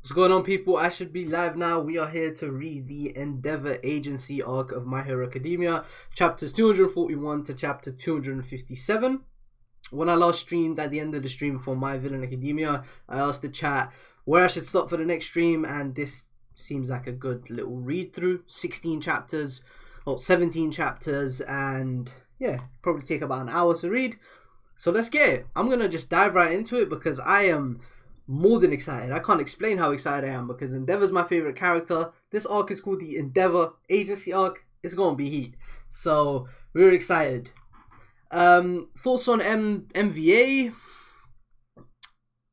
What's going on, people? I should be live now. We are here to read the Endeavor Agency arc of My Hero Academia, chapters 241 to chapter 257. When I last streamed at the end of the stream for My Villain Academia, I asked the chat where I should stop for the next stream, and this seems like a good little read through. 16 chapters, or 17 chapters, and yeah, probably take about an hour to read. So let's get it. I'm gonna just dive right into it because I am more than excited. I can't explain how excited I am because Endeavor's my favorite character. This arc is called the Endeavor Agency arc. It's gonna be heat. So we're excited. Thoughts on MVA?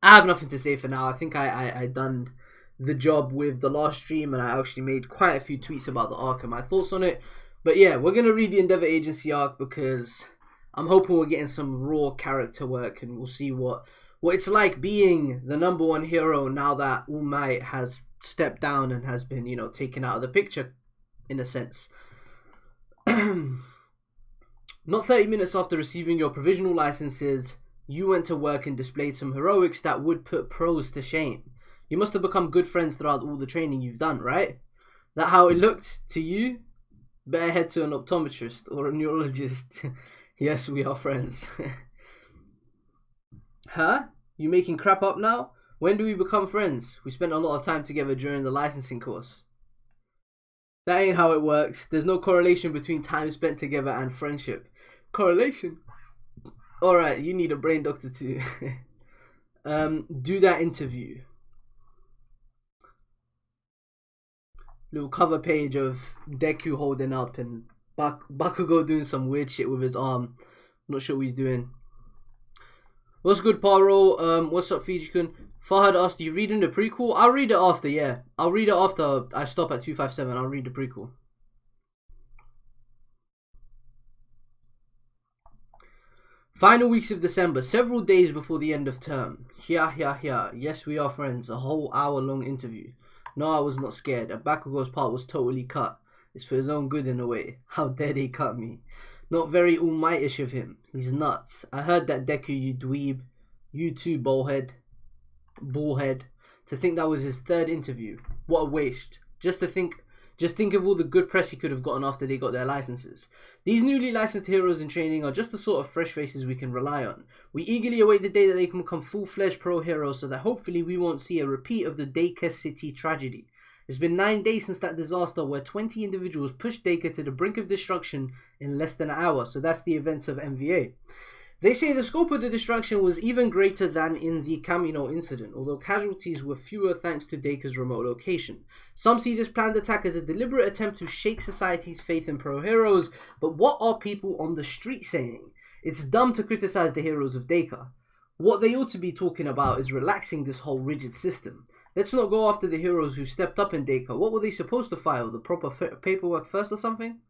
I have nothing to say for now. I think I done the job with the last stream, and I actually made quite a few tweets about the arc and my thoughts on it. But yeah, we're gonna read the Endeavor Agency arc because I'm hoping we're getting some raw character work, and we'll see what it's like being the #1 hero now that All Might has stepped down and has been, taken out of the picture, in a sense. Not 30 minutes after receiving your provisional licenses, you went to work and displayed some heroics that would put pros to shame. You must have become good friends throughout all the training you've done, right? That how it looked to you? Better head to an optometrist or a neurologist. Yes, we are friends. Huh? You making crap up now? When do we become friends? We spent a lot of time together during the licensing course. That ain't how it works. There's no correlation between time spent together and friendship. Correlation? Alright, you need a brain doctor too. Do that interview. Little cover page of Deku holding up and Bakugo doing some weird shit with his arm. Not sure what he's doing. What's good, Paro? What's up, Fiji-kun? Fahad asked, are you reading the prequel? I'll read it after, yeah. I'll read it after I stop at 257. I'll read the prequel. Final weeks of December, several days before the end of term. Yeah. Yes, we are friends. A whole hour-long interview. No, I was not scared. And Bakugo's part was totally cut. It's for his own good in a way. How dare they cut me? Not very all-mightish of him. He's nuts. I heard that, Deku, you dweeb. You too, bullhead. To think that was his third interview. What a waste. Just think of all the good press he could have gotten after they got their licenses. These newly licensed heroes in training are just the sort of fresh faces we can rely on. We eagerly await the day that they can become full-fledged pro heroes so that hopefully we won't see a repeat of the Deka City tragedy. It's been 9 days since that disaster where 20 individuals pushed Deka to the brink of destruction in less than an hour. So that's the events of MVA. They say the scope of the destruction was even greater than in the Kamino incident, although casualties were fewer thanks to Deka's remote location. Some see this planned attack as a deliberate attempt to shake society's faith in pro heroes, but what are people on the street saying? It's dumb to criticize the heroes of Deka. What they ought to be talking about is relaxing this whole rigid system. Let's not go after the heroes who stepped up in Deka. What were they supposed to file? The proper paperwork first or something?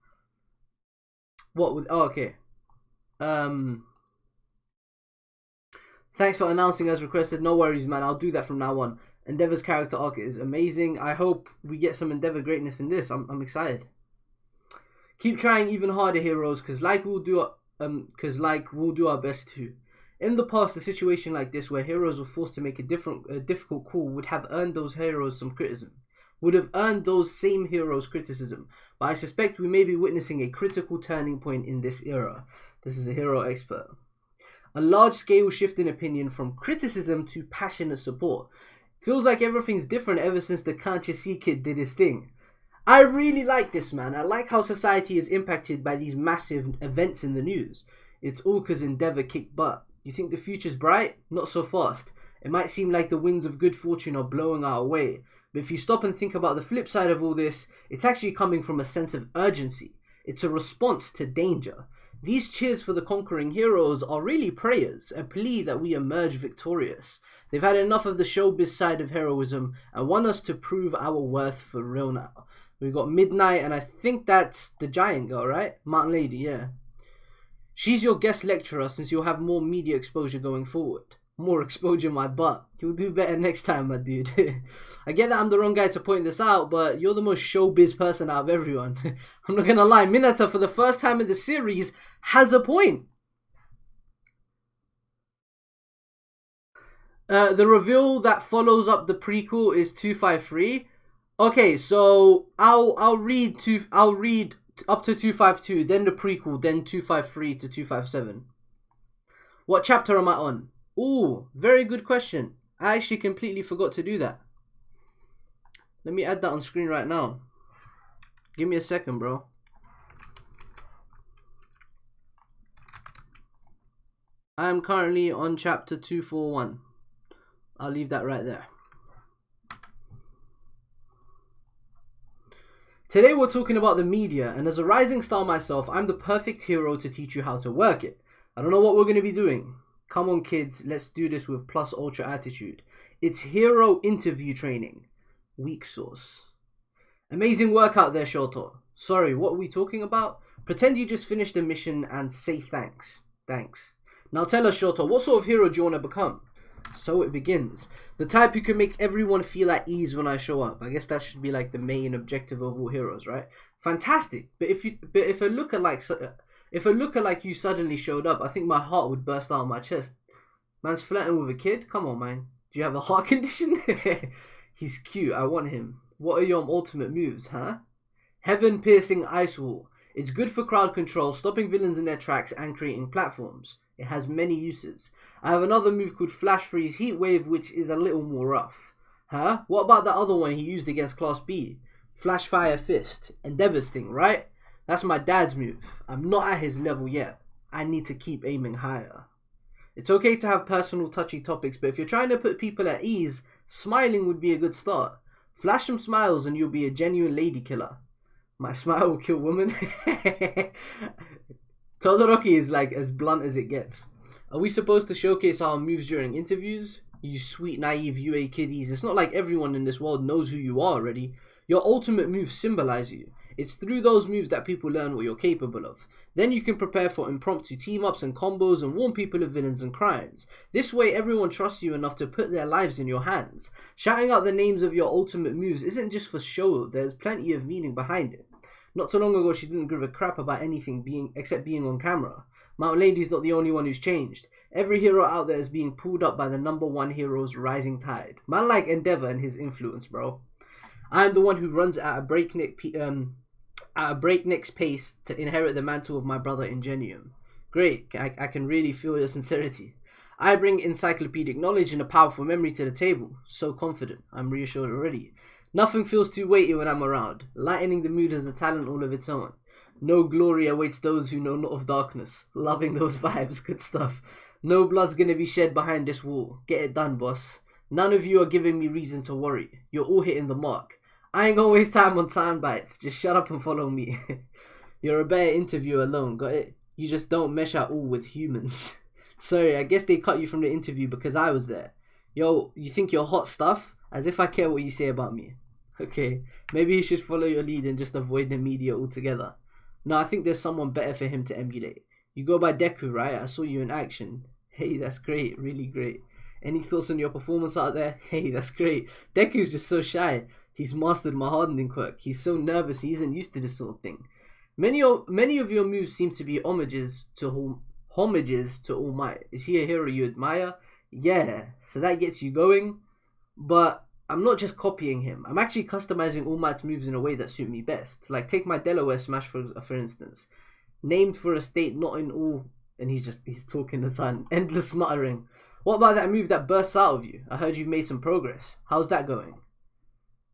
What would... Oh, okay. Thanks for announcing as requested. No worries, man. I'll do that from now on. Endeavor's character arc is amazing. I hope we get some Endeavor greatness in this. I'm excited. Keep trying even harder, heroes, because we'll do our best to. In the past, a situation like this where heroes were forced to make a difficult call would have earned those heroes some criticism. Would have earned those same heroes criticism. But I suspect we may be witnessing a critical turning point in this era. This is a hero expert. A large-scale shift in opinion from criticism to passionate support. Feels like everything's different ever since the Can't You See kid did his thing. I really like this, man. I like how society is impacted by these massive events in the news. It's all because Endeavor kicked butt. You think the future's bright? Not so fast. It might seem like the winds of good fortune are blowing our way, but if you stop and think about the flip side of all this, it's actually coming from a sense of urgency. It's a response to danger. These cheers for the conquering heroes are really prayers, a plea that we emerge victorious. They've had enough of the showbiz side of heroism and want us to prove our worth for real now. We've got Midnight, and I think that's the giant girl, right? Mountain Lady, yeah. She's your guest lecturer since you'll have more media exposure going forward. More exposure, my butt. You'll do better next time, my dude. I get that I'm the wrong guy to point this out, but you're the most showbiz person out of everyone. I'm not gonna lie, Minata, for the first time in the series, has a point. The reveal that follows up the prequel is 253. Okay, so I'll read up to 252, then the prequel, then 253 to 257. What chapter am I on? Ooh, very good question. I actually completely forgot to do that. Let me add that on screen right now. Give me a second, bro. I am currently on chapter 241. I'll leave that right there. Today we're talking about the media, and as a rising star myself, I'm the perfect hero to teach you how to work it. I don't know what we're going to be doing. Come on kids, let's do this with plus ultra attitude. It's hero interview training. Weak sauce. Amazing work out there, Shoto. Sorry, what are we talking about? Pretend you just finished a mission and say thanks. Thanks. Now tell us, Shoto, what sort of hero do you want to become? So it begins. The type who can make everyone feel at ease when I show up. I guess that should be like the main objective of all heroes, right? Fantastic. But if a lookalike you suddenly showed up, I think my heart would burst out of my chest. Man's flirting with a kid? Come on, man. Do you have a heart condition? He's cute. I want him. What are your ultimate moves, huh? Heaven-piercing ice wall. It's good for crowd control, stopping villains in their tracks and creating platforms. It has many uses. I have another move called Flash Freeze Heat Wave, which is a little more rough. Huh? What about that other one he used against Class B? Flash Fire Fist. Endeavor's thing, right? That's my dad's move. I'm not at his level yet. I need to keep aiming higher. It's okay to have personal touchy topics, but if you're trying to put people at ease, smiling would be a good start. Flash some smiles and you'll be a genuine lady killer. My smile will kill women. Todoroki is like as blunt as it gets. Are we supposed to showcase our moves during interviews? You sweet naive UA kiddies. It's not like everyone in this world knows who you are already. Your ultimate moves symbolize you. It's through those moves that people learn what you're capable of. Then you can prepare for impromptu team-ups and combos and warn people of villains and crimes. This way everyone trusts you enough to put their lives in your hands. Shouting out the names of your ultimate moves isn't just for show, there's plenty of meaning behind it. Not so long ago she didn't give a crap about anything except being on camera. Mount Lady's not the only one who's changed. Every hero out there is being pulled up by the #1 hero's rising tide. Man like Endeavor and his influence, bro. I'm the one who runs at a breakneck pace to inherit the mantle of my brother Ingenium. Great, I can really feel your sincerity. I bring encyclopedic knowledge and a powerful memory to the table. So confident, I'm reassured already. Nothing feels too weighty when I'm around. Lightening the mood has a talent all of its own. No glory awaits those who know not of darkness. Loving those vibes, good stuff. No blood's gonna be shed behind this wall. Get it done, boss. None of you are giving me reason to worry. You're all hitting the mark. I ain't gonna waste time on sound bites. Just shut up and follow me. You're a better interviewer alone, got it? You just don't mesh at all with humans. Sorry, I guess they cut you from the interview because I was there. Yo, you think you're hot stuff? As if I care what you say about me. Okay, maybe he should follow your lead and just avoid the media altogether. No, I think there's someone better for him to emulate. You go by Deku, right? I saw you in action. Hey, that's great, really great. Any thoughts on your performance out there? Hey, that's great. Deku's just so shy. He's mastered my hardening quirk. He's so nervous he isn't used to this sort of thing. Many of your moves seem to be homages to All Might. Is he a hero you admire? Yeah, so that gets you going. But I'm not just copying him. I'm actually customizing All Might's moves in a way that suit me best. Like take my Delaware Smash for instance. Named for a state not in all... And he's talking a ton. Endless muttering. What about that move that bursts out of you? I heard you've made some progress. How's that going?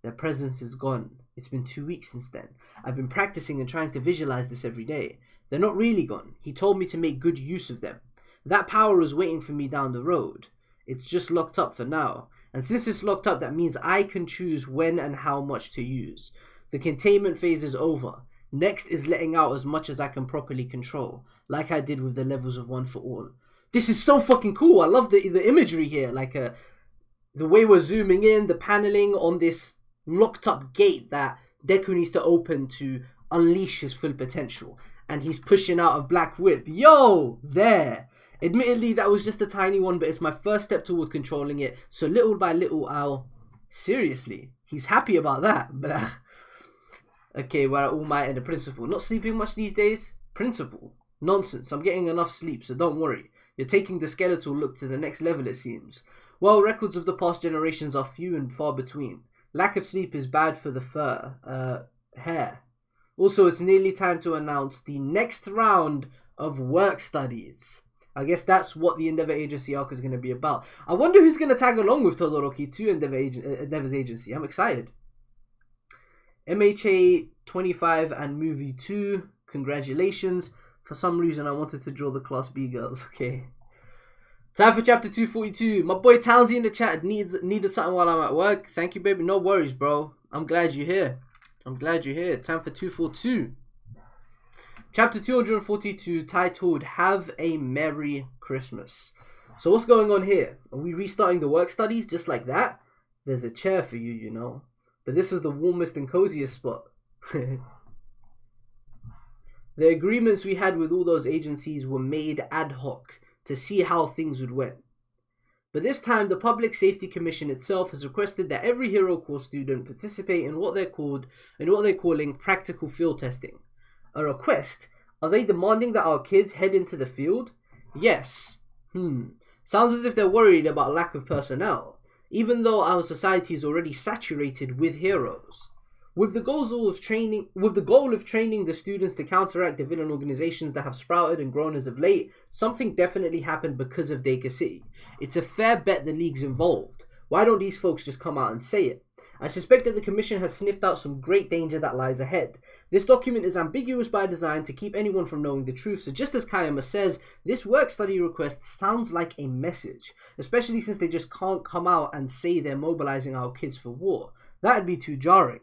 Their presence is gone. It's been 2 weeks since then. I've been practicing and trying to visualize this every day. They're not really gone. He told me to make good use of them. That power is waiting for me down the road. It's just locked up for now. And since it's locked up, that means I can choose when and how much to use. The containment phase is over. Next is letting out as much as I can properly control, like I did with the levels of One for All. This is so fucking cool. I love the imagery here. Like the way we're zooming in, the paneling on this locked up gate that Deku needs to open to unleash his full potential. And he's pushing out a black whip. Yo, there. Admittedly, that was just a tiny one, but it's my first step toward controlling it. So little by little, Seriously, he's happy about that. But okay, we're at All Might and the Principal. Not sleeping much these days? Principal? Nonsense, I'm getting enough sleep, so don't worry. You're taking the skeletal look to the next level, it seems. Well, records of the past generations are few and far between. Lack of sleep is bad for the hair. Also, it's nearly time to announce the next round of work studies. I guess that's what the Endeavour Agency arc is going to be about. I wonder who's going to tag along with Todoroki to Endeavour's agency. I'm excited. MHA 25 and Movie 2. Congratulations. For some reason, I wanted to draw the Class B girls. Okay. Time for chapter 242. My boy Townsy in the chat needed something while I'm at work. Thank you, baby. No worries, bro. I'm glad you're here. I'm glad you're here. Time for 242. Chapter 242, titled Have a Merry Christmas. So what's going on here? Are we restarting the work studies just like that? There's a chair for you, you know. But this is the warmest and coziest spot. The agreements we had with all those agencies were made ad hoc to see how things would went. But this time, the Public Safety Commission itself has requested that every Hero Corps student participate in what they're calling practical field testing. A request? Are they demanding that our kids head into the field? Yes. Sounds as if they're worried about lack of personnel, even though our society is already saturated with heroes. With the goal of training the students to counteract the villain organizations that have sprouted and grown as of late, something definitely happened because of Dacre City. It's a fair bet the league's involved. Why don't these folks just come out and say it? I suspect that the commission has sniffed out some great danger that lies ahead. This document is ambiguous by design to keep anyone from knowing the truth, so just as Kayama says, this work study request sounds like a message, especially since they just can't come out and say they're mobilizing our kids for war. That'd be too jarring.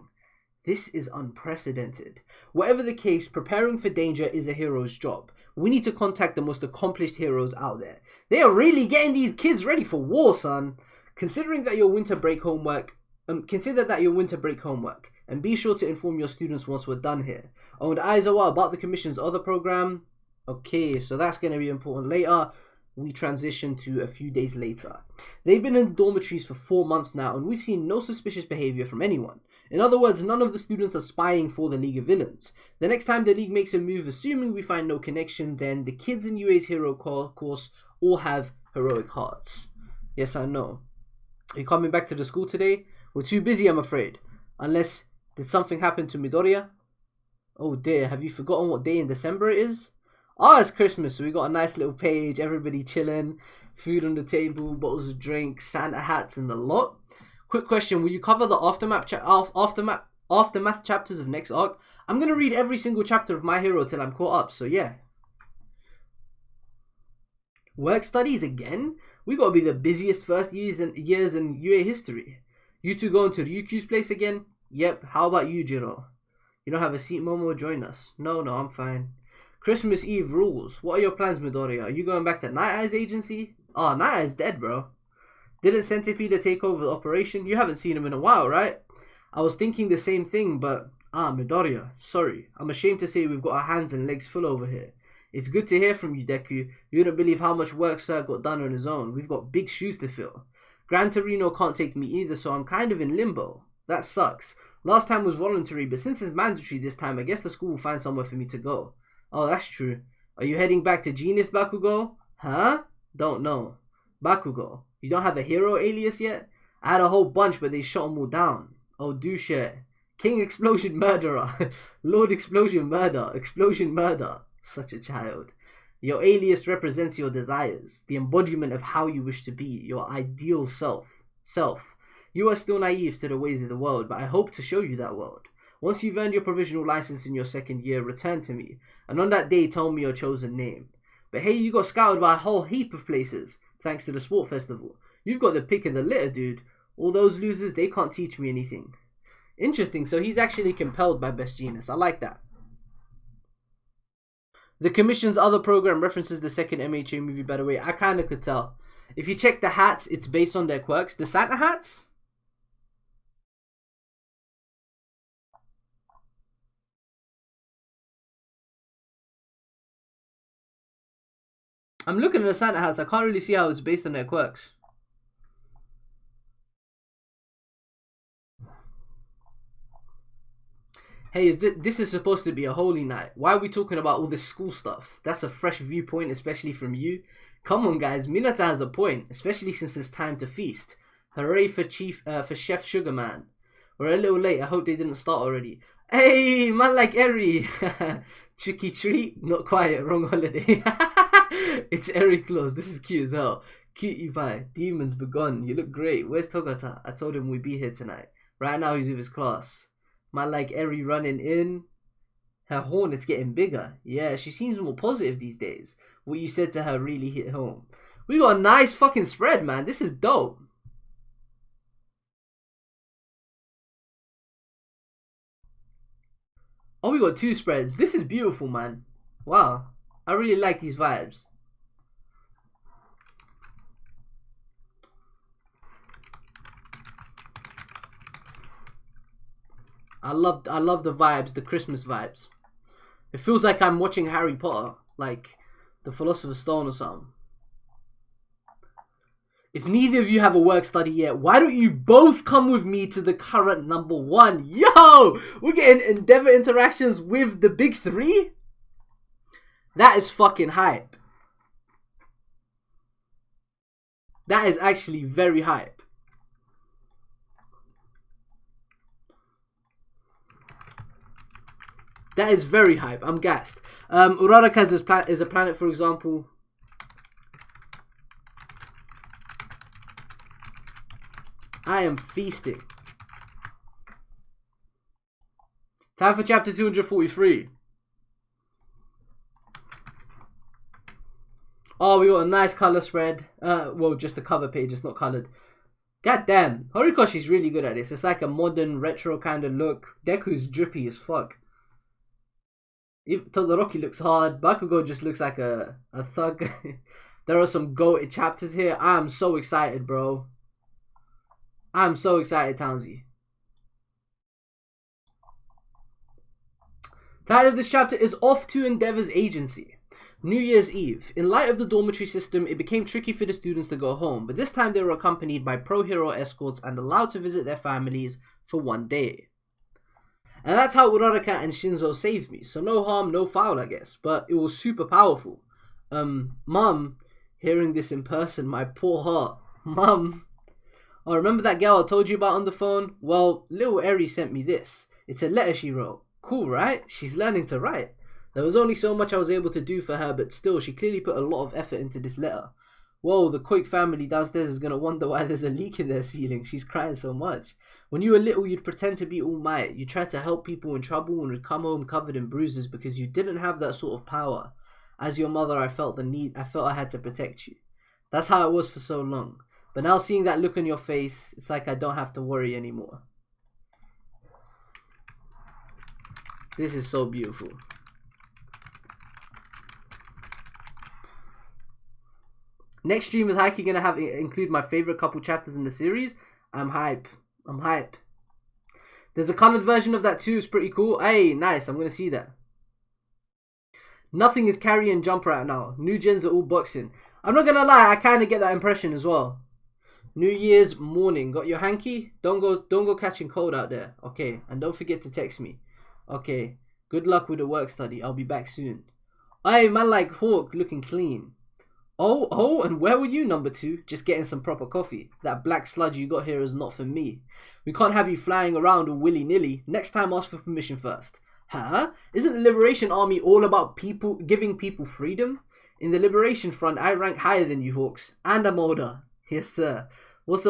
This is unprecedented. Whatever the case, preparing for danger is a hero's job. We need to contact the most accomplished heroes out there. They are really getting these kids ready for war, son. Consider that your winter break homework, and be sure to inform your students once we're done here. Oh, and Aizawa, about the commission's other program. Okay, so that's going to be important later. We transition to a few days later. They've been in dormitories for 4 months now, and we've seen no suspicious behavior from anyone. In other words, none of the students are spying for the League of Villains. The next time the League makes a move, assuming we find no connection, then the kids in UA's hero course all have heroic hearts. Yes, I know. Are you coming back to the school today? We're too busy, I'm afraid. Unless, did something happen to Midoriya? Oh dear, have you forgotten what day in December it is? Oh, it's Christmas, so we got a nice little page, everybody chilling, food on the table, bottles of drinks, Santa hats, and the lot. Quick question, will you cover the aftermath chapters of next arc? I'm going to read every single chapter of My Hero till I'm caught up, so yeah. Work studies again? We gotta be the busiest first years in UA history. You two going to Ryukyu's place again? Yep, how about you, Jiro? You don't have a seat, Momo? Join us. No, I'm fine. Christmas Eve rules. What are your plans, Midoriya? Are you going back to Night Eye's agency? Oh, Night Eye's dead, bro. Didn't Centipede take over the operation? You haven't seen him in a while, right? I was thinking the same thing, but... Midoriya, sorry. I'm ashamed to say we've got our hands and legs full over here. It's good to hear from you, Deku. You wouldn't believe how much work Sir got done on his own. We've got big shoes to fill. Gran Torino can't take me either, so I'm kind of in limbo. That sucks. Last time was voluntary, but since it's mandatory this time, I guess the school will find somewhere for me to go. Oh, that's true. Are you heading back to Genius Bakugo? Huh? Don't know. Bakugo, you don't have a hero alias yet? I had a whole bunch, but they shot them all down. Oh, do share. King Explosion Murderer. Lord Explosion Murder. Explosion Murder. Such a child. Your alias represents your desires, the embodiment of how you wish to be, your ideal self. You are still naive to the ways of the world, but I hope to show you that world. Once you've earned your provisional license in your second year, return to me, and on that day tell me your chosen name. But hey, you got scouted by a whole heap of places, thanks to the sport festival. You've got the pick of the litter, dude. All those losers, they can't teach me anything. Interesting, so he's actually compelled by Best Jeanist. I like that. The commission's other program references the second MHA movie, by the way. I kind of could tell. If you check the hats, it's based on their quirks. The Santa hats? I'm looking at the Santa hats. I can't really see how it's based on their quirks. Hey, this is supposed to be a holy night. Why are we talking about all this school stuff? That's a fresh viewpoint, especially from you. Come on, guys. Minata has a point, especially since it's time to feast. Hooray for Chef Sugarman. We're a little late. I hope they didn't start already. Hey, man like Eri. Tricky treat. Not quiet. Wrong holiday. It's Eri Claus. This is cute as hell. Cutie pie. Demons begone. You look great. Where's Togata? I told him we'd be here tonight. Right now he's with his class. Man like Eri running in. Her hornet's getting bigger. Yeah, she seems more positive these days. What you said to her really hit home. We got a nice fucking spread, man. This is dope. Oh, we got 2 spreads. This is beautiful, man. Wow. I really like these vibes. I love the vibes, the Christmas vibes. It feels like I'm watching Harry Potter, like the Philosopher's Stone or something. If neither of you have a work study yet, why don't you both come with me to the current #1? Yo! We're getting Endeavor interactions with the big 3? That is fucking hype. That is actually very hype. That is very hype. I'm gassed. Uraraka is a planet, for example. I am feasting. Time for chapter 243. Oh, we got a nice color spread. Well, just the cover page. It's not colored. God damn. Horikoshi's really good at this. It's like a modern, retro kind of look. Deku's drippy as fuck. Todoroki looks hard. Bakugo just looks like a thug. There are some goated chapters here. I'm so excited, bro. I'm so excited, Townsy. Title of this chapter is Off to Endeavor's Agency. New Year's Eve. In light of the dormitory system, it became tricky for the students to go home, but this time they were accompanied by pro-hero escorts and allowed to visit their families for 1 day. And that's how Uraraka and Shinzo saved me. So no harm, no foul, I guess. But it was super powerful. Mum, hearing this in person, my poor heart. Mum. Oh, remember that girl I told you about on the phone? Well, little Eri sent me this. It's a letter she wrote. Cool, right? She's learning to write. There was only so much I was able to do for her, but still, she clearly put a lot of effort into this letter. Whoa, the Koik family downstairs is going to wonder why there's a leak in their ceiling. She's crying so much. When you were little, you'd pretend to be all might. You tried to help people in trouble and would come home covered in bruises because you didn't have that sort of power. As your mother, I felt I had to protect you. That's how it was for so long. But now seeing that look on your face, it's like I don't have to worry anymore. This is so beautiful. Next stream is Heike gonna include my favorite couple chapters in the series. I'm hype. There's a colored version of that too. It's pretty cool. Hey, nice. I'm gonna see that. Nothing is carry and jump right now. New gens are all boxing. I'm not gonna lie. I kind of get that impression as well. New Year's morning. Got your hanky? Don't go catching cold out there. Okay, and don't forget to text me. Okay. Good luck with the work study. I'll be back soon. Hey, man like Hawk looking clean. Oh, and where were you, #2? Just getting some proper coffee. That black sludge you got here is not for me. We can't have you flying around all willy-nilly. Next time, ask for permission first. Huh? Isn't the Liberation Army all about giving people freedom? In the Liberation Front, I rank higher than you, Hawks. And I'm older. Yes, sir. What's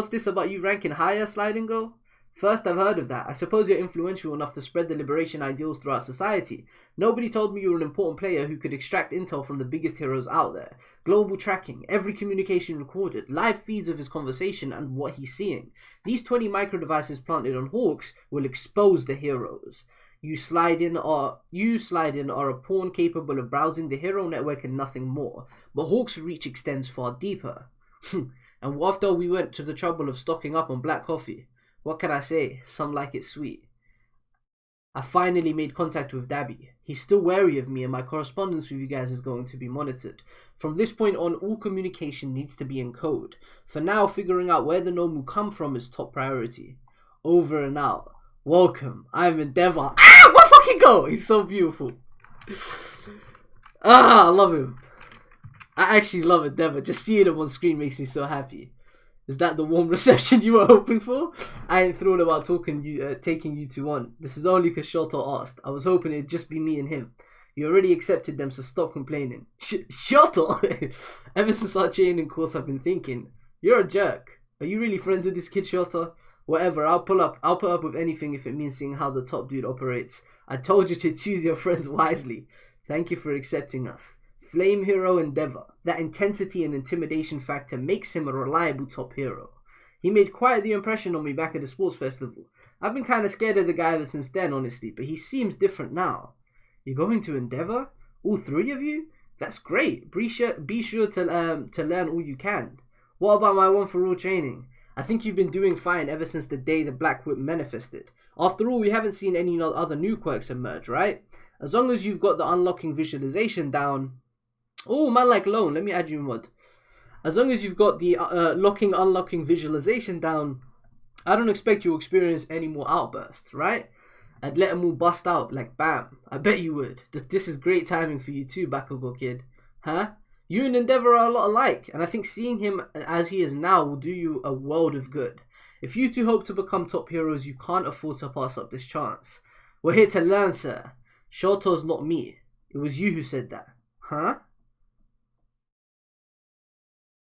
this about you ranking higher, Sliding Go? First, I've heard of that. I suppose you're influential enough to spread the liberation ideals throughout society. Nobody told me you were an important player who could extract intel from the biggest heroes out there. Global tracking, every communication recorded, live feeds of his conversation and what he's seeing. These 20 micro devices planted on Hawks will expose the heroes. You slide in are a pawn capable of browsing the hero network and nothing more. But Hawk's reach extends far deeper. And after we went to the trouble of stocking up on black coffee, what can I say? Some like it sweet. I finally made contact with Dabi. He's still wary of me and my correspondence with you guys is going to be monitored. From this point on, all communication needs to be in code. For now, figuring out where the Nomu come from is top priority. Over and out. Welcome. I'm Endeavor. Ah! What fucking go? He's so beautiful. I love him. I actually love Endeavor. Just seeing him on screen makes me so happy. Is that the warm reception you were hoping for? I ain't thrilled about taking you two on. This is only because Shoto asked. I was hoping it'd just be me and him. You already accepted them, so stop complaining. Shoto! Ever since our training course, I've been thinking, you're a jerk. Are you really friends with this kid, Shoto? Whatever, I'll put up with anything if it means seeing how the top dude operates. I told you to choose your friends wisely. Thank you for accepting us. Flame Hero Endeavor. That intensity and intimidation factor makes him a reliable top hero. He made quite the impression on me back at the sports festival. I've been kind of scared of the guy ever since then, honestly, but he seems different now. You're going to Endeavor? All three of you? That's great. Be sure to learn all you can. What about my one for all training? I think you've been doing fine ever since the day the Black Whip manifested. After all, we haven't seen any other new quirks emerge, right? As long as you've got the unlocking visualization down... Oh, man like Lone, let me add you in mod. As long as you've got the unlocking visualization down, I don't expect you'll experience any more outbursts, right? I'd let them all bust out, like bam. I bet you would. This is great timing for you too, Bakugo kid. Huh? You and Endeavor are a lot alike, and I think seeing him as he is now will do you a world of good. If you two hope to become top heroes, you can't afford to pass up this chance. We're here to learn, sir. Shoto's not me. It was you who said that. Huh?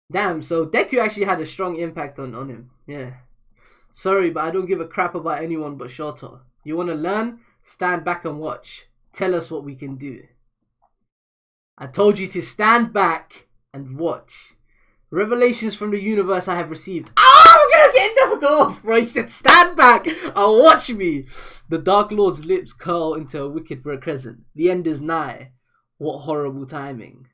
Damn, so Deku actually had a strong impact on him. Yeah. Sorry, but I don't give a crap about anyone but Shoto. You want to learn? Stand back and watch. Tell us what we can do. I told you to stand back and watch. Revelations from the universe I have received. Oh, I'm gonna get Endeavor go off, bro. He said, stand back and watch me. The Dark Lord's lips curl into a wicked crescent. The end is nigh. What horrible timing.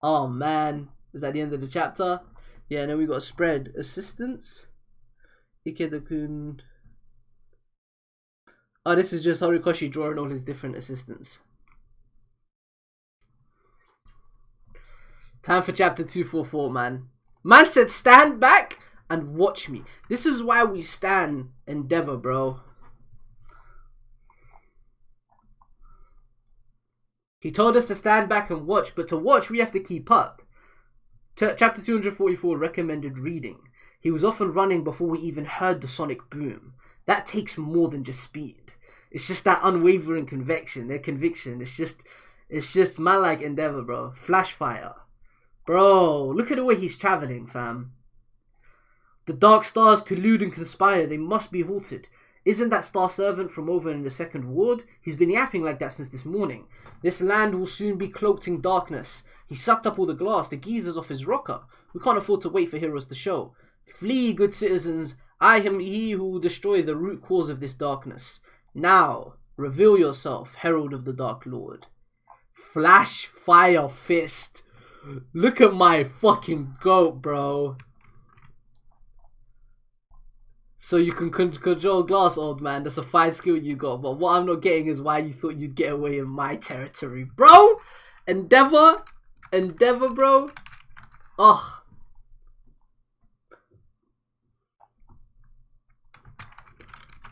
Oh, man. Is that the end of the chapter? Yeah, and then we got spread assistance. Ikeda-kun. Oh, this is just Horikoshi drawing all his different assistants. Time for chapter 244, man. Man said stand back and watch me. This is why we stand Endeavor, bro. He told us to stand back and watch, but to watch we have to keep up. Chapter 244, recommended reading. He was often running before we even heard the sonic boom. That takes more than just speed. It's just that unwavering conviction. It's just man like Endeavor, bro. Flash fire. Bro, look at the way he's traveling, fam. The dark stars collude and conspire. They must be halted. Isn't that Star Servant from over in the second ward? He's been yapping like that since this morning. This land will soon be cloaked in darkness. He sucked up all the glass, the geezers off his rocker. We can't afford to wait for heroes to show. Flee, good citizens. I am he who will destroy the root cause of this darkness. Now, reveal yourself, herald of the Dark Lord. Flash fire fist. Look at my fucking goat, bro. So you can control glass, old man. That's a fine skill you got. But what I'm not getting is why you thought you'd get away in my territory. Bro! Endeavor, bro. Ugh.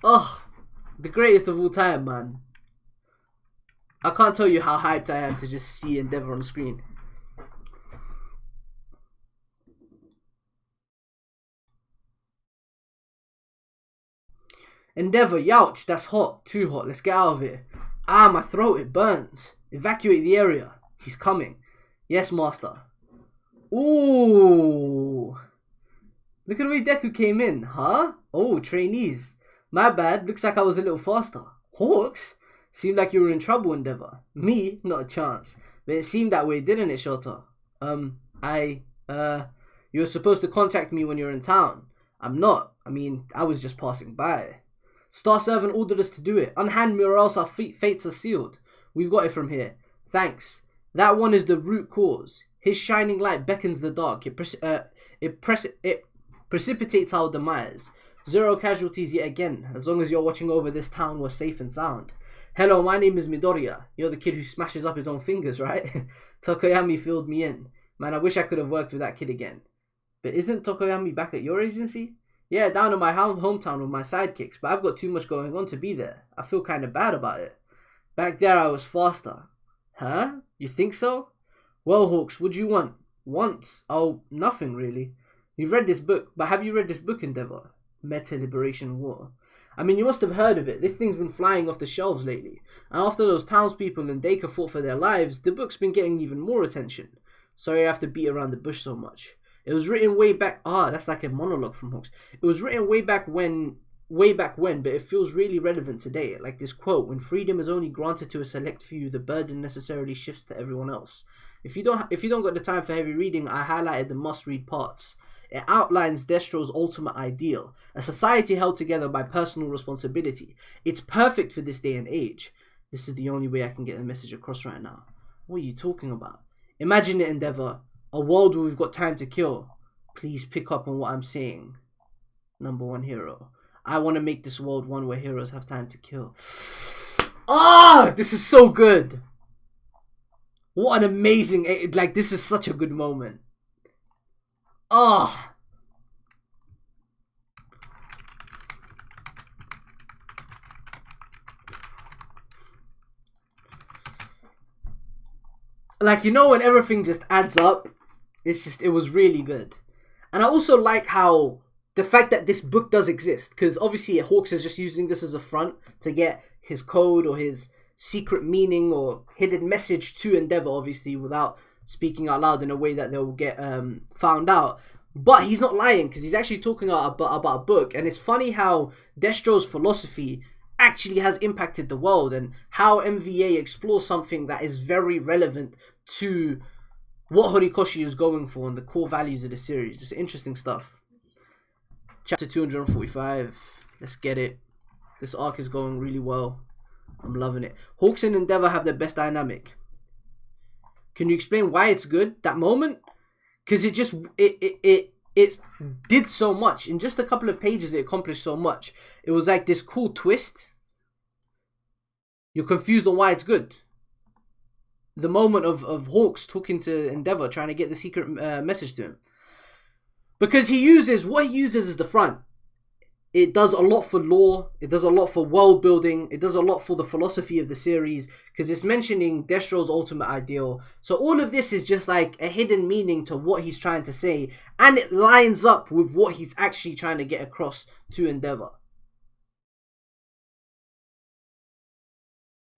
Ugh. The greatest of all time, man. I can't tell you how hyped I am to just see Endeavor on screen. Endeavor, youch, that's hot. Too hot. Let's get out of here. Ah, my throat, it burns. Evacuate the area. He's coming. Yes, master. Ooh. Look at the way Deku came in, huh? Oh, trainees. My bad. Looks like I was a little faster. Hawks? Seemed like you were in trouble, Endeavor. Me? Not a chance. But it seemed that way, didn't it, Shota? You were supposed to contact me when you're in town. I'm not. I mean, I was just passing by. Star Servant ordered us to do it. Unhand me or else our fates are sealed. We've got it from here. Thanks. That one is the root cause. His shining light beckons the dark. It precipitates our demise. 0 casualties yet again. As long as you're watching over this town, we're safe and sound. Hello, my name is Midoriya. You're the kid who smashes up his own fingers, right? Tokoyami filled me in. Man, I wish I could have worked with that kid again. But isn't Tokoyami back at your agency? Yeah, down in my hometown with my sidekicks, but I've got too much going on to be there. I feel kind of bad about it. Back there I was faster. Huh? You think so? Well, Hawks, what do you want? Once? Oh, nothing really. You've read this book, but have you read this book, Endeavor? Meta Liberation War. I mean, you must have heard of it. This thing's been flying off the shelves lately. And after those townspeople in Dacre fought for their lives, the book's been getting even more attention. Sorry I have to beat around the bush so much. It was written way back... that's like a monologue from Hawks. It was written way back when, but it feels really relevant today. Like this quote, when freedom is only granted to a select few, the burden necessarily shifts to everyone else. If you don't got the time for heavy reading, I highlighted the must-read parts. It outlines Destro's ultimate ideal, a society held together by personal responsibility. It's perfect for this day and age. This is the only way I can get the message across right now. What are you talking about? Imagine it, Endeavor. A world where we've got time to kill. Please pick up on what I'm saying. Number one hero. I want to make this world one where heroes have time to kill. This is so good. What an amazing... Like, this is such a good moment. Like, you know, when everything just adds up, it was really good. And I also like how the fact that this book does exist, because obviously Hawks is just using this as a front to get his code or his secret meaning or hidden message to Endeavor, obviously, without speaking out loud in a way that they'll get found out. But he's not lying, because he's actually talking about a book. And it's funny how Destro's philosophy actually has impacted the world, and how MVA explores something that is very relevant to what Horikoshi is going for and the core values of the series. Just interesting stuff. Chapter 245. Let's get it. This arc is going really well. I'm loving it. Hawks and Endeavor have their best dynamic. Can you explain why it's good, that moment? Because it did so much. In just a couple of pages, it accomplished so much. It was like this cool twist. You're confused on why it's good. The moment of Hawks talking to Endeavor, trying to get the secret message to him. Because what he uses is the front. It does a lot for lore. It does a lot for world building. It does a lot for the philosophy of the series. Because it's mentioning Destro's ultimate ideal. So all of this is just like a hidden meaning to what he's trying to say. And it lines up with what he's actually trying to get across to Endeavor.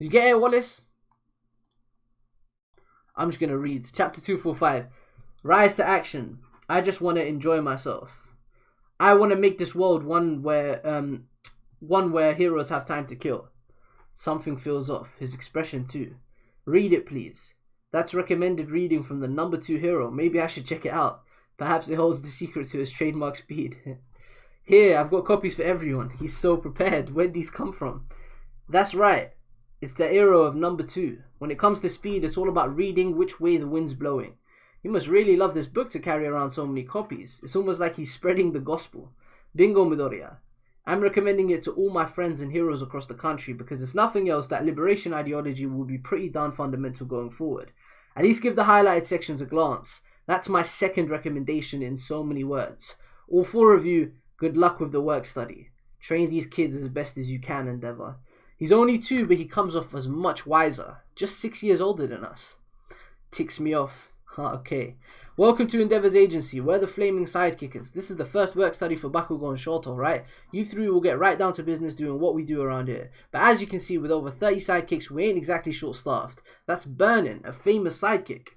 You get it, Wallace? I'm just going to read. Chapter 245. Rise to action. I just want to enjoy myself. I want to make this world one where heroes have time to kill. Something feels off. His expression too. Read it, please. That's recommended reading from the number 2 hero. Maybe I should check it out. Perhaps it holds the secret to his trademark speed. Here, I've got copies for everyone. He's so prepared. Where'd these come from? That's right. It's the hero of number 2. When it comes to speed, it's all about reading which way the wind's blowing. You must really love this book to carry around so many copies. It's almost like he's spreading the gospel. Bingo, Midoriya. I'm recommending it to all my friends and heroes across the country because if nothing else, that liberation ideology will be pretty darn fundamental going forward. At least give the highlighted sections a glance. That's my second recommendation in so many words. All 4 of you, good luck with the work study. Train these kids as best as you can, Endeavor. He's only 2, but he comes off as much wiser. Just 6 years older than us. Ticks me off. Okay. Welcome to Endeavor's agency. We're the flaming sidekickers. This is the first work study for Bakugo and Shoto, right? You 3 will get right down to business doing what we do around here. But as you can see, with over 30 sidekicks, we ain't exactly short-staffed. That's Burnin, a famous sidekick.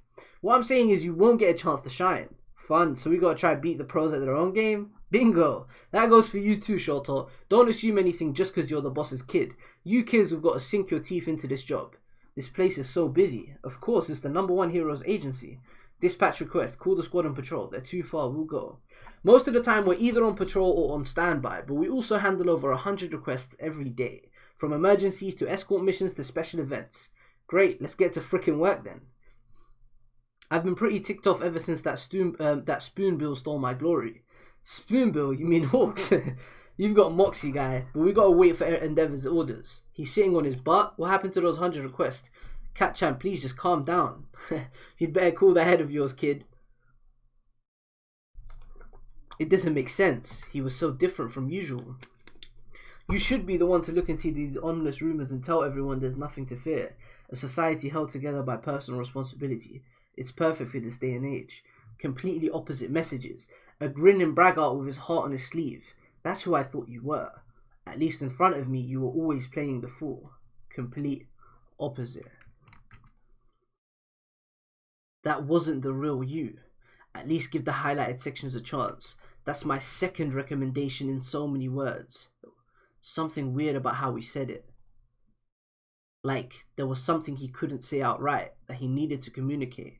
What I'm saying is you won't get a chance to shine. Fun, so we gotta try beat the pros at their own game? Bingo! That goes for you too, Shoto. Don't assume anything just because you're the boss's kid. You kids have got to sink your teeth into this job. This place is so busy. Of course, it's the number 1 hero's agency. Dispatch request. Call the squad on patrol. They're too far. We'll go. Most of the time, we're either on patrol or on standby, but we also handle over 100 requests every day. From emergencies to escort missions to special events. Great. Let's get to frickin' work then. I've been pretty ticked off ever since that Spoonbill stole my glory. Spoonbill? You mean Hawks? You've got Moxie, guy, but we gotta wait for Endeavor's orders. He's sitting on his butt. What happened to those 100 requests? Cat-chan, please just calm down. You'd better cool that head of yours, kid. It doesn't make sense. He was so different from usual. You should be the one to look into these ominous rumors and tell everyone there's nothing to fear. A society held together by personal responsibility. It's perfect for this day and age. Completely opposite messages. A grinning braggart with his heart on his sleeve. That's who I thought you were. At least in front of me, you were always playing the fool. Complete opposite. That wasn't the real you. At least give the highlighted sections a chance. That's my second recommendation in so many words. Something weird about how he said it. Like there was something he couldn't say outright that he needed to communicate.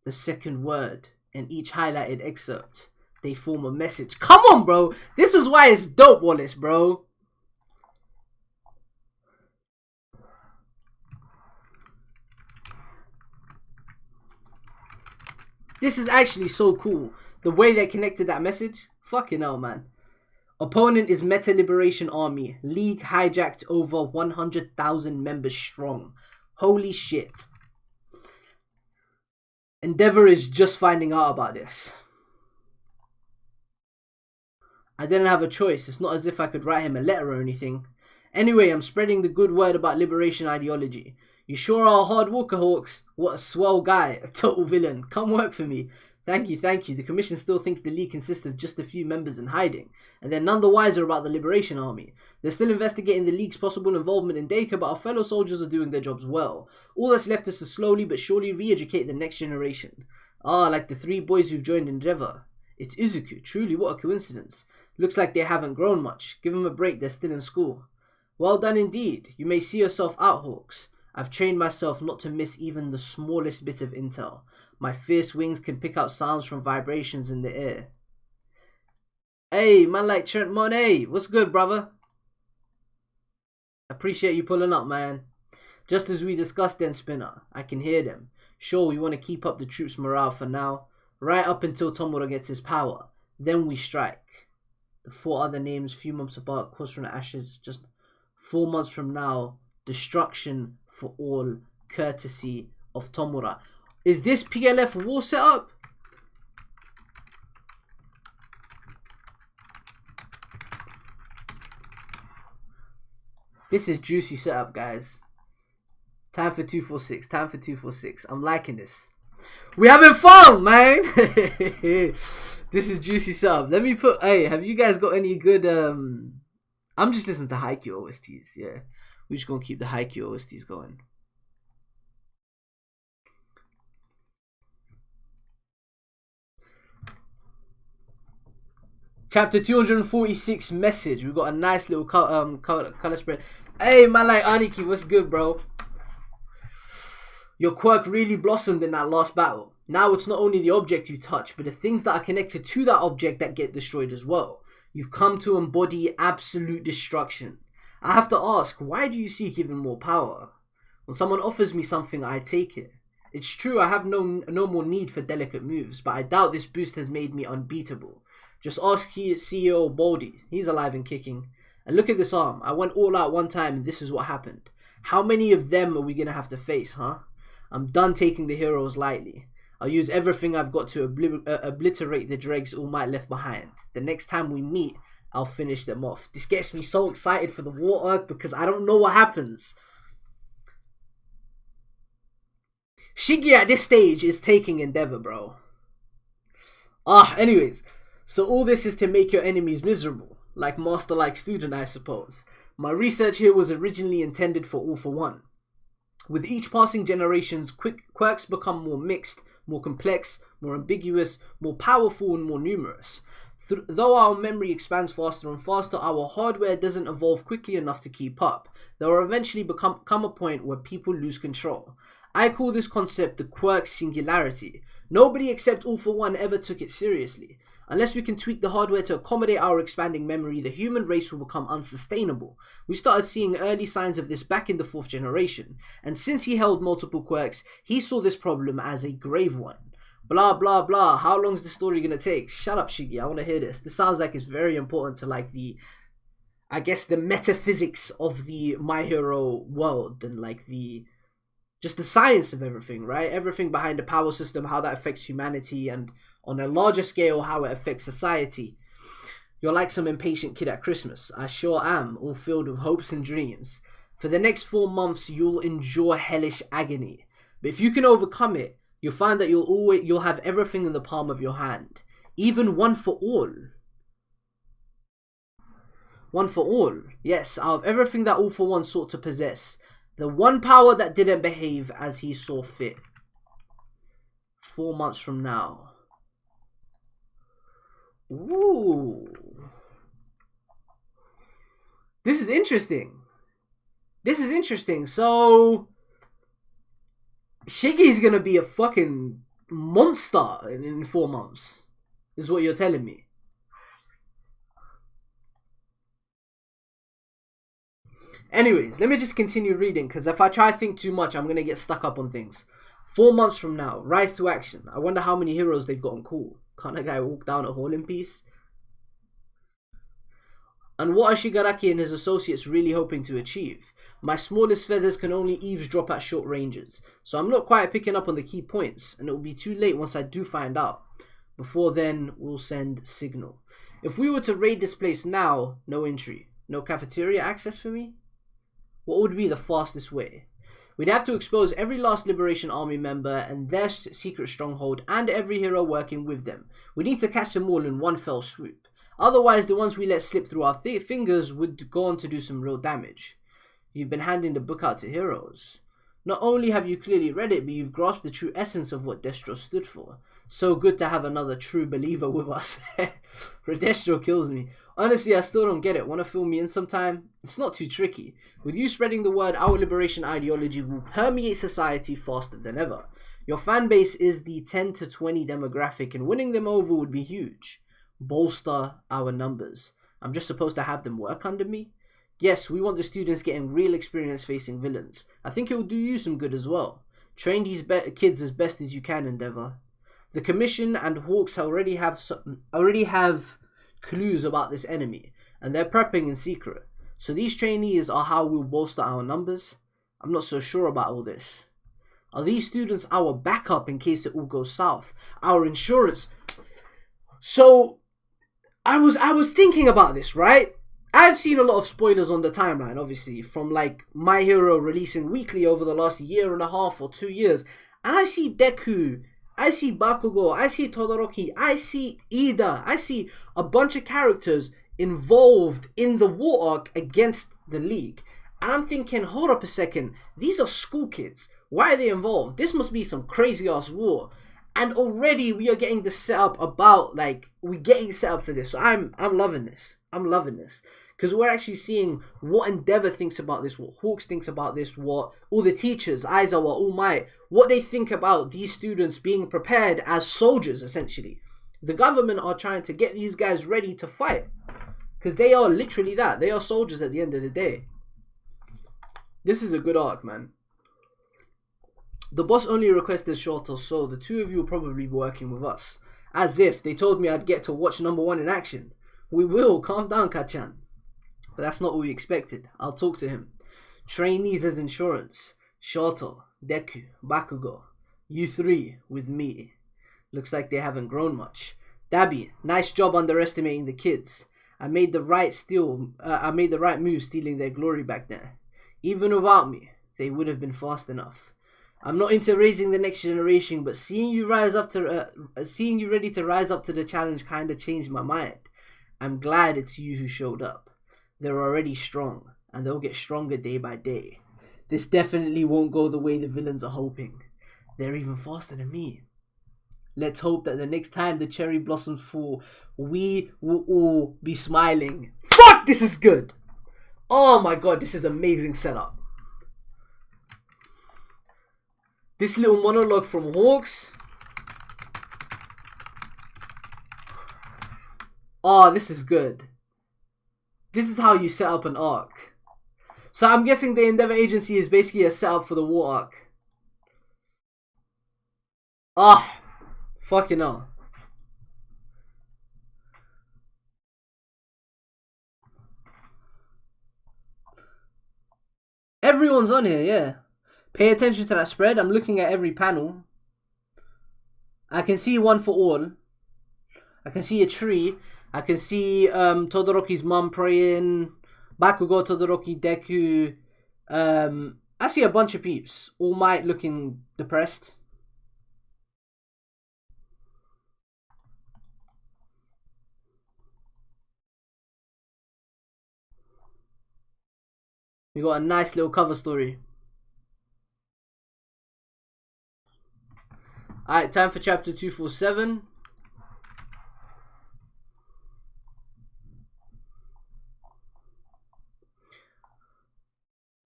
The second word and each highlighted excerpt, they form a message. Come on, bro! This is why it's dope, Wallace, bro. This is actually so cool. The way they connected that message. Fucking hell, man. Opponent is Meta Liberation Army. League hijacked over 100,000 members strong. Holy shit. Endeavor is just finding out about this. I didn't have a choice. It's not as if I could write him a letter or anything. Anyway, I'm spreading the good word about liberation ideology. You sure are a hard worker, Hawks. What a swell guy. A total villain. Come work for me. Thank you, thank you. The Commission still thinks the League consists of just a few members in hiding, and they're none the wiser about the Liberation Army. They're still investigating the League's possible involvement in Dacre, but our fellow soldiers are doing their jobs well. All that's left is to slowly but surely re-educate the next generation. Ah, like the 3 boys who've joined Endeavor. It's Izuku. Truly, what a coincidence. Looks like they haven't grown much. Give them a break, they're still in school. Well done indeed. You may see yourself out, Hawks. I've trained myself not to miss even the smallest bit of intel. My fierce wings can pick out sounds from vibrations in the air. Hey, man like Trent Monet. What's good, brother? Appreciate you pulling up, man. Just as we discussed then, Spinner. I can hear them. Sure, we want to keep up the troops' morale for now. Right up until Tomura gets his power. Then we strike. The 4 other names, few months apart, cause from the ashes. Just 4 months from now. Destruction for all, courtesy of Tomura. Is this PLF war setup? This is juicy setup, guys. Time for 246. Time for 246. I'm liking this. We having fun, man. This is juicy setup. Let me put. Hey, have you guys got any good? I'm just listening to Haikyuu OSTs. Yeah, we're just gonna keep the Haikyuu OSTs going. Chapter 246 message. We got a nice little color spread. Hey, man, like Aniki, what's good, bro? Your quirk really blossomed in that last battle. Now it's not only the object you touch, but the things that are connected to that object that get destroyed as well. You've come to embody absolute destruction. I have to ask, why do you seek even more power? When someone offers me something, I take it. It's true, I have no more need for delicate moves, but I doubt this boost has made me unbeatable. Just ask CEO Baldy. He's alive and kicking. And look at this arm. I went all out one time and this is what happened. How many of them are we going to have to face, huh? I'm done taking the heroes lightly. I'll use everything I've got to obliterate the dregs All Might left behind. The next time we meet, I'll finish them off. This gets me so excited for the war arc because I don't know what happens. Shiggy at this stage is taking Endeavor, bro. Anyways. So all this is to make your enemies miserable. Like master-like student, I suppose. My research here was originally intended for All for One. With each passing generations, quirks become more mixed, more complex, more ambiguous, more powerful and more numerous. Though our memory expands faster and faster, our hardware doesn't evolve quickly enough to keep up. There will eventually come a point where people lose control. I call this concept the quirk singularity. Nobody except All for One ever took it seriously. Unless we can tweak the hardware to accommodate our expanding memory, the human race will become unsustainable. We started seeing early signs of this back in the 4th generation, and since he held multiple quirks, he saw this problem as a grave one. Blah blah blah, how long is the story gonna take? Shut up, Shiggy, I wanna hear this. This sounds like it's very important to like the, I guess, the metaphysics of the My Hero world and like the, just the science of everything, right? Everything behind the power system, how that affects humanity, and on a larger scale, how it affects society. You're like some impatient kid at Christmas. I sure am, all filled with hopes and dreams. For the next 4 months, you'll endure hellish agony. But if you can overcome it, You'll find that you'll have everything in the palm of your hand. Even one for all. One for all. Yes, out of everything that All for One sought to possess. The one power that didn't behave as he saw fit. 4 months from now. Ooh. This is interesting. This is interesting. So Shiggy's gonna be a fucking monster in 4 months. Is what you're telling me. Anyways, let me just continue reading, because if I try to think too much, I'm going to get stuck up on things. 4 months from now, rise to action. I wonder how many heroes they've gotten cool. Can't a guy walk down a hall in peace? And what are Shigaraki and his associates really hoping to achieve? My smallest feathers can only eavesdrop at short ranges, so I'm not quite picking up on the key points, and it will be too late once I do find out. Before then, we'll send signal. If we were to raid this place now, no entry. No cafeteria access for me? What would be the fastest way? We'd have to expose every last Liberation Army member and their secret stronghold and every hero working with them. We need to catch them all in one fell swoop. Otherwise, the ones we let slip through our fingers would go on to do some real damage. You've been handing the book out to heroes. Not only have you clearly read it, but you've grasped the true essence of what Destro stood for. So good to have another true believer with us. Destro kills me. Honestly, I still don't get it. Want to fill me in sometime? It's not too tricky. With you spreading the word, our liberation ideology will permeate society faster than ever. Your fan base is the 10 to 20 demographic, and winning them over would be huge. Bolster our numbers. I'm just supposed to have them work under me? Yes, we want the students getting real experience facing villains. I think it will do you some good as well. Train these kids as best as you can, Endeavor. The Commission and Hawks already have clues about this enemy, and they're prepping in secret. So these trainees are how we'll bolster our numbers? I'm not so sure about all this. Are these students our backup in case it all goes south? Our insurance? So I was thinking about this, right? I've seen a lot of spoilers on the timeline, obviously, from like My Hero releasing weekly over the last 1.5 or 2 years, and I see Deku, I see Bakugo, I see Todoroki, I see Ida, I see a bunch of characters involved in the war arc against the League. And I'm thinking, hold up a second, these are school kids. Why are they involved? This must be some crazy ass war. And already we are getting the setup about, like, we're getting set up for this. So I'm loving this. I'm loving this. Because we're actually seeing what Endeavor thinks about this, what Hawks thinks about this, what all the teachers, Aizawa, All Might, what they think about these students being prepared as soldiers, essentially. The government are trying to get these guys ready to fight. Because they are literally that. They are soldiers at the end of the day. This is a good arc, man. The boss only requested Shoto, so the two of you will probably be working with us. As if they told me I'd get to watch number 1 in action. We will, calm down, Kachan. But that's not what we expected. I'll talk to him. Trainees as insurance. Shoto, Deku, Bakugo. You 3 with me. Looks like they haven't grown much. Dabi, nice job underestimating the kids. I made the right move stealing their glory back there. Even without me, they would have been fast enough. I'm not into raising the next generation, but seeing you ready to rise up to the challenge kind of changed my mind. I'm glad it's you who showed up. They're already strong, and they'll get stronger day by day. This definitely won't go the way the villains are hoping. They're even faster than me. Let's hope that the next time the cherry blossoms fall, we will all be smiling. Fuck, this is good! Oh my god, this is amazing setup. This little monologue from Hawks. Oh, this is good. This is how you set up an arc. So I'm guessing the Endeavor Agency is basically a setup for the war arc. Ah, fucking hell. Everyone's on here, yeah. Pay attention to that spread. I'm looking at every panel. I can see one for all. I can see a tree. I can see Todoroki's mum praying. Bakugo, Todoroki, Deku. I see a bunch of peeps. All Might looking depressed. We got a nice little cover story. Alright, time for chapter 247.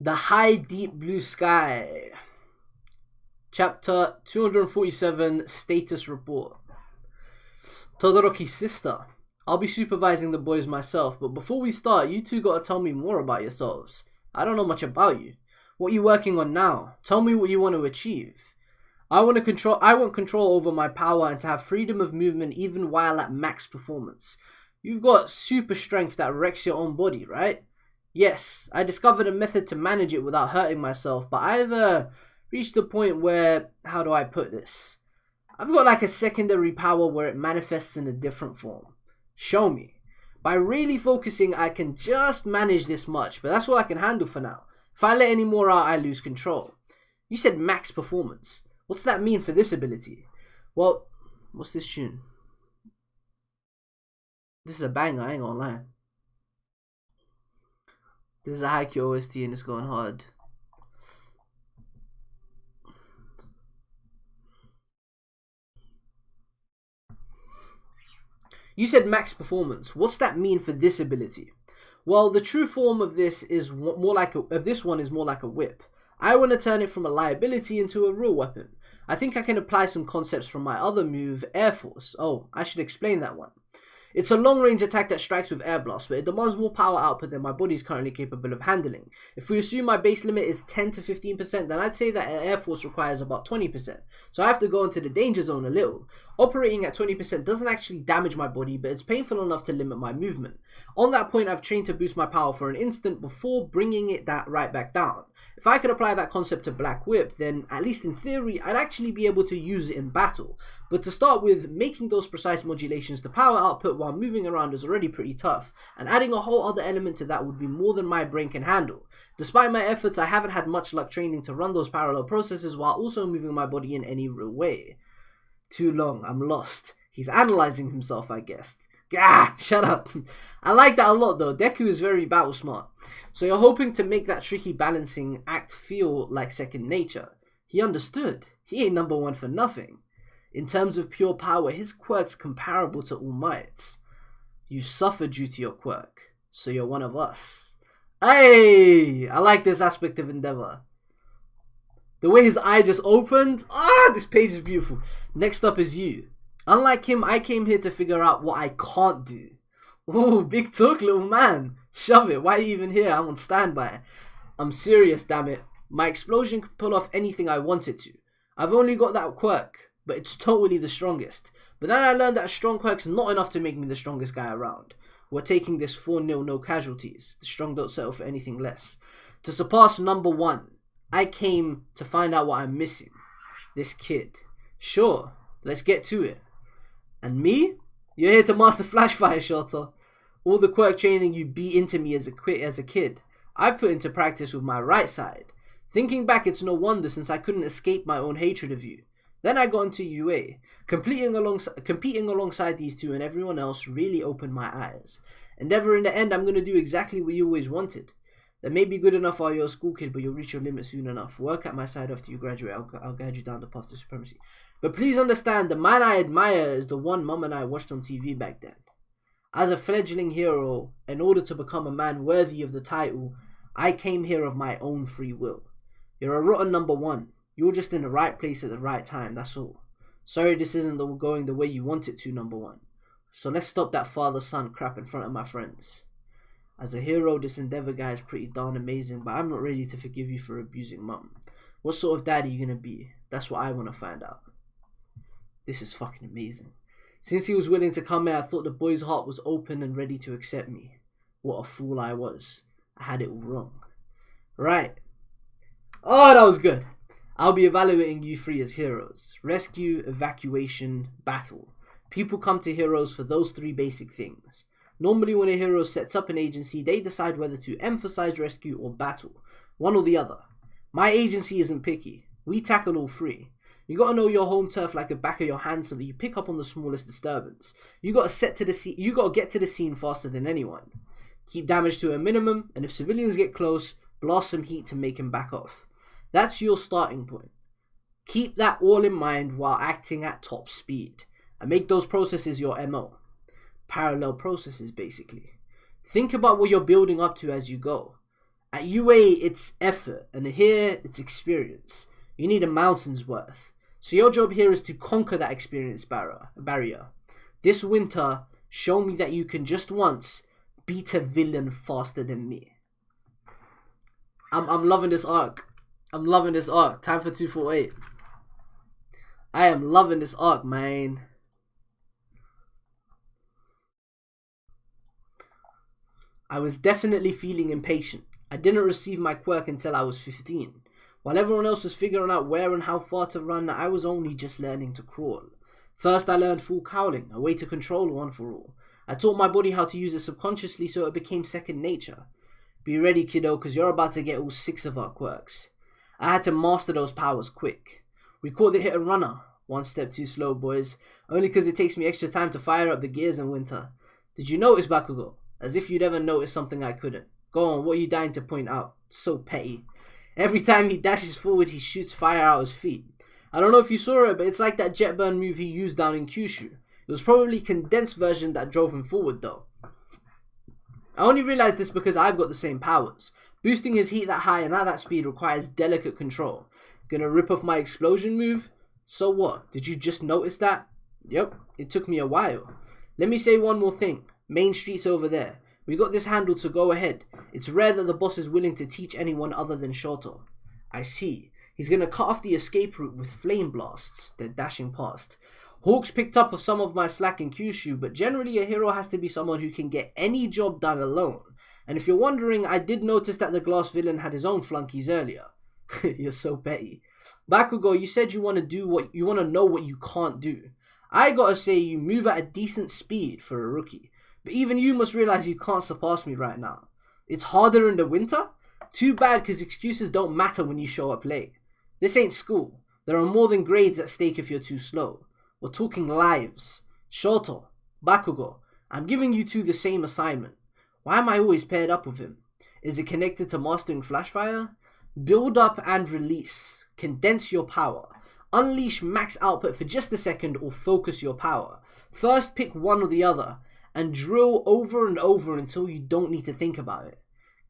The High Deep Blue Sky. Chapter 247, Status Report. Todoroki's sister. I'll be supervising the boys myself, but before we start, you two gotta tell me more about yourselves. I don't know much about you. What are you working on now? Tell me what you want to achieve. I want control over my power and to have freedom of movement even while at max performance. You've got super strength that wrecks your own body, right? Yes, I discovered a method to manage it without hurting myself, but I've reached the point where, how do I put this? I've got like a secondary power where it manifests in a different form. Show me. By really focusing, I can just manage this much, but that's all I can handle for now. If I let any more out, I lose control. You said max performance. What's that mean for this ability? Well, what's this tune? This is a banger, I ain't gonna lie. This is a Haikyuu OST and it's going hard. You said max performance. What's that mean for this ability? Well, the true form of this is more like this one is more like a whip. I want to turn it from a liability into a real weapon. I think I can apply some concepts from my other move, Air Force. Oh, I should explain that one. It's a long-range attack that strikes with air blast, but it demands more power output than my body is currently capable of handling. If we assume my base limit is 10 to 15%, then I'd say that Air Force requires about 20%. So I have to go into the danger zone a little. Operating at 20% doesn't actually damage my body, but it's painful enough to limit my movement. On that point, I've trained to boost my power for an instant before bringing it right back down. If I could apply that concept to Black Whip, then at least in theory, I'd actually be able to use it in battle. But to start with, making those precise modulations to power output while moving around is already pretty tough, and adding a whole other element to that would be more than my brain can handle. Despite my efforts, I haven't had much luck training to run those parallel processes while also moving my body in any real way. Too long, I'm lost. He's analyzing himself, I guess. Gah, shut up. I like that a lot though. Deku is very battle smart. So you're hoping to make that tricky balancing act feel like second nature. He understood. He ain't number one for nothing. In terms of pure power, his quirk's comparable to All Might's. You suffered due to your quirk, so you're one of us. Hey! I like this aspect of Endeavor. The way his eye just opened. This page is beautiful. Next up is you. Unlike him, I came here to figure out what I can't do. Ooh, big talk, little man. Shove it. Why are you even here? I'm on standby. I'm serious, damn it. My explosion can pull off anything I want it to. I've only got that quirk, but it's totally the strongest. But then I learned that a strong quirk's not enough to make me the strongest guy around. We're taking this 4-0, no casualties. The strong don't settle for anything less. To surpass number one, I came to find out what I'm missing. This kid. Sure, let's get to it. And me? You're here to master Flashfire, Shota. All the quirk training you beat into me as a kid, I've put into practice with my right side. Thinking back, it's no wonder since I couldn't escape my own hatred of you. Then I got into UA. Competing alongside these two and everyone else really opened my eyes. Endeavor, in the end, I'm going to do exactly what you always wanted. That may be good enough while you're a school kid, but you'll reach your limit soon enough. Work at my side after you graduate. I'll guide you down the path to supremacy. But please understand, the man I admire is the one Mum and I watched on TV back then. As a fledgling hero, in order to become a man worthy of the title, I came here of my own free will. You're a rotten number one. You're just in the right place at the right time, that's all. Sorry this isn't going the way you want it to, number one. So let's stop that father-son crap in front of my friends. As a hero, this Endeavor guy is pretty darn amazing, but I'm not ready to forgive you for abusing Mum. What sort of dad are you gonna be? That's what I want to find out. This is fucking amazing. Since he was willing to come here, I thought the boy's heart was open and ready to accept me. What a fool I was. I had it all wrong. Right. Oh, that was good. I'll be evaluating you three as heroes. Rescue, evacuation, battle. People come to heroes for those three basic things. Normally when a hero sets up an agency, they decide whether to emphasize rescue or battle. One or the other. My agency isn't picky. We tackle all three. You gotta know your home turf like the back of your hand so that you pick up on the smallest disturbance. You gotta get to the scene faster than anyone. Keep damage to a minimum, and if civilians get close, blast some heat to make him back off. That's your starting point. Keep that all in mind while acting at top speed, and make those processes your MO. Parallel processes, basically. Think about what you're building up to as you go. At UA, it's effort, and here, it's experience. You need a mountain's worth. So your job here is to conquer that experience barrier. This winter, show me that you can just once beat a villain faster than me. I'm loving this arc. I'm loving this arc. Time for 248. I am loving this arc, man. I was definitely feeling impatient. I didn't receive my quirk until I was 15. While everyone else was figuring out where and how far to run, I was only just learning to crawl. First, I learned full cowling, a way to control one for all. I taught my body how to use it subconsciously so it became second nature. Be ready, kiddo, because you're about to get all 6 of our quirks. I had to master those powers quick. We caught the hit and runner. One step too slow, boys. Only because it takes me extra time to fire up the gears in winter. Did you notice, Bakugo? As if you'd ever noticed something I couldn't. Go on, what are you dying to point out? So petty. Every time he dashes forward, he shoots fire out his feet. I don't know if you saw it, but it's like that jet burn move he used down in Kyushu. It was probably a condensed version that drove him forward, though. I only realized this because I've got the same powers. Boosting his heat that high and at that speed requires delicate control. Gonna rip off my explosion move? So what? Did you just notice that? Yep, it took me a while. Let me say one more thing. Main street's over there. We got this handled, so go ahead. It's rare that the boss is willing to teach anyone other than Shoto. I see. He's gonna cut off the escape route with flame blasts. They're dashing past. Hawks picked up of some of my slack in Kyushu, but generally a hero has to be someone who can get any job done alone. And if you're wondering, I did notice that the glass villain had his own flunkies earlier. You're so petty. Bakugo, you said you want to know what you can't do. I gotta say, you move at a decent speed for a rookie. But even you must realize you can't surpass me right now. It's harder in the winter? Too bad, because excuses don't matter when you show up late. This ain't school. There are more than grades at stake if you're too slow. We're talking lives. Shoto, Bakugo, I'm giving you two the same assignment. Why am I always paired up with him? Is it connected to mastering Flashfire? Build up and release. Condense your power. Unleash max output for just a second or focus your power. First pick one or the other and drill over and over until you don't need to think about it.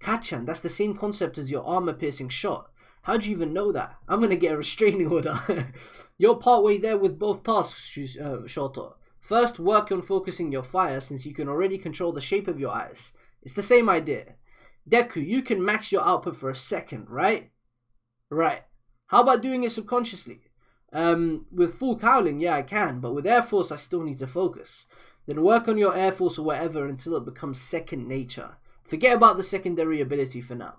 Kachan, that's the same concept as your armor-piercing shot. How'd you even know that? I'm gonna get a restraining order. You're partway there with both tasks, Shoto. First, work on focusing your fire since you can already control the shape of your eyes. It's the same idea. Deku, you can max your output for a second, right? Right. How about doing it subconsciously? With full cowling, yeah, I can, but with Air Force, I still need to focus. Then work on your Air Force or whatever until it becomes second nature. Forget about the secondary ability for now.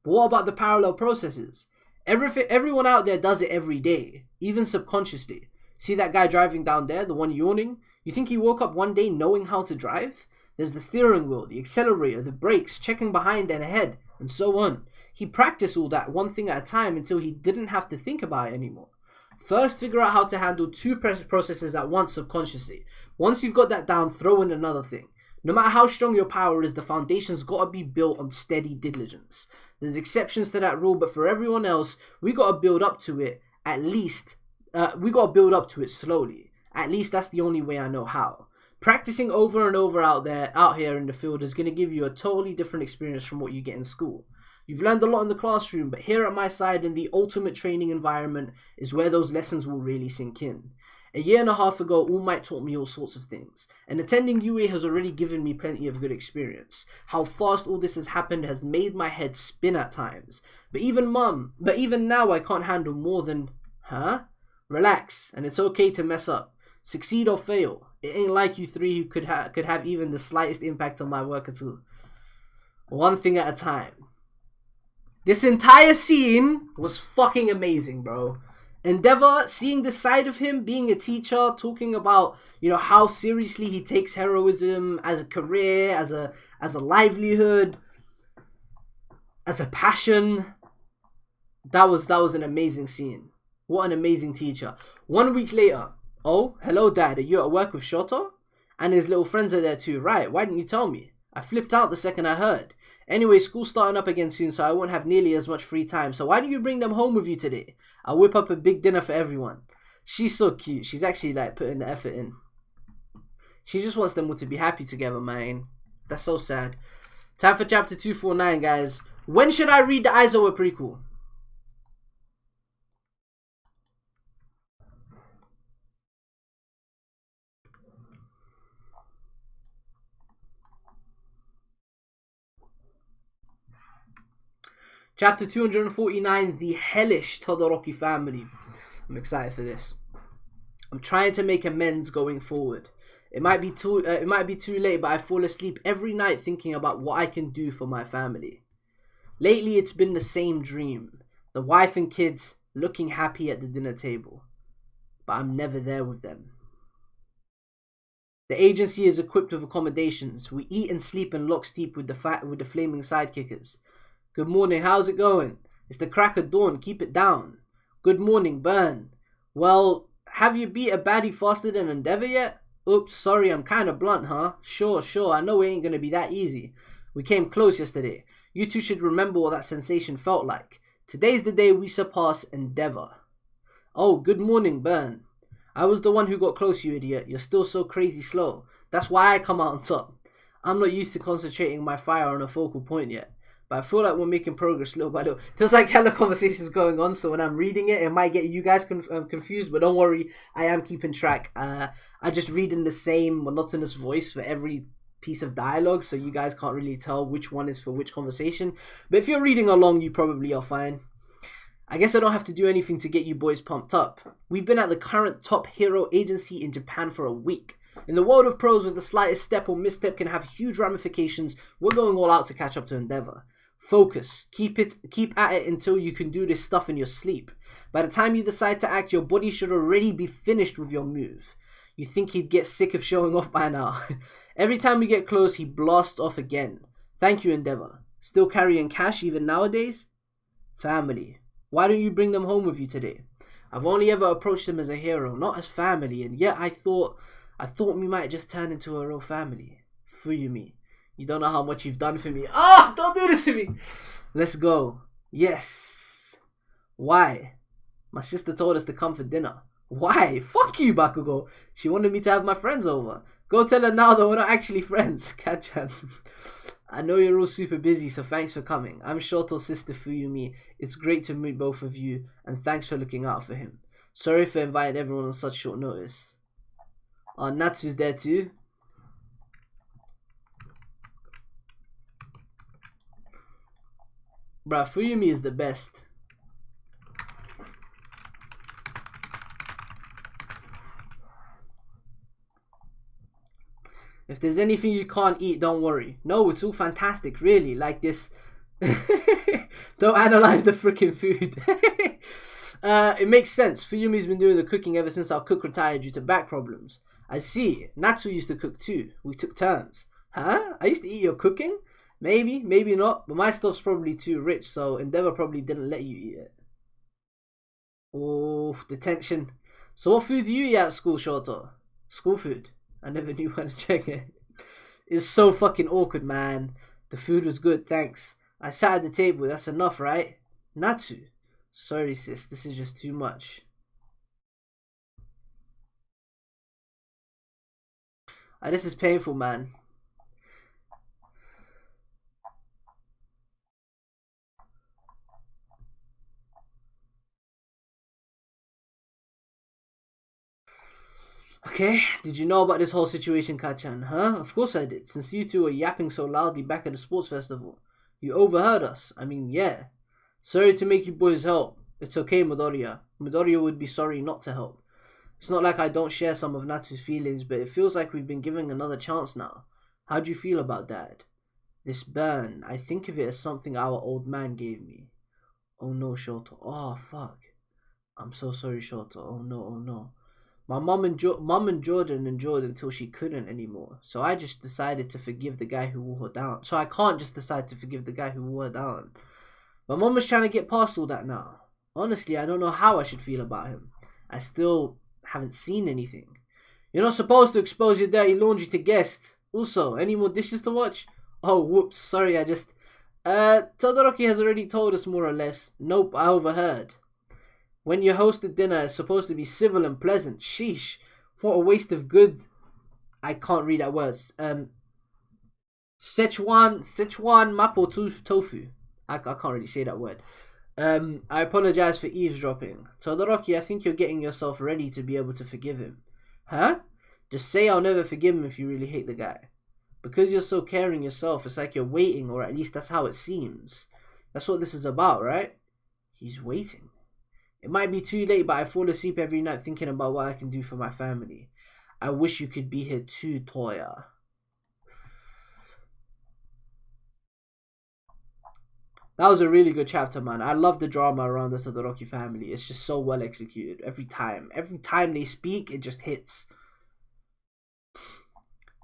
But what about the parallel processes? Everyone out there does it every day, even subconsciously. See that guy driving down there, the one yawning? You think he woke up one day knowing how to drive? There's the steering wheel, the accelerator, the brakes, checking behind and ahead, and so on. He practiced all that one thing at a time until he didn't have to think about it anymore. First, figure out how to handle two processes at once subconsciously. Once you've got that down, throw in another thing. No matter how strong your power is, the foundation's gotta be built on steady diligence. There's exceptions to that rule, but for everyone else, we gotta build up to it at least. We gotta build up to it slowly. At least that's the only way I know how. Practicing over and over out here in the field is gonna give you a totally different experience from what you get in school. You've learned a lot in the classroom, but here at my side in the ultimate training environment is where those lessons will really sink in. A year and a half ago, All Might taught me all sorts of things, and attending UA has already given me plenty of good experience. How fast all this has happened has made my head spin at times. But even now I can't handle more than, Relax, and it's okay to mess up. Succeed or fail. It ain't like you three who could have even the slightest impact on my work at all. One thing at a time. This entire scene was fucking amazing, bro. Endeavor, seeing this side of him, being a teacher, talking about, how seriously he takes heroism as a career, as a livelihood, as a passion. That was an amazing scene. What an amazing teacher. 1 week later, oh, hello dad, are you at work with Shoto? And his little friends are there too, right? Why didn't you tell me? I flipped out the second I heard. Anyway, school's starting up again soon, so I won't have nearly as much free time. So why don't you bring them home with you today? I'll whip up a big dinner for everyone. She's so cute. She's actually like putting the effort in. She just wants them all to be happy together, man. That's so sad. Time for chapter 249, guys. When should I read the Aizawa prequel? Chapter 249, The Hellish Todoroki Family. I'm excited for this. I'm trying to make amends going forward. It might be too late, but I fall asleep every night thinking about what I can do for my family. Lately, it's been the same dream. The wife and kids looking happy at the dinner table. But I'm never there with them. The agency is equipped with accommodations. We eat and sleep in lockstep with the flaming sidekickers. Good morning, how's it going? It's the crack of dawn, keep it down. Good morning, Burn. Well, have you beat a baddie faster than Endeavor yet? Oops, sorry, I'm kinda blunt, huh? Sure, I know it ain't gonna be that easy. We came close yesterday. You two should remember what that sensation felt like. Today's the day we surpass Endeavor. Oh, good morning, Burn. I was the one who got close, you idiot. You're still so crazy slow. That's why I come out on top. I'm not used to concentrating my fire on a focal point yet. But I feel like we're making progress little by little. There's like hella conversations going on, so when I'm reading it, it might get you guys confused, but don't worry, I am keeping track. I just read in the same monotonous voice for every piece of dialogue, so you guys can't really tell which one is for which conversation. But if you're reading along, you probably are fine. I guess I don't have to do anything to get you boys pumped up. We've been at the current top hero agency in Japan for a week. In the world of pros, with the slightest step or misstep can have huge ramifications, we're going all out to catch up to Endeavor. Focus. Keep at it until you can do this stuff in your sleep. By the time you decide to act, your body should already be finished with your move. You think he'd get sick of showing off by now. Every time we get close, he blasts off again. Thank you, Endeavor. Still carrying cash even nowadays? Family. Why don't you bring them home with you today? I've only ever approached them as a hero, not as family, and yet I thought we might just turn into a real family. Fuyumi. You don't know how much you've done for me. Ah, don't do this to me. Let's go. Yes. Why? My sister told us to come for dinner. Why? Fuck you, Bakugo. She wanted me to have my friends over. Go tell her now that we're not actually friends. Kachan. I know you're all super busy, so thanks for coming. I'm Shoto's sister Fuyumi. It's great to meet both of you, and thanks for looking out for him. Sorry for inviting everyone on such short notice. Natsu's there too. Bruh, Fuyumi is the best. If there's anything you can't eat, don't worry. No, it's all fantastic, really. Like this. Don't analyze the freaking food. It makes sense. Fuyumi's been doing the cooking ever since our cook retired due to back problems. I see. Natsu used to cook too. We took turns. Huh? I used to eat your cooking? Maybe, maybe not. But my stuff's probably too rich, so Endeavor probably didn't let you eat it. Oh, the tension. So what food do you eat at school, Shoto? School food. I never knew how to check it. It's so fucking awkward, man. The food was good, thanks. I sat at the table, that's enough, right? Natsu. Sorry, sis, this is just too much. This is painful, man. Okay, did you know about this whole situation, Kachan? Huh? Of course I did, since you two were yapping so loudly back at the sports festival. You overheard us. I mean, yeah. Sorry to make you boys help. It's okay, Midoriya. Midoriya would be sorry not to help. It's not like I don't share some of Natsu's feelings, but it feels like we've been given another chance now. How do you feel about that? This burn, I think of it as something our old man gave me. Oh no, Shoto. Oh, fuck. I'm so sorry, Shoto. Oh no. My mom and Jordan endured until she couldn't anymore. So I just decided to forgive the guy who wore her down. So I can't just decide to forgive the guy who wore her down. My mom is trying to get past all that now. Honestly, I don't know how I should feel about him. I still haven't seen anything. You're not supposed to expose your dirty laundry to guests. Also, any more dishes to watch? Oh, whoops. Sorry, I just Todoroki has already told us more or less. Nope, I overheard. When you hosted dinner, it's supposed to be civil and pleasant. Sheesh. What a waste of good. I can't read that words. Szechuan mapo tofu. I can't really say that word. I apologize for eavesdropping. Todoroki, I think you're getting yourself ready to be able to forgive him. Huh? Just say I'll never forgive him if you really hate the guy. Because you're so caring yourself, it's like you're waiting, or at least that's how it seems. That's what this is about, right? He's waiting. It might be too late, but I fall asleep every night thinking about what I can do for my family. I wish you could be here too, Toya. That was a really good chapter, man. I love the drama around the Todoroki family. It's just so well executed every time. Every time they speak, it just hits.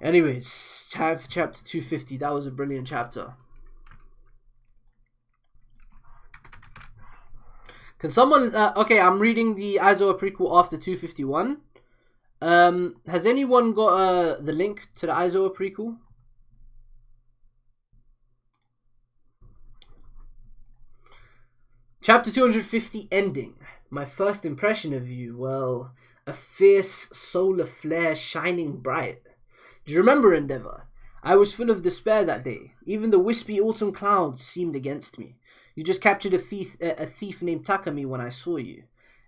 Anyways, time for chapter 250. That was a brilliant chapter. Can someone... okay, I'm reading the Aizawa prequel after 251. Has anyone got the link to the Aizawa prequel? Chapter 250, ending. My first impression of you, well, a fierce solar flare shining bright. Do you remember, Endeavor? I was full of despair that day. Even the wispy autumn clouds seemed against me. You just captured a thief named Takami when I saw you.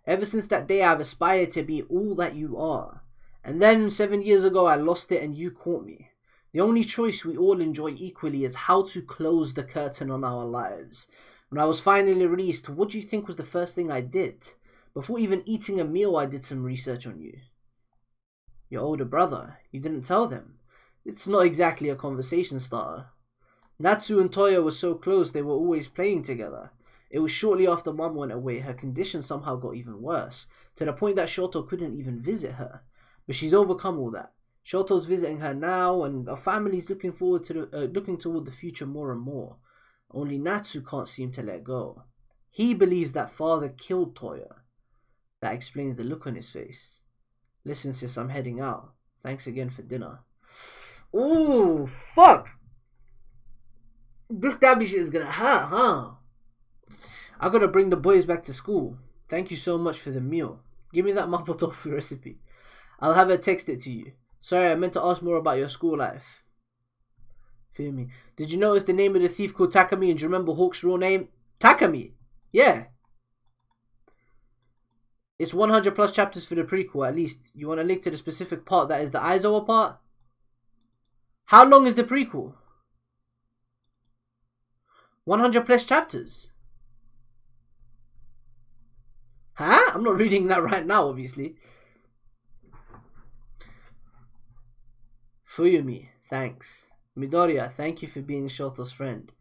Ever since that day, I've aspired to be all that you are. And then, 7 years ago, I lost it and you caught me. The only choice we all enjoy equally is how to close the curtain on our lives. When I was finally released, what do you think was the first thing I did? Before even eating a meal, I did some research on you. Your older brother. You didn't tell them. It's not exactly a conversation starter. Natsu and Toya were so close, they were always playing together. It was shortly after Mom went away, her condition somehow got even worse, to the point that Shoto couldn't even visit her. But she's overcome all that. Shoto's visiting her now, and our family's looking toward the future more and more. Only Natsu can't seem to let go. He believes that father killed Toya. That explains the look on his face. Listen, sis, I'm heading out. Thanks again for dinner. Ooh, fuck! This Dabi shit is gonna hurt, huh? I gotta bring the boys back to school. Thank you so much for the meal. Give me that mapo tofu recipe. I'll have her text it to you. Sorry, I meant to ask more about your school life. Feel me? Did you notice the name of the thief called Takami, and do you remember Hawk's real name? Takami! Yeah. It's 100 plus chapters for the prequel, at least. You want a link to the specific part that is the Aizawa part? How long is the prequel? 100 plus chapters? Huh? I'm not reading that right now, obviously. Fuyumi, thanks. Midoriya, thank you for being Shoto's friend.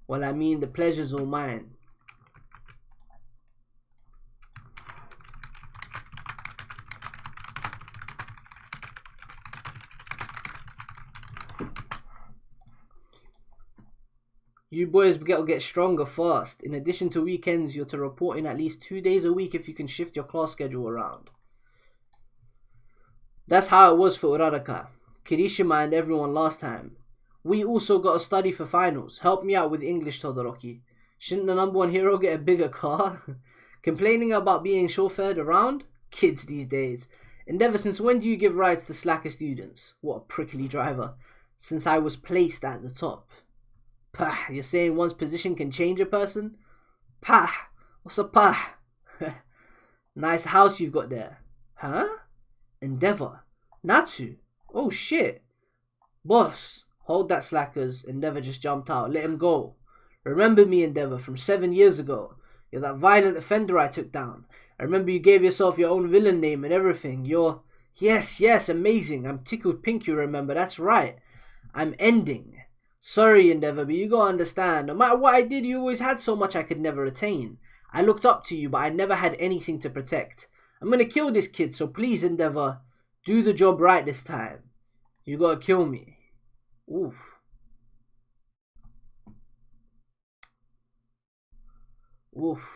Well, I mean, the pleasure's all mine. You boys will get stronger fast. In addition to weekends, you're to report in at least 2 days a week if you can shift your class schedule around. That's how it was for Uraraka, Kirishima and everyone last time. We also got to study for finals. Help me out with English, Todoroki. Shouldn't the #1 hero get a bigger car? Complaining about being chauffeured around? Kids these days. Endeavor, since when do you give rides to slacker students? What a prickly driver. Since I was placed at the top. Pah, you're saying one's position can change a person? Pah, what's a pah? Nice house you've got there. Huh? Endeavor. Natsu. Oh shit. Boss, hold that slackers. Endeavor just jumped out. Let him go. Remember me, Endeavor, from 7 years ago. You're that violent offender I took down. I remember you gave yourself your own villain name and everything. You're... Yes, amazing. I'm tickled pink, you remember. That's right. I'm ending. Sorry, Endeavor, but you gotta understand. No matter what I did, you always had so much I could never attain. I looked up to you, but I never had anything to protect. I'm gonna kill this kid, so please, Endeavor, do the job right this time. You gotta kill me. Oof. Oof.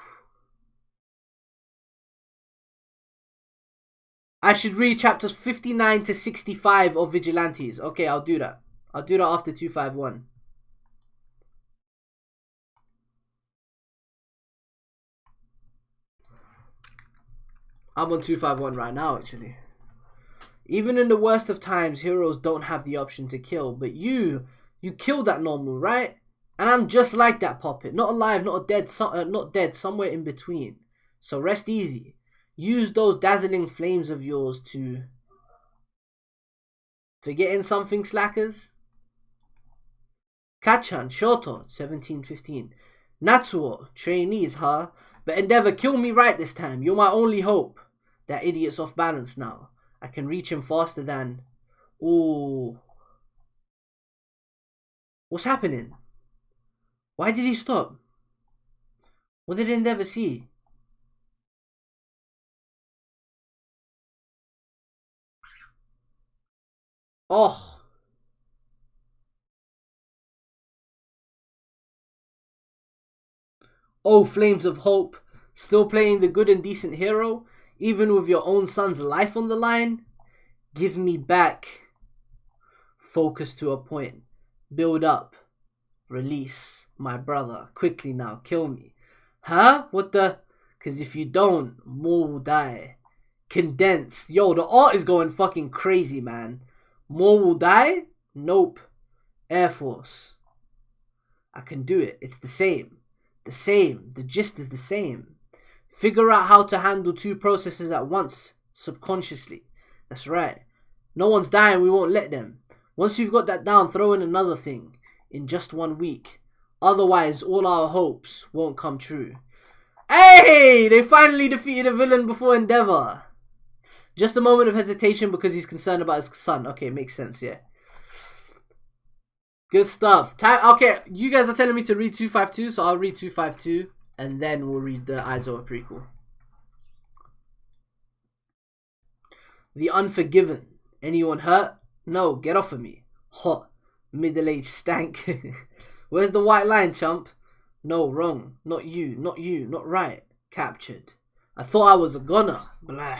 I should read chapters 59 to 65 of Vigilantes. Okay, I'll do that. I'll do that after 251. I'm on 251 right now, actually. Even in the worst of times, heroes don't have the option to kill. But you killed that normal, right? And I'm just like that puppet. Not alive, not dead, somewhere in between. So rest easy. Use those dazzling flames of yours to... Forgetting something, slackers? Kachan, Shoto, 1715. Natsuo, trainees, huh? But Endeavor, kill me right this time. You're my only hope. That idiot's off balance now. I can reach him faster than... Ooh. What's happening? Why did he stop? What did Endeavor see? Oh. Oh, flames of hope. Still playing the good and decent hero? Even with your own son's life on the line? Give me back. Focus to a point. Build up. Release. My brother. Quickly now. Kill me. Huh? What the? Because if you don't, more will die. Condense. Yo, the art is going fucking crazy, man. More will die? Nope. Air Force. I can do it. It's the same. The same. The gist is the same. Figure out how to handle two processes at once, subconsciously. That's right. No one's dying, we won't let them. Once you've got that down, throw in another thing. In just 1 week. Otherwise, all our hopes won't come true. Hey! They finally defeated a villain before Endeavor. Just a moment of hesitation because he's concerned about his son. Okay, makes sense, yeah. Good stuff. Okay, you guys are telling me to read 252, so I'll read 252. And then we'll read the Aizawa prequel. The Unforgiven. Anyone hurt? No, get off of me. Hot. Middle-aged stank. Where's the white line, chump? No, wrong. Not you. Not you. Not right. Captured. I thought I was a gunner. Blah.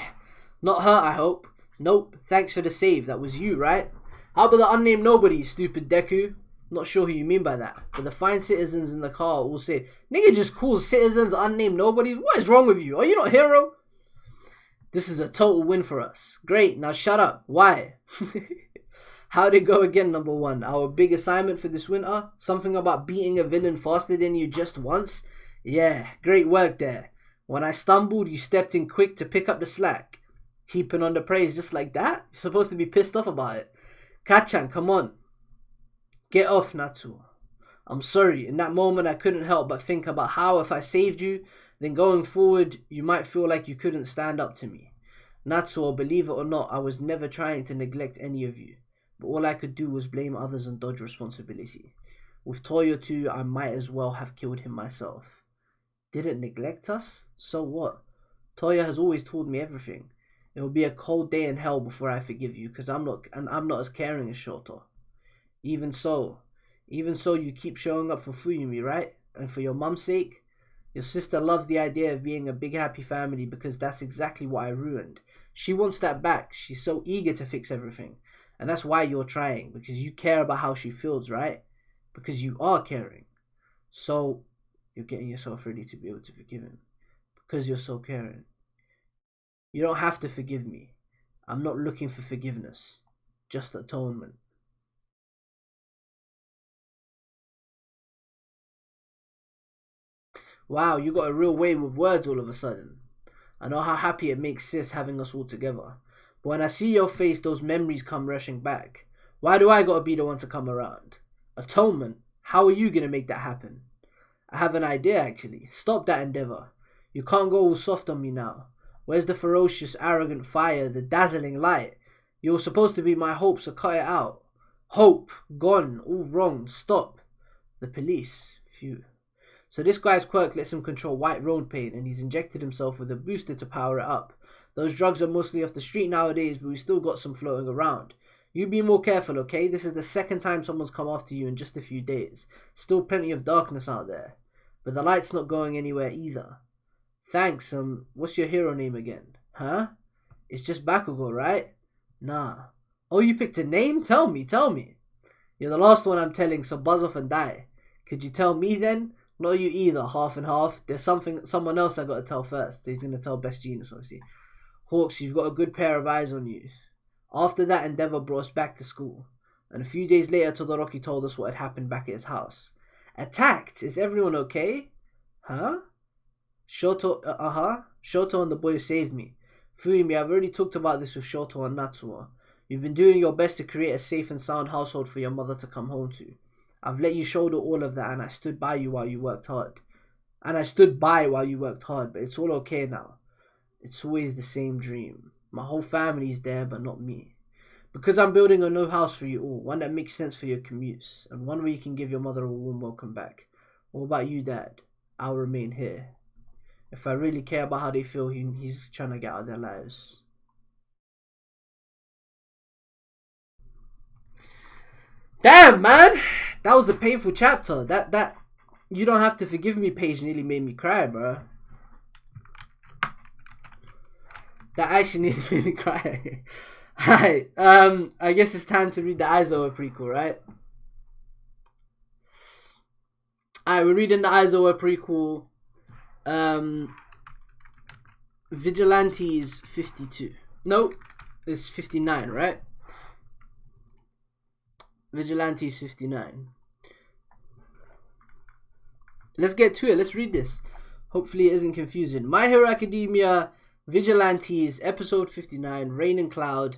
Not hurt, I hope. Nope. Thanks for the save. That was you, right? How about the unnamed nobody, stupid Deku? Not sure who you mean by that. But the fine citizens in the car all say, nigga just calls citizens unnamed nobodies? What is wrong with you? Are you not a hero? This is a total win for us. Great, now shut up. Why? How'd it go again, number one? Our big assignment for this winter? Something about beating a villain faster than you just once? Yeah, great work there. When I stumbled, you stepped in quick to pick up the slack. Heaping on the praise just like that? You're supposed to be pissed off about it. Kachan, come on. Get off, Natsuo. I'm sorry, in that moment I couldn't help but think about how if I saved you, then going forward, you might feel like you couldn't stand up to me. Natsuo, believe it or not, I was never trying to neglect any of you, but all I could do was blame others and dodge responsibility. With Toyo too, I might as well have killed him myself. Didn't neglect us? So what? Toyo has always told me everything. It will be a cold day in hell before I forgive you, because I'm not as caring as Shoto. Even so, you keep showing up for Fuyumi, right? And for your mum's sake, your sister loves the idea of being a big happy family because that's exactly what I ruined. She wants that back. She's so eager to fix everything. And that's why you're trying, because you care about how she feels, right? Because you are caring. So, you're getting yourself ready to be able to forgive him. Because you're so caring. You don't have to forgive me. I'm not looking for forgiveness. Just atonement. Wow, you got a real way with words all of a sudden. I know how happy it makes sis having us all together. But when I see your face, those memories come rushing back. Why do I gotta be the one to come around? Atonement? How are you gonna make that happen? I have an idea actually. Stop that endeavor. You can't go all soft on me now. Where's the ferocious, arrogant fire, the dazzling light? You're supposed to be my hope, so cut it out. Hope. Gone. All wrong. Stop. The police. Phew. So this guy's quirk lets him control white road pain, and he's injected himself with a booster to power it up. Those drugs are mostly off the street nowadays, but we still got some floating around. You be more careful, okay? This is the second time someone's come after you in just a few days. Still plenty of darkness out there. But the light's not going anywhere either. Thanks, what's your hero name again? Huh? It's just Bakugo, right? Nah. Oh, you picked a name? Tell me. You're the last one I'm telling, so buzz off and die. Could you tell me then? Not you either, half and half. There's someone else I gotta tell first. He's gonna tell Best Genius, obviously. Hawks, you've got a good pair of eyes on you. After that, Endeavor brought us back to school. And a few days later, Todoroki told us what had happened back at his house. Attacked? Is everyone okay? Huh? Shoto and the boy who saved me. Fuyumi, I've already talked about this with Shoto and Natsuo. You've been doing your best to create a safe and sound household for your mother to come home to. I've let you shoulder all of that, and I stood by you while you worked hard. But it's all okay now. It's always the same dream. My whole family's there, but not me. Because I'm building a new house for you all, one that makes sense for your commutes, and one where you can give your mother a warm welcome back. What about you, Dad? I'll remain here. If I really care about how they feel, he's trying to get out of their lives. Damn, man! That was a painful chapter. That you don't have to forgive me page nearly made me cry, bro. That actually nearly made me cry. Alright, I guess it's time to read the Aizawa prequel, right? Alright, we're reading the Aizawa prequel. Vigilantes 52. No, it's 59, right? Vigilantes 59. Let's get to it. Let's read this. Hopefully it isn't confusing. My Hero Academia Vigilantes episode 59, Rain and Cloud,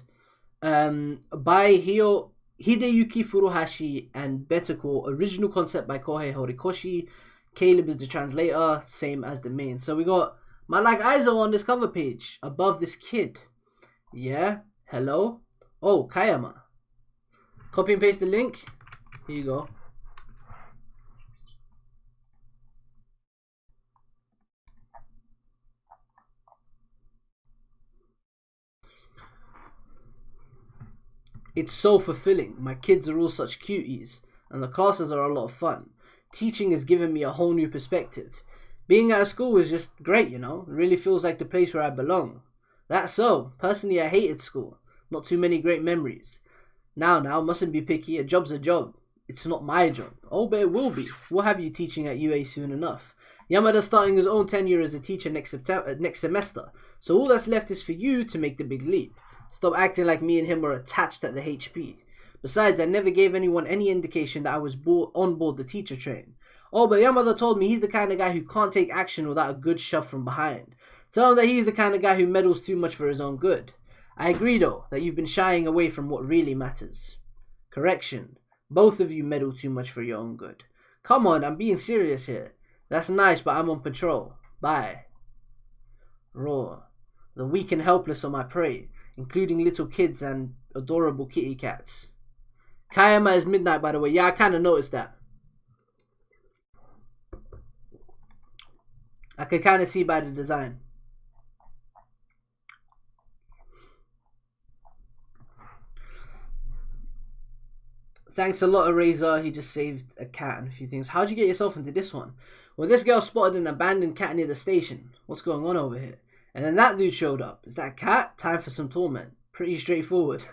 by Hideyuki Furuhashi and Betako. Original concept by Kohei Horikoshi. Caleb is the translator, same as the main. So we got my like Aizawa on this cover page above this kid. Yeah, hello. Oh, Kayama. Copy and paste the link. Here you go. It's so fulfilling. My kids are all such cuties, and the classes are a lot of fun. Teaching has given me a whole new perspective. Being at a school is just great, you know. It really feels like the place where I belong. That's so. Personally, I hated school. Not too many great memories. Now, mustn't be picky. A job's a job. It's not my job. Oh, but it will be. We'll have you teaching at UA soon enough. Yamada's starting his own tenure as a teacher next semester. So all that's left is for you to make the big leap. Stop acting like me and him are attached at the HP. Besides, I never gave anyone any indication that I was on board the teacher train. Oh, but Yamada told me he's the kind of guy who can't take action without a good shove from behind. Tell him that he's the kind of guy who meddles too much for his own good. I agree though, that you've been shying away from what really matters. Correction. Both of you meddle too much for your own good. Come on, I'm being serious here. That's nice, but I'm on patrol. Bye. Roar. The weak and helpless are my prey, including little kids and adorable kitty cats. Kayama is midnight, by the way. Yeah, I kind of noticed that. I can kind of see by the design. Thanks a lot, Eraser. He just saved a cat and a few things. How'd you get yourself into this one? Well, this girl spotted an abandoned cat near the station. What's going on over here? And then that dude showed up. Is that a cat? Time for some torment. Pretty straightforward.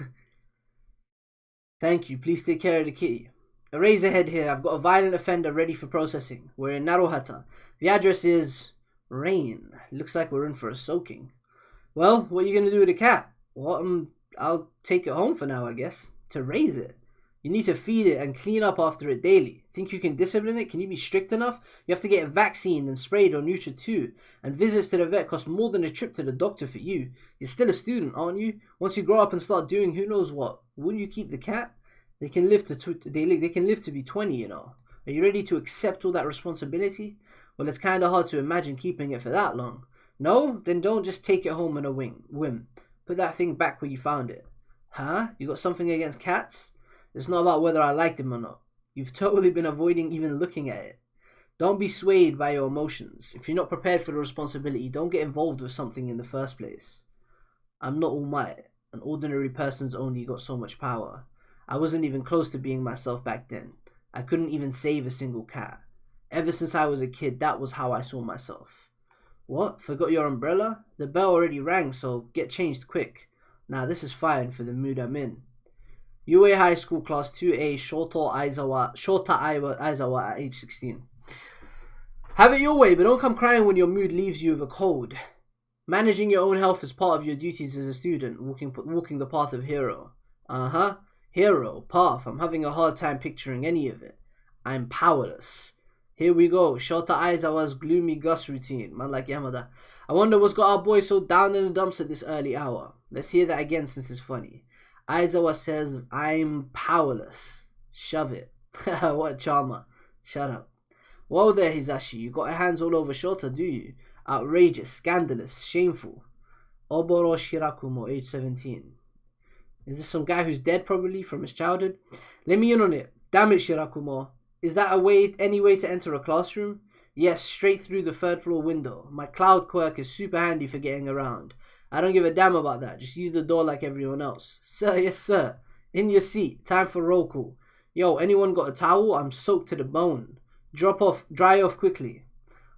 Thank you. Please take care of the kitty. Eraserhead here. I've got a violent offender ready for processing. We're in Narohata. The address is Rain. Looks like we're in for a soaking. Well, what are you going to do with the cat? Well, I'll take it home for now, I guess. To raise it. You need to feed it and clean up after it daily. Think you can discipline it? Can you be strict enough? You have to get it vaccinated and sprayed or neutered too. And visits to the vet cost more than a trip to the doctor for you. You're still a student, aren't you? Once you grow up and start doing who knows what, wouldn't you keep the cat? They can live to be 20, you know. Are you ready to accept all that responsibility? Well, it's kind of hard to imagine keeping it for that long. No? Then don't just take it home on a whim. Put that thing back where you found it. Huh? You got something against cats? It's not about whether I liked him or not. You've totally been avoiding even looking at it. Don't be swayed by your emotions. If you're not prepared for the responsibility, don't get involved with something in the first place. I'm not All Might. An ordinary person's only got so much power. I wasn't even close to being myself back then. I couldn't even save a single cat. Ever since I was a kid, that was how I saw myself. What? Forgot your umbrella? The bell already rang, so get changed quick. Nah, this is fine for the mood I'm in. UA High School Class 2A Shota Aizawa at age 16. Have it your way, but don't come crying when your mood leaves you with a cold. Managing your own health is part of your duties as a student, walking the path of hero. Hero, path. I'm having a hard time picturing any of it. I'm powerless. Here we go. Shota Aizawa's gloomy Gus routine. Man like Yamada. I wonder what's got our boy so down in the dumps at this early hour. Let's hear that again since it's funny. Aizawa says, I'm powerless. Shove it. What a charmer. Shut up. Whoa there, Hizashi. You got your hands all over Shota, do you? Outrageous, scandalous, shameful. Oboro Shirakumo, age 17. Is this some guy who's dead probably from his childhood? Let me in on it. Damn it, Shirakumo. Is that any way to enter a classroom? Yes, straight through the third floor window. My cloud quirk is super handy for getting around. I don't give a damn about that. Just use the door like everyone else. Sir, yes sir. In your seat. Time for roll call. Yo, anyone got a towel? I'm soaked to the bone. Dry off quickly.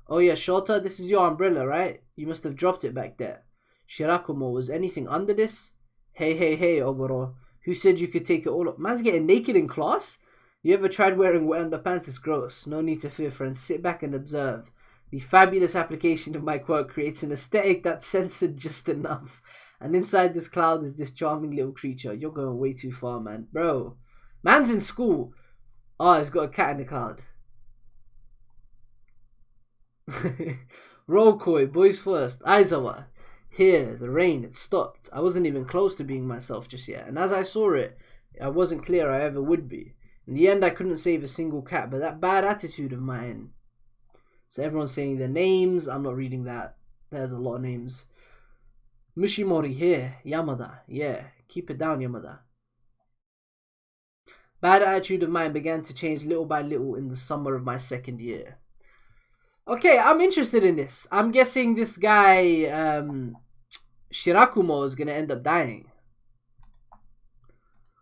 Oh yeah, Shota, this is your umbrella, right? You must have dropped it back there. Shirakumo, was anything under this? Hey, Oboro. Who said you could take it all up? Man's getting naked in class? You ever tried wearing wet underpants? It's gross. No need to fear, friends. Sit back and observe. The fabulous application of my quirk creates an aesthetic that's censored just enough. And inside this cloud is this charming little creature. You're going way too far, man. Bro. Man's in school. Oh, he's got a cat in the cloud. Roll Koi, boys first. Aizawa. Here, the rain, it stopped. I wasn't even close to being myself just yet. And as I saw it, I wasn't clear I ever would be. In the end, I couldn't save a single cat, but that bad attitude of mine. So everyone's saying their names. I'm not reading that. There's a lot of names. Mushimori here. Yamada. Yeah, keep it down, Yamada. Bad attitude of mine began to change little by little in the summer of my second year. Okay, I'm interested in this. I'm guessing this guy, Shirakumo, is going to end up dying.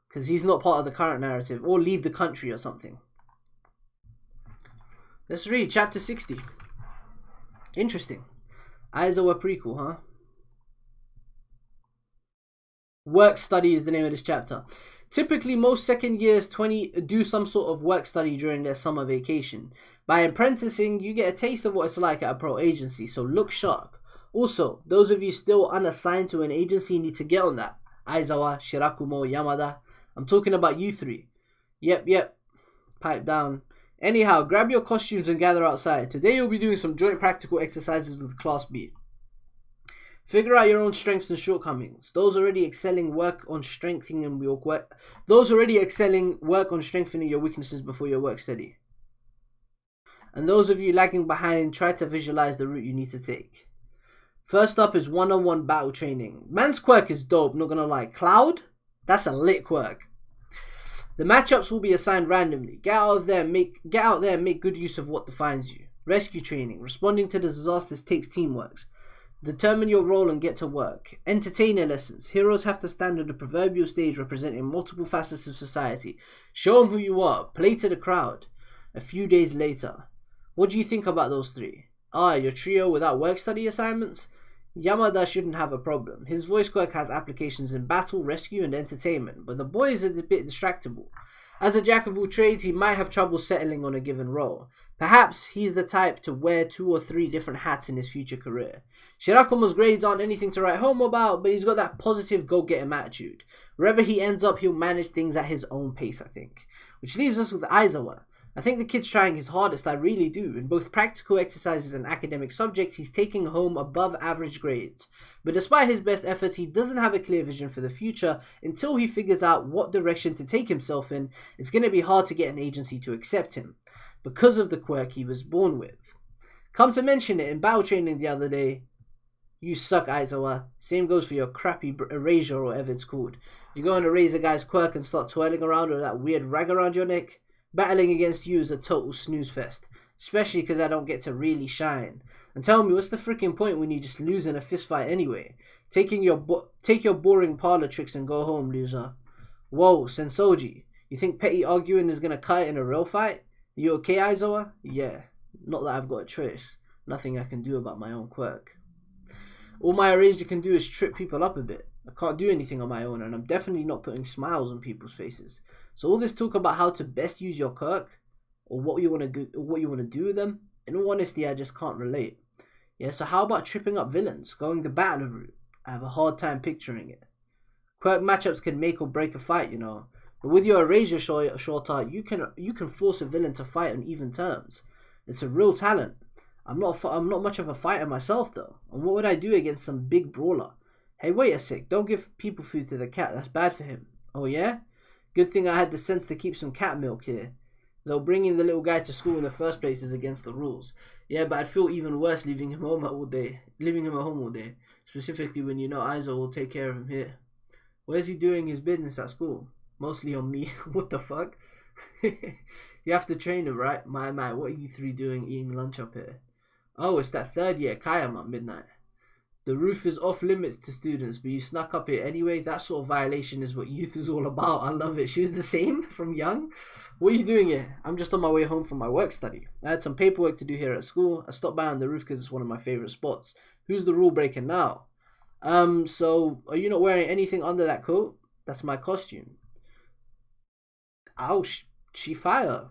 Because he's not part of the current narrative. Or leave the country or something. Let's read chapter 60. Interesting. Aizawa prequel, huh? Work study is the name of this chapter. Typically, most second years 20 do some sort of work study during their summer vacation. By apprenticing, you get a taste of what it's like at a pro agency, so look sharp. Also, those of you still unassigned to an agency need to get on that. Aizawa, Shirakumo, Yamada. I'm talking about you three. Yep. Pipe down. Anyhow, grab your costumes and gather outside. Today you'll be doing some joint practical exercises with Class B. Figure out your own strengths and shortcomings. Those already excelling work on strengthening your weaknesses before your work study. And those of you lagging behind, try to visualize the route you need to take. First up is one-on-one battle training. Man's quirk is dope, not gonna lie. Cloud? That's a lit quirk. The matchups will be assigned randomly. Get out there and make good use of what defines you. Rescue training. Responding to disasters takes teamwork. Determine your role and get to work. Entertainer lessons. Heroes have to stand on the proverbial stage representing multiple facets of society. Show them who you are. Play to the crowd. A few days later. What do you think about those three? Your trio without work study assignments? Yamada shouldn't have a problem. His voice quirk has applications in battle, rescue, and entertainment, but the boy is a bit distractible. As a jack of all trades, he might have trouble settling on a given role. Perhaps he's the type to wear 2 or 3 different hats in his future career. Shirakumo's grades aren't anything to write home about, but he's got that positive go-get-him attitude. Wherever he ends up, he'll manage things at his own pace, I think. Which leaves us with Aizawa. I think the kid's trying his hardest, I really do. In both practical exercises and academic subjects, he's taking home above average grades. But despite his best efforts, he doesn't have a clear vision for the future. Until he figures out what direction to take himself in, it's going to be hard to get an agency to accept him, because of the quirk he was born with. Come to mention it, in battle training the other day, you suck, Aizawa. Same goes for your crappy erasure or whatever it's called. You go and erase a guy's quirk and start twirling around with that weird rag around your neck. Battling against you is a total snooze fest. Especially because I don't get to really shine. And tell me, what's the freaking point when you just lose in a fist fight anyway? Take your boring parlor tricks and go home, loser. Whoa, Sensoji. You think petty arguing is gonna cut it in a real fight? You okay, Aizawa? Yeah. Not that I've got a choice. Nothing I can do about my own quirk. All my eraser can do is trip people up a bit. I can't do anything on my own, and I'm definitely not putting smiles on people's faces. So all this talk about how to best use your quirk, or what you want to do with them, in all honesty, I just can't relate. Yeah, so how about tripping up villains, going the battle route? I have a hard time picturing it. Quirk matchups can make or break a fight, you know. But with your Erasure Shorter, you can force a villain to fight on even terms. It's a real talent. I'm not much of a fighter myself though. And what would I do against some big brawler? Hey, wait a sec. Don't give people food to the cat. That's bad for him. Oh yeah? Good thing I had the sense to keep some cat milk here. Though bringing the little guy to school in the first place is against the rules. Yeah, but I'd feel even worse leaving him home all day. Specifically when you know Aizo will take care of him here. Where's he doing his business at school? Mostly on me. What the fuck? You have to train him, right? My, what are you three doing eating lunch up here? Oh, it's that third year Kayama Midnight. The roof is off limits to students, but you snuck up here anyway. That sort of violation is what youth is all about. I love it. She was the same from young. What are you doing here? I'm just on my way home from my work study. I had some paperwork to do here at school. I stopped by on the roof because it's one of my favorite spots. Who's the rule breaker now? So are you not wearing anything under that coat? That's my costume. Ouch, she fire.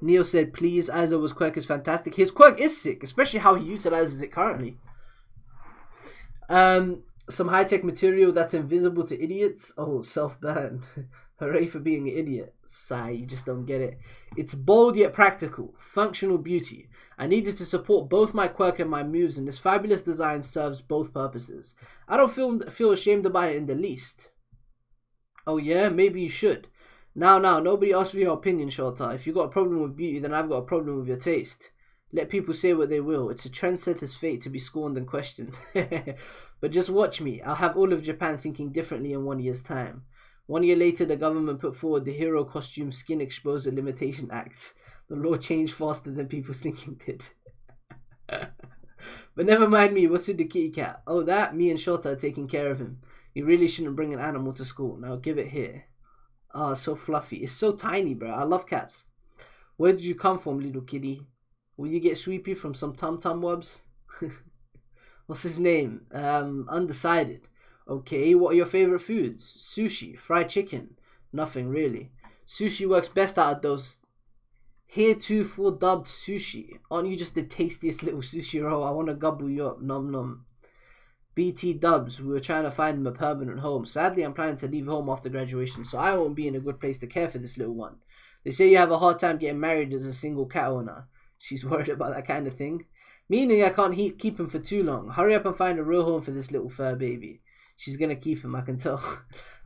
Neo said, please, Aizawa's quirk is fantastic. His quirk is sick, especially how he utilizes it currently. Some high-tech material that's invisible to idiots. Oh, self-burn. Hooray for being an idiot. Sigh, you just don't get it. It's bold yet practical. Functional beauty. I needed to support both my quirk and my moves, and this fabulous design serves both purposes. I don't feel ashamed about it in the least. Oh yeah? Maybe you should. Now, nobody asked for your opinion, Shorter. If you got a problem with beauty, then I've got a problem with your taste. Let people say what they will. It's a trendsetter's fate to be scorned and questioned. But just watch me. I'll have all of Japan thinking differently in 1 year's time. 1 year later, the government put forward the Hero Costume Skin Exposure Limitation Act. The law changed faster than people's thinking did. But never mind me. What's with the kitty cat? Oh, that? Me and Shorter are taking care of him. You really shouldn't bring an animal to school. Now give it here. Oh, so fluffy. It's so tiny, bro. I love cats. Where did you come from, little kitty? Will you get Sweepy from some Tum Tum Wubs? What's his name? Undecided. Okay, what are your favorite foods? Sushi, fried chicken. Nothing, really. Sushi works best out of those heretofore dubbed sushi. Aren't you just the tastiest little sushi roll? I want to gobble you up. Nom nom. BT Dubs, we were trying to find him a permanent home. Sadly, I'm planning to leave home after graduation, so I won't be in a good place to care for this little one. They say you have a hard time getting married as a single cat owner. She's worried about that kind of thing. Meaning I can't keep him for too long. Hurry up and find a real home for this little fur baby. She's gonna keep him, I can tell.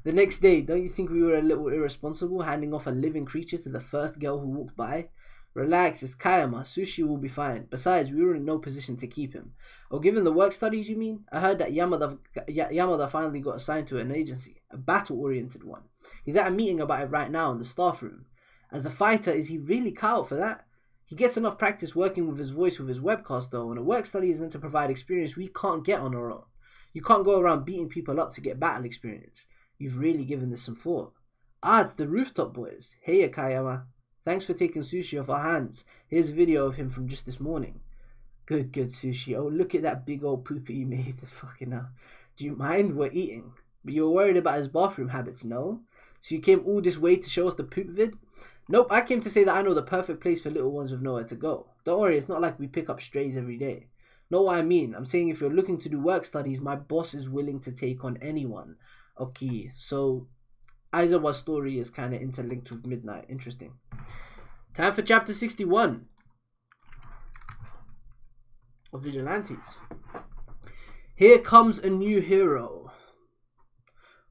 The next day, don't you think we were a little irresponsible, handing off a living creature to the first girl who walked by? Relax, it's Kayama. Sushi will be fine. Besides, we were in no position to keep him. Oh, given the work studies, you mean? I heard that Yamada finally got assigned to an agency. A battle-oriented one. He's at a meeting about it right now in the staff room. As a fighter, is he really cut out for that? He gets enough practice working with his voice with his webcast though, and a work study is meant to provide experience we can't get on our own. You can't go around beating people up to get battle experience. You've really given this some thought. Ah, it's the Rooftop Boys. Hey, Kayama. Thanks for taking Sushi off our hands. Here's a video of him from just this morning. Good, Sushi. Oh, look at that big old poopy you made. Fucking hell. Do you mind? We're eating. But you were worried about his bathroom habits, no? So you came all this way to show us the poop vid? Nope, I came to say that I know the perfect place for little ones with nowhere to go. Don't worry, it's not like we pick up strays every day. Know what I mean? I'm saying if you're looking to do work studies, my boss is willing to take on anyone. Okay, so Aizawa's story is kind of interlinked with Midnight. Interesting. Time for chapter 61 of Vigilantes. Here comes a new hero.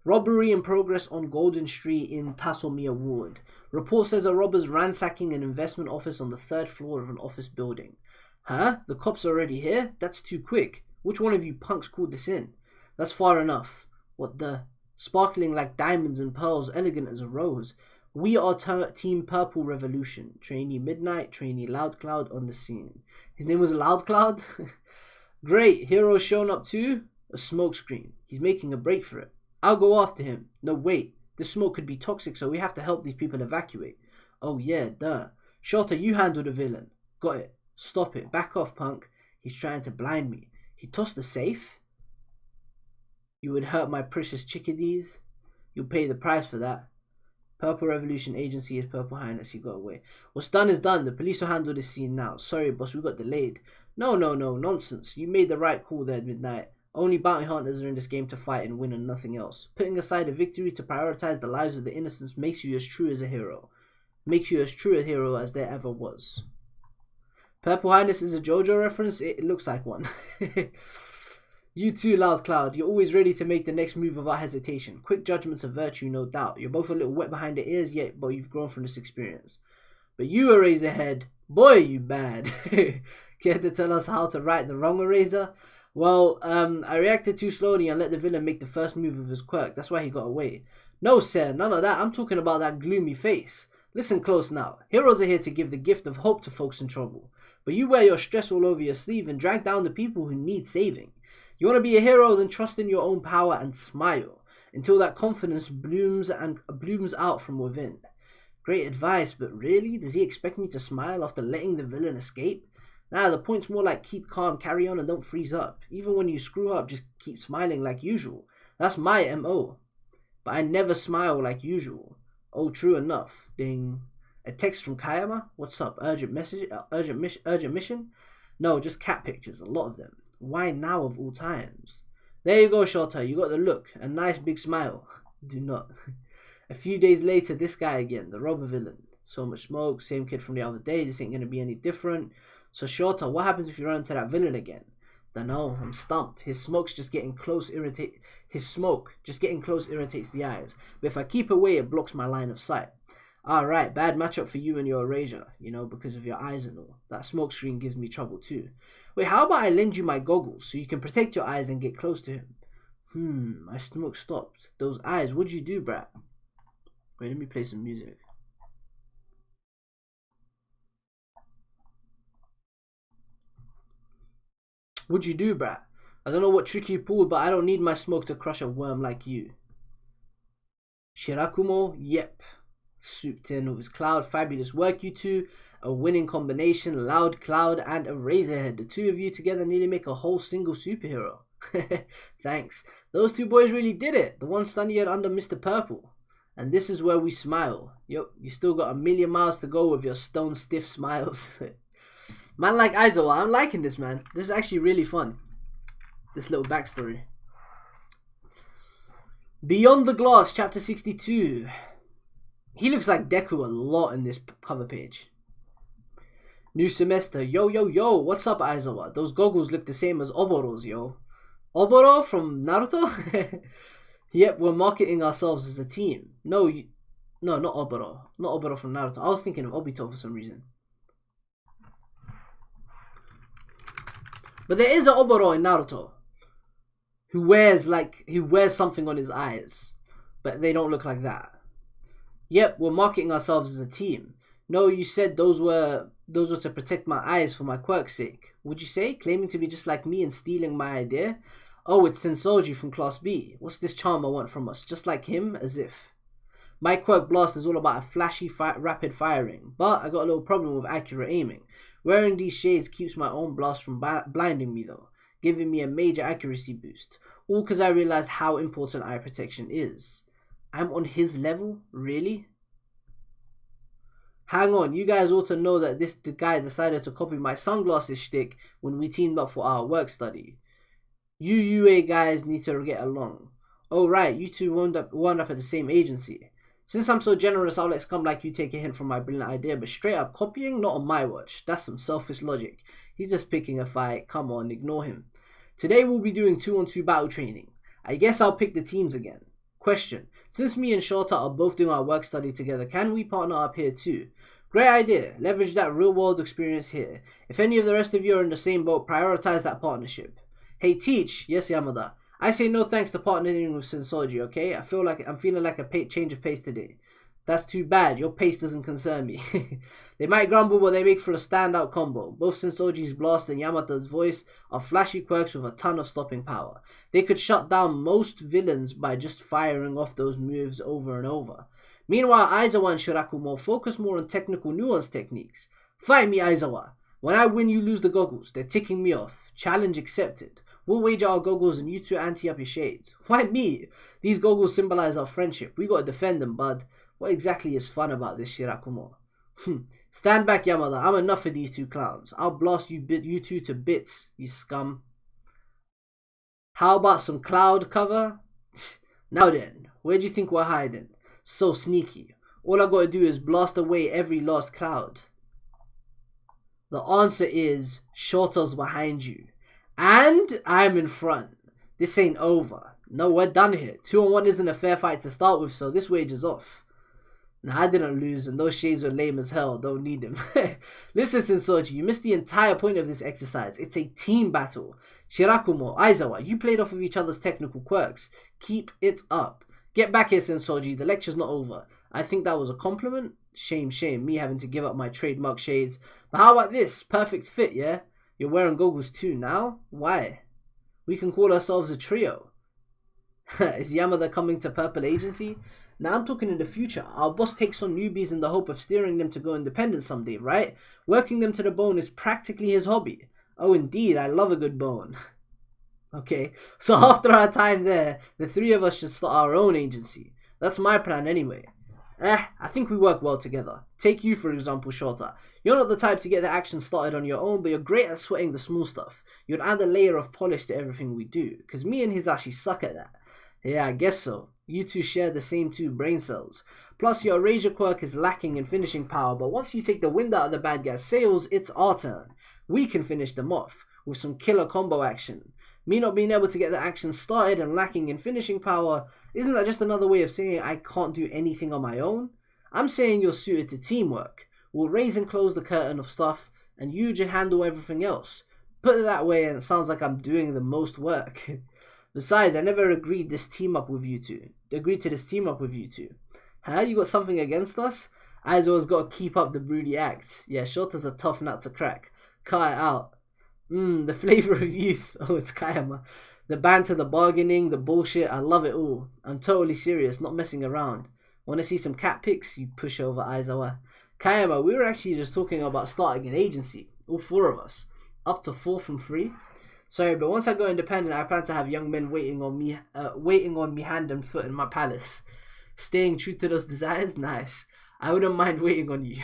Robbery in progress on Golden Street in Tasomiya Ward. Report says a robber's ransacking an investment office on the 3rd floor of an office building. Huh? The cops are already here? That's too quick. Which one of you punks called this in? That's far enough. What the? Sparkling like diamonds and pearls, elegant as a rose. We are Team Purple Revolution. Trainee Midnight, Trainee Loudcloud on the scene. His name was Loudcloud? Great. Hero's shown up too? A smokescreen. He's making a break for it. I'll go after him. No, wait. This smoke could be toxic, so we have to help these people evacuate. Oh yeah, duh. Shorter, you handle the villain. Got it. Stop it. Back off, punk. He's trying to blind me. He tossed the safe? You would hurt my precious chickadees? You'll pay the price for that. Purple Revolution Agency is Purple Highness. He got away. What's done is done. The police will handle this scene now. Sorry, boss, we got delayed. No, nonsense. You made the right call there at midnight. Only bounty hunters are in this game to fight and win and nothing else. Putting aside a victory to prioritize the lives of the innocents makes you as true as a hero. Makes you as true a hero as there ever was. Purple Highness is a JoJo reference? It looks like one. You too, Loud Cloud. You're always ready to make the next move without hesitation. Quick judgment's a virtue, no doubt. You're both a little wet behind the ears yet, but you've grown from this experience. But you, Eraserhead, boy, you bad. Care to tell us how to right the wrong, Eraser? Well, I reacted too slowly and let the villain make the first move of his quirk. That's why he got away. No, sir, none of that. I'm talking about that gloomy face. Listen close now. Heroes are here to give the gift of hope to folks in trouble. But you wear your stress all over your sleeve and drag down the people who need saving. You want to be a hero, then trust in your own power and smile until that confidence blooms out from within. Great advice, but really? Does he expect me to smile after letting the villain escape? Nah, the point's more like keep calm, carry on, and don't freeze up. Even when you screw up, just keep smiling like usual. That's my MO. But I never smile like usual. Oh, true enough. Ding. A text from Kayama? What's up? Urgent message? Urgent mission? No, just cat pictures. A lot of them. Why now of all times? There you go, Shota. You got the look. A nice big smile. Do not. A few days later, this guy again, the robber villain. So much smoke, same kid from the other day. This ain't gonna be any different. So Shota, what happens if you run into that villain again? Dunno, I'm stumped. His smoke just getting close irritates the eyes. But if I keep away, it blocks my line of sight. Alright, bad matchup for you and your erasure, you know, because of your eyes and all. That smoke screen gives me trouble too. Wait, how about I lend you my goggles so you can protect your eyes and get close to him? My smoke stopped. Those eyes, what'd you do, brat? Wait, let me play some music. What'd you do, brat? I don't know what trick you pulled, but I don't need my smoke to crush a worm like you. Shirakumo, yep. Swooped in with his Cloud. Fabulous work, you two. A winning combination, Loud Cloud and Eraserhead. The two of you together nearly make a whole single superhero. Thanks. Those two boys really did it. The one standing under Mr. Purple. And this is where we smile. Yup, you still got a million miles to go with your stone stiff smiles. Man like Aizawa, I'm liking this, man. This is actually really fun. This little backstory. Beyond the Glass, chapter 62. He looks like Deku a lot in this cover page. New semester. Yo, what's up, Aizawa? Those goggles look the same as Oboro's, yo. Oboro from Naruto? Yep, we're marketing ourselves as a team. No, not Oboro. Not Oboro from Naruto. I was thinking of Obito for some reason. But there is an Oboro in Naruto who wears something on his eyes, but they don't look like that. Yep, we're marketing ourselves as a team. No, you said those were to protect my eyes for my quirk's sake. Would you say? Claiming to be just like me and stealing my idea? Oh, it's Sensoji from Class B. What's this charmer want from us? Just like him? As if. My quirk blast is all about a flashy, rapid firing, but I got a little problem with accurate aiming. Wearing these shades keeps my own blast from blinding me though, giving me a major accuracy boost. All because I realized how important eye protection is. I'm on his level? Really? Hang on, you guys ought to know that the guy decided to copy my sunglasses shtick when we teamed up for our work study. You UA guys need to get along. Oh right, you two wound up at the same agency. Since I'm so generous, I'll let scum like you take a hint from my brilliant idea, but straight up copying? Not on my watch. That's some selfish logic. He's just picking a fight. Come on, ignore him. Today we'll be doing 2-on-2 battle training. I guess I'll pick the teams again. Question. Since me and Shota are both doing our work study together, can we partner up here too? Great idea. Leverage that real world experience here. If any of the rest of you are in the same boat, prioritize that partnership. Hey Teach. Yes, Yamada. I say no thanks to partnering with Sensoji, okay? I'm feeling like a change of pace today. That's too bad. Your pace doesn't concern me. They might grumble, but they make for a standout combo. Both Sensoji's blast and Yamada's voice are flashy quirks with a ton of stopping power. They could shut down most villains by just firing off those moves over and over. Meanwhile, Aizawa and Shirakumo focus more on technical nuance techniques. Fight me, Aizawa. When I win, you lose the goggles. They're ticking me off. Challenge accepted. We'll wager our goggles and you two ante up your shades. Why me? These goggles symbolize our friendship. We gotta defend them, bud. What exactly is fun about this, Shirakumo? Stand back, Yamada. I'm enough for these two clowns. I'll blast you two to bits, you scum. How about some cloud cover? Now then, where do you think we're hiding? So sneaky. All I gotta do is blast away every lost cloud. The answer is Shota's behind you. And I'm in front. This ain't over. No, we're done here. 2-on-1 isn't a fair fight to start with, so this wager's off. Nah, I didn't lose, and those shades were lame as hell. Don't need them. Listen, Sensoji, you missed the entire point of this exercise. It's a team battle. Shirakumo, Aizawa, you played off of each other's technical quirks. Keep it up. Get back here, Sensoji. The lecture's not over. I think that was a compliment. Shame, me having to give up my trademark shades. But how about this? Perfect fit, yeah? You're wearing goggles too now? Why? We can call ourselves a trio. Is Yamada coming to Purple Agency? Now I'm talking in the future. Our boss takes on newbies in the hope of steering them to go independent someday, right? Working them to the bone is practically his hobby. Oh indeed, I love a good bone. Okay, so after our time there, the three of us should start our own agency. That's my plan anyway. I think we work well together. Take you for example, Shota. You're not the type to get the action started on your own, but you're great at sweating the small stuff. You'd add a layer of polish to everything we do, because me and Hisashi suck at that. Yeah, I guess so. You two share the same two brain cells. Plus, your Erasure quirk is lacking in finishing power, but once you take the wind out of the bad guy's sails, it's our turn. We can finish them off with some killer combo action. Me not being able to get the action started and lacking in finishing power, isn't that just another way of saying I can't do anything on my own? I'm saying you're suited to teamwork. We'll raise and close the curtain of stuff, and you just handle everything else. Put it that way and it sounds like I'm doing the most work. Besides, I never agreed to this team up with you two. Huh? You got something against us? Aizawa's got to keep up the broody act. Yeah, Shota's a tough nut to crack. Cut it out. The flavor of youth. Oh, it's Kayama. The banter, the bargaining, the bullshit. I love it all. I'm totally serious, not messing around. Want to see some cat pics? You pushover, Aizawa. Kayama, we were actually just talking about starting an agency. All four of us. Up to 4 from 3. Sorry, but once I go independent, I plan to have young men waiting on me hand and foot in my palace. Staying true to those desires? Nice. I wouldn't mind waiting on you.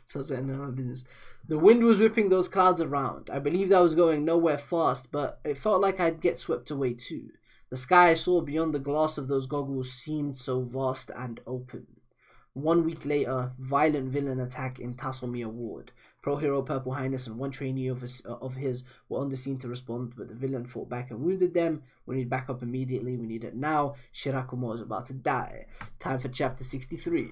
Sounds like none of my business. The wind was whipping those clouds around. I believed I was going nowhere fast, but it felt like I'd get swept away too. The sky I saw beyond the glass of those goggles seemed so vast and open. 1 week later, violent villain attack in Tasomiya Ward. Pro Hero Purple Highness and one trainee of his were on the scene to respond, but the villain fought back and wounded them. We need backup immediately. We need it now. Shirakumo is about to die. Time for chapter 63.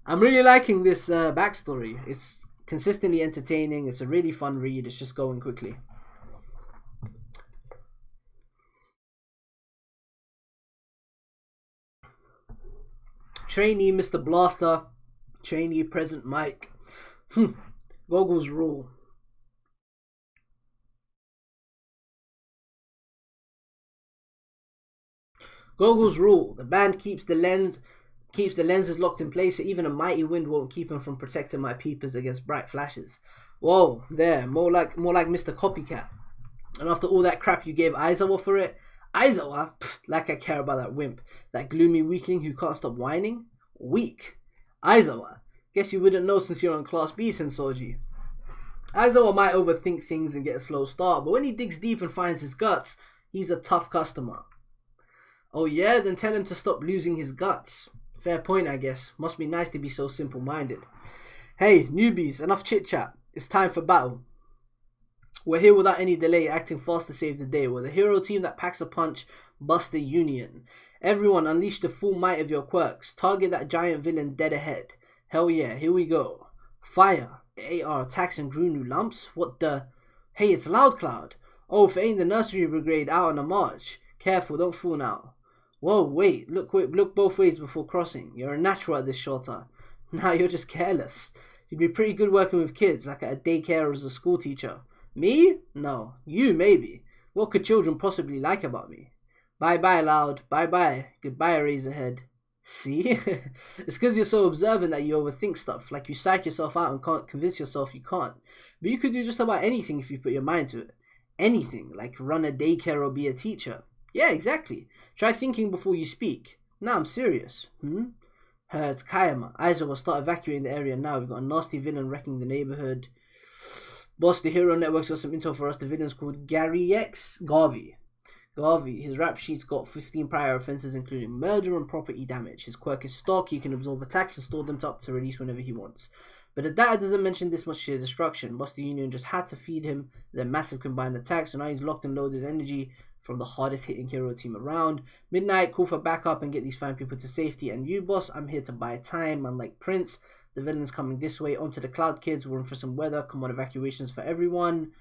I'm really liking this backstory. It's consistently entertaining. It's a really fun read. It's just going quickly. Trainee Mr. Blaster. Trainee Present Mike. Goggles rule. Goggles rule. The band keeps the lenses locked in place, so even a mighty wind won't keep them from protecting my peepers against bright flashes. Whoa, there, more like Mr. Copycat. And after all that crap you gave Aizawa for it, Aizawa? Pfft, like I care about that wimp, that gloomy weakling who can't stop whining. Weak. Aizawa. Guess you wouldn't know since you're on Class B, Sensoji. Aizawa might overthink things and get a slow start, but when he digs deep and finds his guts, he's a tough customer. Oh yeah? Then tell him to stop losing his guts. Fair point, I guess. Must be nice to be so simple-minded. Hey, newbies, enough chit-chat. It's time for battle. We're here without any delay, acting fast to save the day. We're the hero team that packs a punch, bust the union. Everyone, unleash the full might of your quirks. Target that giant villain dead ahead. Hell yeah, here we go. Fire. AR attacks and grew new lumps? What the? Hey, it's Loud Cloud. Oh, if it ain't the nursery brigade out on a march. Careful, don't fool now. Whoa, wait, look both ways before crossing. You're a natural at this, Shota. Nah, you're just careless. You'd be pretty good working with kids, like at a daycare or as a school teacher. Me? No. You, maybe. What could children possibly like about me? Bye-bye, Loud. Bye-bye. Goodbye, Razorhead. See? It's because you're so observant that you overthink stuff. Like you psych yourself out and can't convince yourself you can't. But you could do just about anything if you put your mind to it. Anything, like run a daycare or be a teacher. Yeah, exactly. Try thinking before you speak. Nah, I'm serious. It's Kayama. Aizawa will start evacuating the area now. We've got a nasty villain wrecking the neighborhood. Boss, the Hero Network's got some intel for us. The villain's called Gary X. Garvey. His rap sheet's got 15 prior offenses, including murder and property damage. His quirk is stock. He can absorb attacks and store them up to release whenever he wants. But the data doesn't mention this much sheer destruction. Buster Union just had to feed him their massive combined attacks, so now he's locked and loaded energy from the hardest hitting hero team around. Midnight, call for backup and get these fine people to safety. And you, boss, I'm here to buy time. Unlike Prince, the villain's coming this way. Onto the Cloud Kids, we're in for some weather. Come on, evacuations for everyone.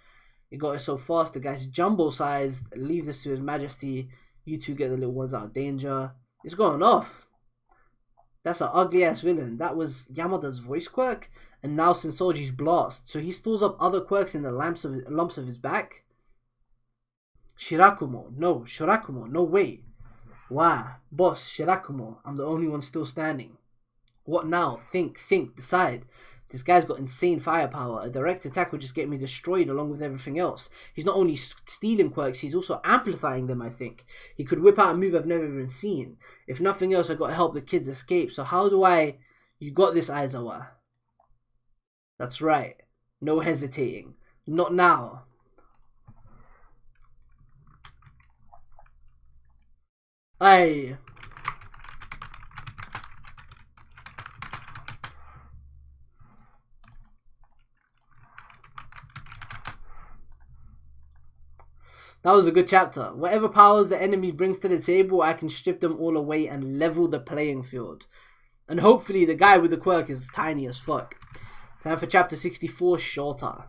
It got it so fast, the guy's jumbo-sized. Leave this to his majesty. You two get the little ones out of danger. It's going off. That's an ugly-ass villain. That was Yamada's voice quirk. And now Sensoji's blast. So he stores up other quirks in the lumps of his back. Shirakumo. No, Shirakumo. No way. Wow. Boss, Shirakumo. I'm the only one still standing. What now? Think, decide. This guy's got insane firepower. A direct attack would just get me destroyed along with everything else. He's not only stealing quirks, he's also amplifying them, I think. He could whip out a move I've never even seen. If nothing else, I got to help the kids escape. So how do I... You got this, Aizawa. That's right. No hesitating. Not now. Aye. That was a good chapter. Whatever powers the enemy brings to the table, I can strip them all away and level the playing field. And hopefully the guy with the quirk is tiny as fuck. Time for chapter 64, Shorter.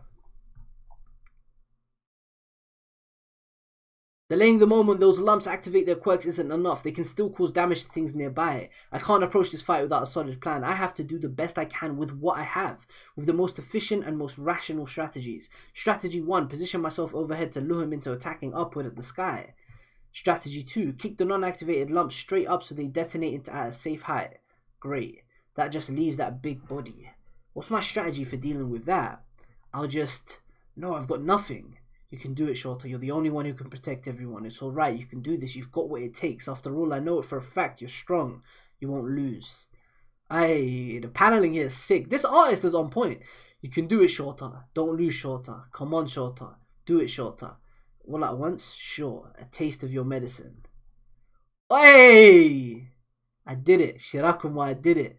Delaying the moment those lumps activate their quirks isn't enough. They can still cause damage to things nearby. I can't approach this fight without a solid plan. I have to do the best I can with what I have, with the most efficient and most rational strategies. Strategy 1, position myself overhead to lure him into attacking upward at the sky. Strategy 2, kick the non-activated lumps straight up so they detonate at a safe height. Great. That just leaves that big body. What's my strategy for dealing with that? I'll just... No, I've got nothing. You can do it, Shorter. You're the only one who can protect everyone. It's alright. You can do this. You've got what it takes. After all, I know it for a fact. You're strong. You won't lose. The paneling here is sick. This artist is on point. You can do it, Shorter. Don't lose, Shorter. Come on, Shorter. Do it, Shorter. All at once? Sure. A taste of your medicine. Hey! I did it. Shirakumo, I did it.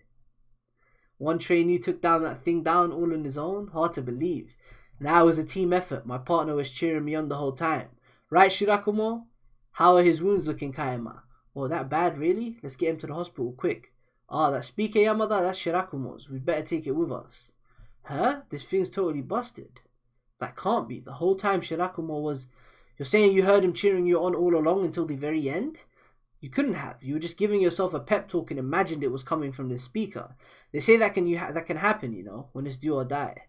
One trainee took down that thing down all on his own? Hard to believe. Now it was a team effort. My partner was cheering me on the whole time. Right, Shirakumo? How are his wounds looking, Kayama? Oh, that bad, really? Let's get him to the hospital, quick. Ah, that speaker Yamada, that's Shirakumo's. We'd better take it with us. Huh? This thing's totally busted. That can't be. The whole time Shirakumo was... You're saying you heard him cheering you on all along until the very end? You couldn't have. You were just giving yourself a pep talk and imagined it was coming from this speaker. They say that can happen, you know, when it's do or die.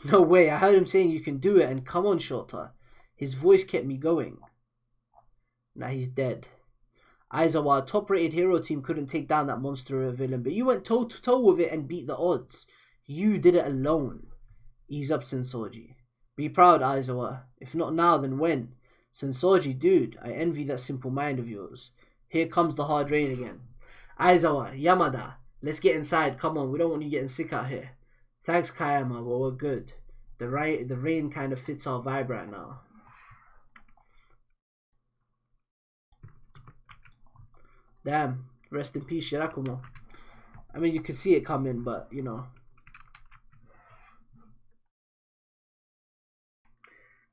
No way, I heard him saying you can do it, and come on, Shorter. His voice kept me going. Now he's dead. Aizawa, a top-rated hero team couldn't take down that monster of a villain, but you went toe-to-toe with it and beat the odds. You did it alone. Ease up, Sensoji. Be proud, Aizawa. If not now, then when? Sensoji, dude, I envy that simple mind of yours. Here comes the hard rain again. Aizawa, Yamada, let's get inside. Come on, we don't want you getting sick out here. Thanks, Kayama, but we're good. The rain kind of fits our vibe right now. Damn. Rest in peace, Shirakumo. I mean, you could see it coming, but, you know.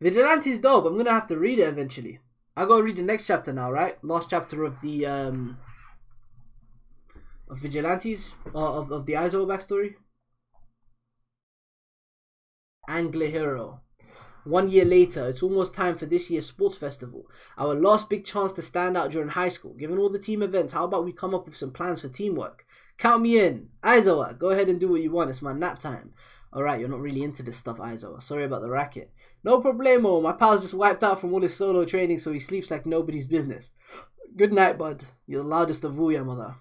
Vigilante's dope. I'm going to have to read it eventually. I gotta read the next chapter now, right? Last chapter of the, of Vigilantes. Of the Aizawa backstory. Angler Hero. 1 year later, it's almost time for this year's sports festival. Our last big chance to stand out during high school. Given all the team events, how about we come up with some plans for teamwork? Count me in. Aizawa, go ahead and do what you want. It's my nap time. Alright, you're not really into this stuff, Aizawa. Sorry about the racket. No problemo. My pal's just wiped out from all his solo training, so he sleeps like nobody's business. Good night, bud. You're the loudest of all, Yamada.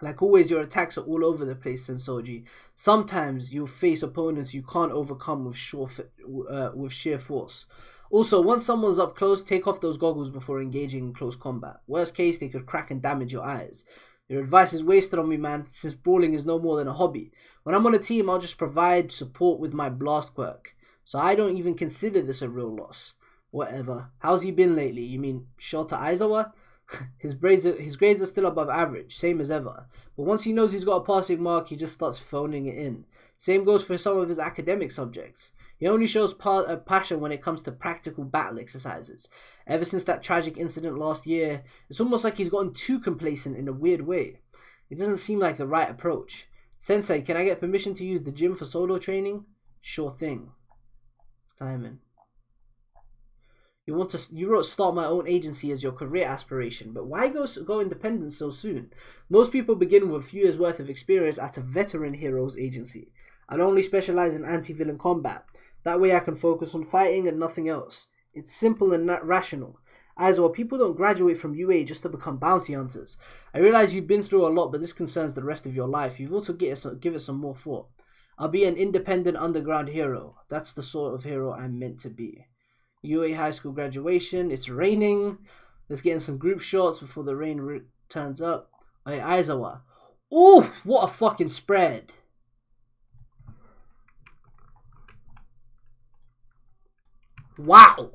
Like always, your attacks are all over the place, Sensoji. Sometimes you'll face opponents you can't overcome with sheer force. Also, once someone's up close, take off those goggles before engaging in close combat. Worst case, they could crack and damage your eyes. Your advice is wasted on me, man, since brawling is no more than a hobby. When I'm on a team, I'll just provide support with my blast quirk. So I don't even consider this a real loss. Whatever. How's he been lately? You mean Shota Aizawa? His grades are still above average, same as ever. But once he knows he's got a passing mark, he just starts phoning it in. Same goes for some of his academic subjects. He only shows passion when it comes to practical battle exercises. Ever since that tragic incident last year, it's almost like he's gotten too complacent in a weird way. It doesn't seem like the right approach. Sensei, can I get permission to use the gym for solo training? Sure thing. Simon. You wrote start my own agency as your career aspiration, but why go independent so soon? Most people begin with a few years worth of experience at a veteran heroes agency. I'd only specialize in anti-villain combat. That way I can focus on fighting and nothing else. It's simple and not rational. As well, people don't graduate from UA just to become bounty hunters. I realize you've been through a lot, but this concerns the rest of your life. You've also give it some more thought. I'll be an independent underground hero. That's the sort of hero I'm meant to be. UA high school graduation. It's raining. Let's get in some group shots before the rain turns up. Hey, Aizawa. Oh, what a fucking spread. Wow.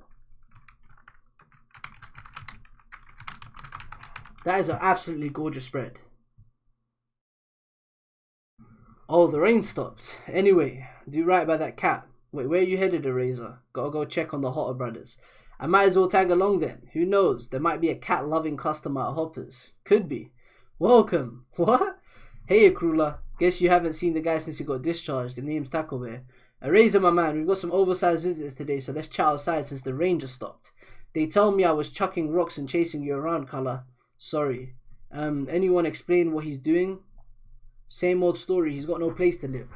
That is an absolutely gorgeous spread. Oh, the rain stopped. Anyway, do right by that cat. Wait, where are you headed, Eraser? Gotta go check on the Hotter brothers. I might as well tag along then. Who knows? There might be a cat-loving customer at Hoppers. Could be. Welcome. What? Hey, Akrula. Guess you haven't seen the guy since you got discharged. The name's Taco Bear. Eraser, my man. We've got some oversized visitors today, so let's chat outside since the rain just stopped. They tell me I was chucking rocks and chasing you around, Color. Sorry. Anyone explain what he's doing? Same old story. He's got no place to live.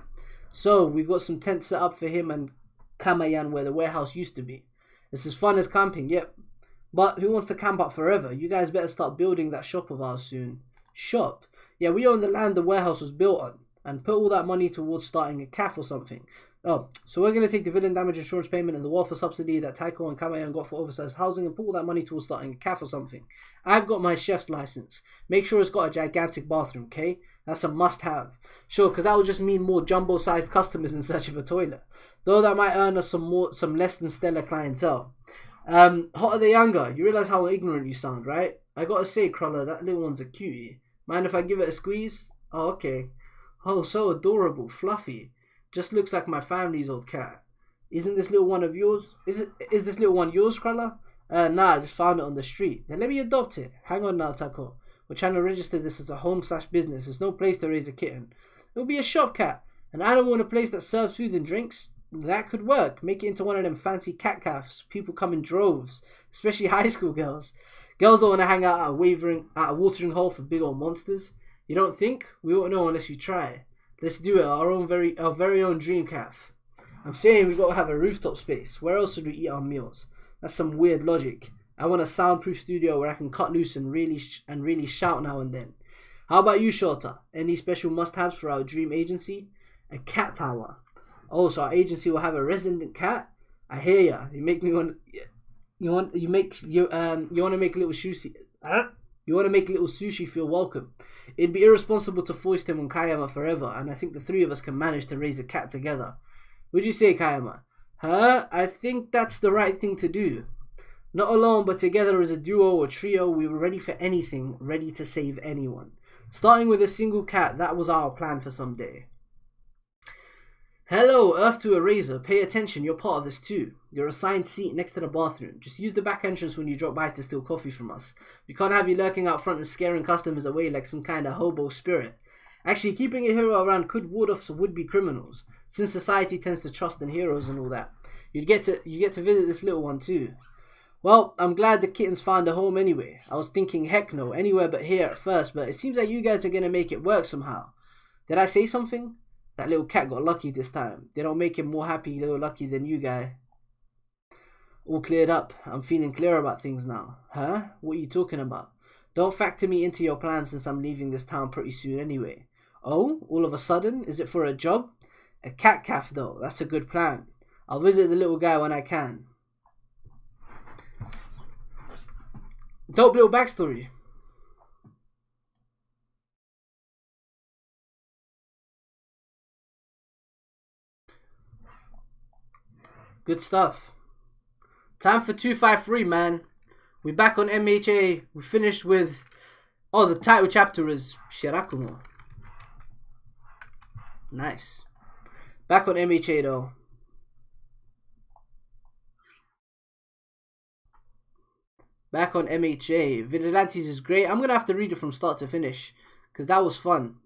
So, we've got some tents set up for him and Kamayan where the warehouse used to be. It's as fun as camping, yep. But who wants to camp up forever? You guys better start building that shop of ours soon. Shop? Yeah, we own the land the warehouse was built on. And put all that money towards starting a cafe or something. Oh, so we're going to take the villain damage insurance payment and the welfare subsidy that Taiko and Kamayan got for oversized housing and put all that money towards starting a cafe or something. I've got my chef's license. Make sure it's got a gigantic bathroom, okay? That's a must-have. Sure, because that will just mean more jumbo-sized customers in search of a toilet. Though that might earn us some less than stellar clientele. Hotter the younger. You realize how ignorant you sound, right? I gotta say, Cruller, that little one's a cutie. Mind if I give it a squeeze? Oh, okay. Oh, so adorable, fluffy. Just looks like my family's old cat. Isn't this little one of yours? Is this little one yours, Cruller? Nah, I just found it on the street. Then let me adopt it. Hang on now, Taco. We're trying to register this as a home/business. There's no place to raise a kitten. It'll be a shop cat. An animal in a place that serves food and drinks. That could work. Make it into one of them fancy cat cafes. People come in droves, especially high school girls. Girls don't want to hang out at a watering hole for big old monsters. You don't think? We won't know unless you try. Let's do it. Our very own dream cafe. I'm saying we gotta have a rooftop space. Where else would we eat our meals? That's some weird logic. I want a soundproof studio where I can cut loose and really shout now and then. How about you, Shorter? Any special must-haves for our dream agency? A cat tower. Oh, so our agency will have a resident cat? I hear ya. You make me want. You want to make little sushi. You want to make little sushi feel welcome. It'd be irresponsible to foist him on Kayama forever, and I think the three of us can manage to raise a cat together. Would you say, Kayama? Huh? I think that's the right thing to do. Not alone, but together as a duo or trio, we were ready for anything, ready to save anyone. Starting with a single cat, that was our plan for some day. Hello, Earth to Eraser. Pay attention, you're part of this too. You're assigned seat next to the bathroom. Just use the back entrance when you drop by to steal coffee from us. We can't have you lurking out front and scaring customers away like some kind of hobo spirit. Actually, keeping a hero around could ward off some would-be criminals, since society tends to trust in heroes and all that. You get to visit this little one too. Well, I'm glad the kittens found a home anyway. I was thinking, heck no, anywhere but here at first, but it seems like you guys are going to make it work somehow. Did I say something? That little cat got lucky this time. They don't make him more happy or lucky than you guy. All cleared up. I'm feeling clear about things now. Huh? What are you talking about? Don't factor me into your plans since I'm leaving this town pretty soon anyway. Oh? All of a sudden? Is it for a job? A cat cafe though. That's a good plan. I'll visit the little guy when I can. Dope little backstory. Good stuff. Time for 253, man. We're back on MHA. We finished with... Oh, the title chapter is Shirakumo. Nice. Back on MHA, though. Back on MHA. Vigilantes is great. I'm going to have to read it from start to finish, because that was fun.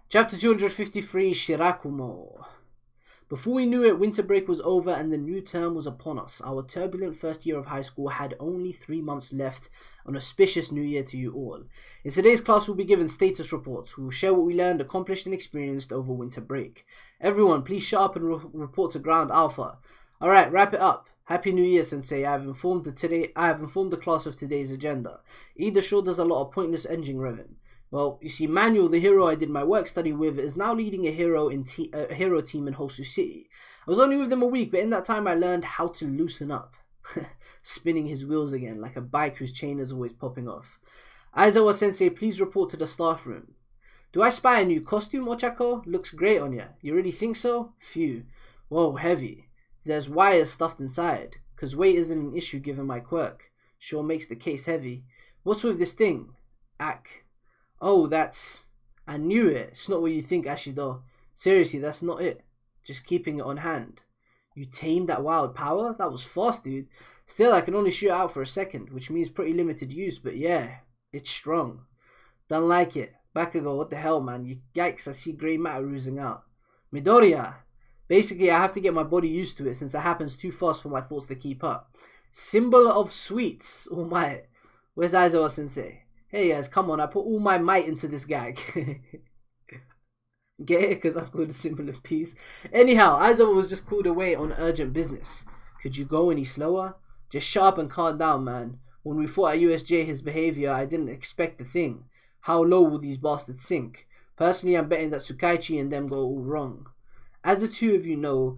Chapter 253, Shirakumo. Before we knew it, winter break was over and the new term was upon us. Our turbulent first year of high school had only 3 months left. An auspicious new year to you all. In today's class, we'll be given status reports. We will share what we learned, accomplished, and experienced over winter break. Everyone, please shut up and report to Ground Alpha. Alright, wrap it up. Happy New Year, Sensei. I have informed the class of today's agenda. Ida sure does a lot of pointless engine revving. Well, you see, Manuel, the hero I did my work study with, is now leading a hero team in Hosu City. I was only with them a week, but in that time I learned how to loosen up. Spinning his wheels again, like a bike whose chain is always popping off. Aizawa Sensei, please report to the staff room. Do I spy a new costume, Ochako? Looks great on ya. You really think so? Phew. Whoa, heavy. There's wires stuffed inside, cause weight isn't an issue given my quirk. Sure makes the case heavy. What's with this thing? Ak. Oh, that's... I knew it. It's not what you think, Ashido. Seriously, that's not it. Just keeping it on hand. You tamed that wild power? That was fast, dude. Still, I can only shoot out for a second, which means pretty limited use, but yeah, it's strong. Don't like it. Bakugo, what the hell, man? Yikes, I see grey matter oozing out. Midoriya! Basically, I have to get my body used to it since it happens too fast for my thoughts to keep up. Symbol of sweets. Oh my. Where's Aizawa Sensei? Hey guys, come on, I put all my might into this gag. Get it? Because I'm called a symbol of peace. Anyhow, Aizawa was just called away on urgent business. Could you go any slower? Just shut up and calm down, man. When we fought at USJ, his behavior, I didn't expect a thing. How low will these bastards sink? Personally, I'm betting that Tsukaichi and them go all wrong. As the two of you know...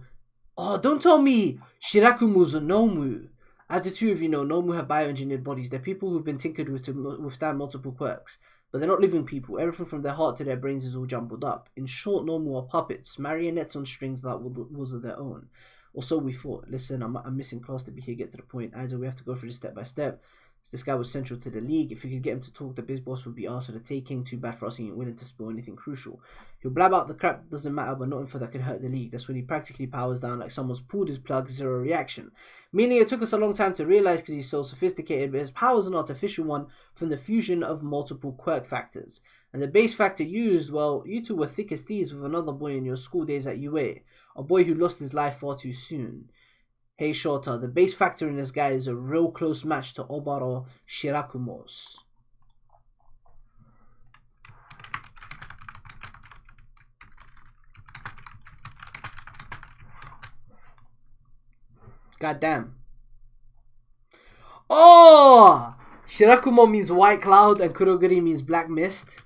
Oh, don't tell me! Shirakumo's a Nomu! As the two of you know, Nomu have bioengineered bodies. They're people who've been tinkered with to withstand multiple quirks. But they're not living people. Everything from their heart to their brains is all jumbled up. In short, Nomu are puppets. Marionettes on strings without wills of their own. Or so we thought. Listen, I'm missing class to be here, get to the point. Either we have to go through this step by step. This guy was central to the league. If we could get him to talk, the biz boss would be asked for the taking. Too bad for us, he ain't willing to spoil anything crucial. He'll blab out the crap that doesn't matter, but not info that could hurt the league. That's when he practically powers down like someone's pulled his plug, zero reaction. Meaning it took us a long time to realize because he's so sophisticated, but his power is an artificial one from the fusion of multiple quirk factors. And the base factor used, well, you two were thick as thieves with another boy in your school days at UA. A boy who lost his life far too soon. Hey Shota, the base factor in this guy is a real close match to Obaro Shirakumo's. God damn. Oh! Shirakumo means white cloud and Kurogiri means black mist.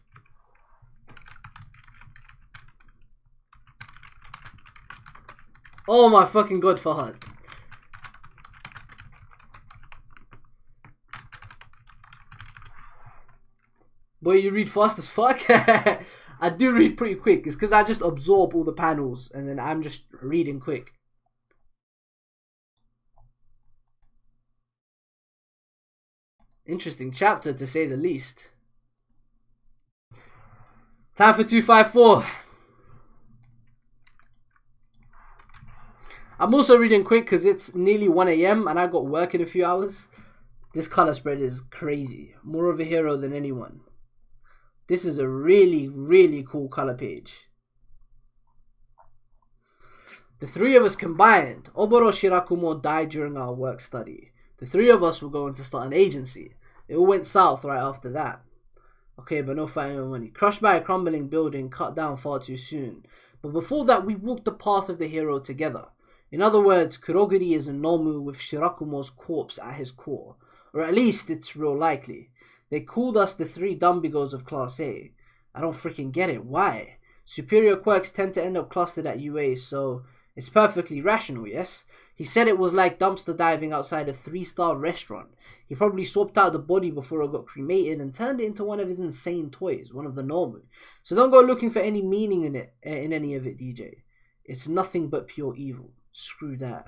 Oh my fucking god, Fahad. Boy, you read fast as fuck. I do read pretty quick. It's because I just absorb all the panels and then I'm just reading quick. Interesting chapter to say the least. Time for 254. I'm also reading quick because it's nearly 1 AM and I got work in a few hours. This color spread is crazy. More of a hero than anyone. This is a really, really cool color page. The three of us combined. Oboro Shirakumo died during our work study. The three of us were going to start an agency. It all went south right after that. Okay, but no fighting over money. Crushed by a crumbling building, cut down far too soon. But before that, we walked the path of the hero together. In other words, Kurogiri is a Nomu with Shirakumo's corpse at his core. Or at least, it's real likely. They called us the three Dumbigos of Class A. I don't freaking get it. Why? Superior quirks tend to end up clustered at UA, so It's perfectly rational, yes? He said it was like dumpster diving outside a 3-star restaurant. He probably swapped out the body before it got cremated and turned it into one of his insane toys, one of the normal. So don't go looking for any meaning in any of it, DJ. It's nothing but pure evil. Screw that.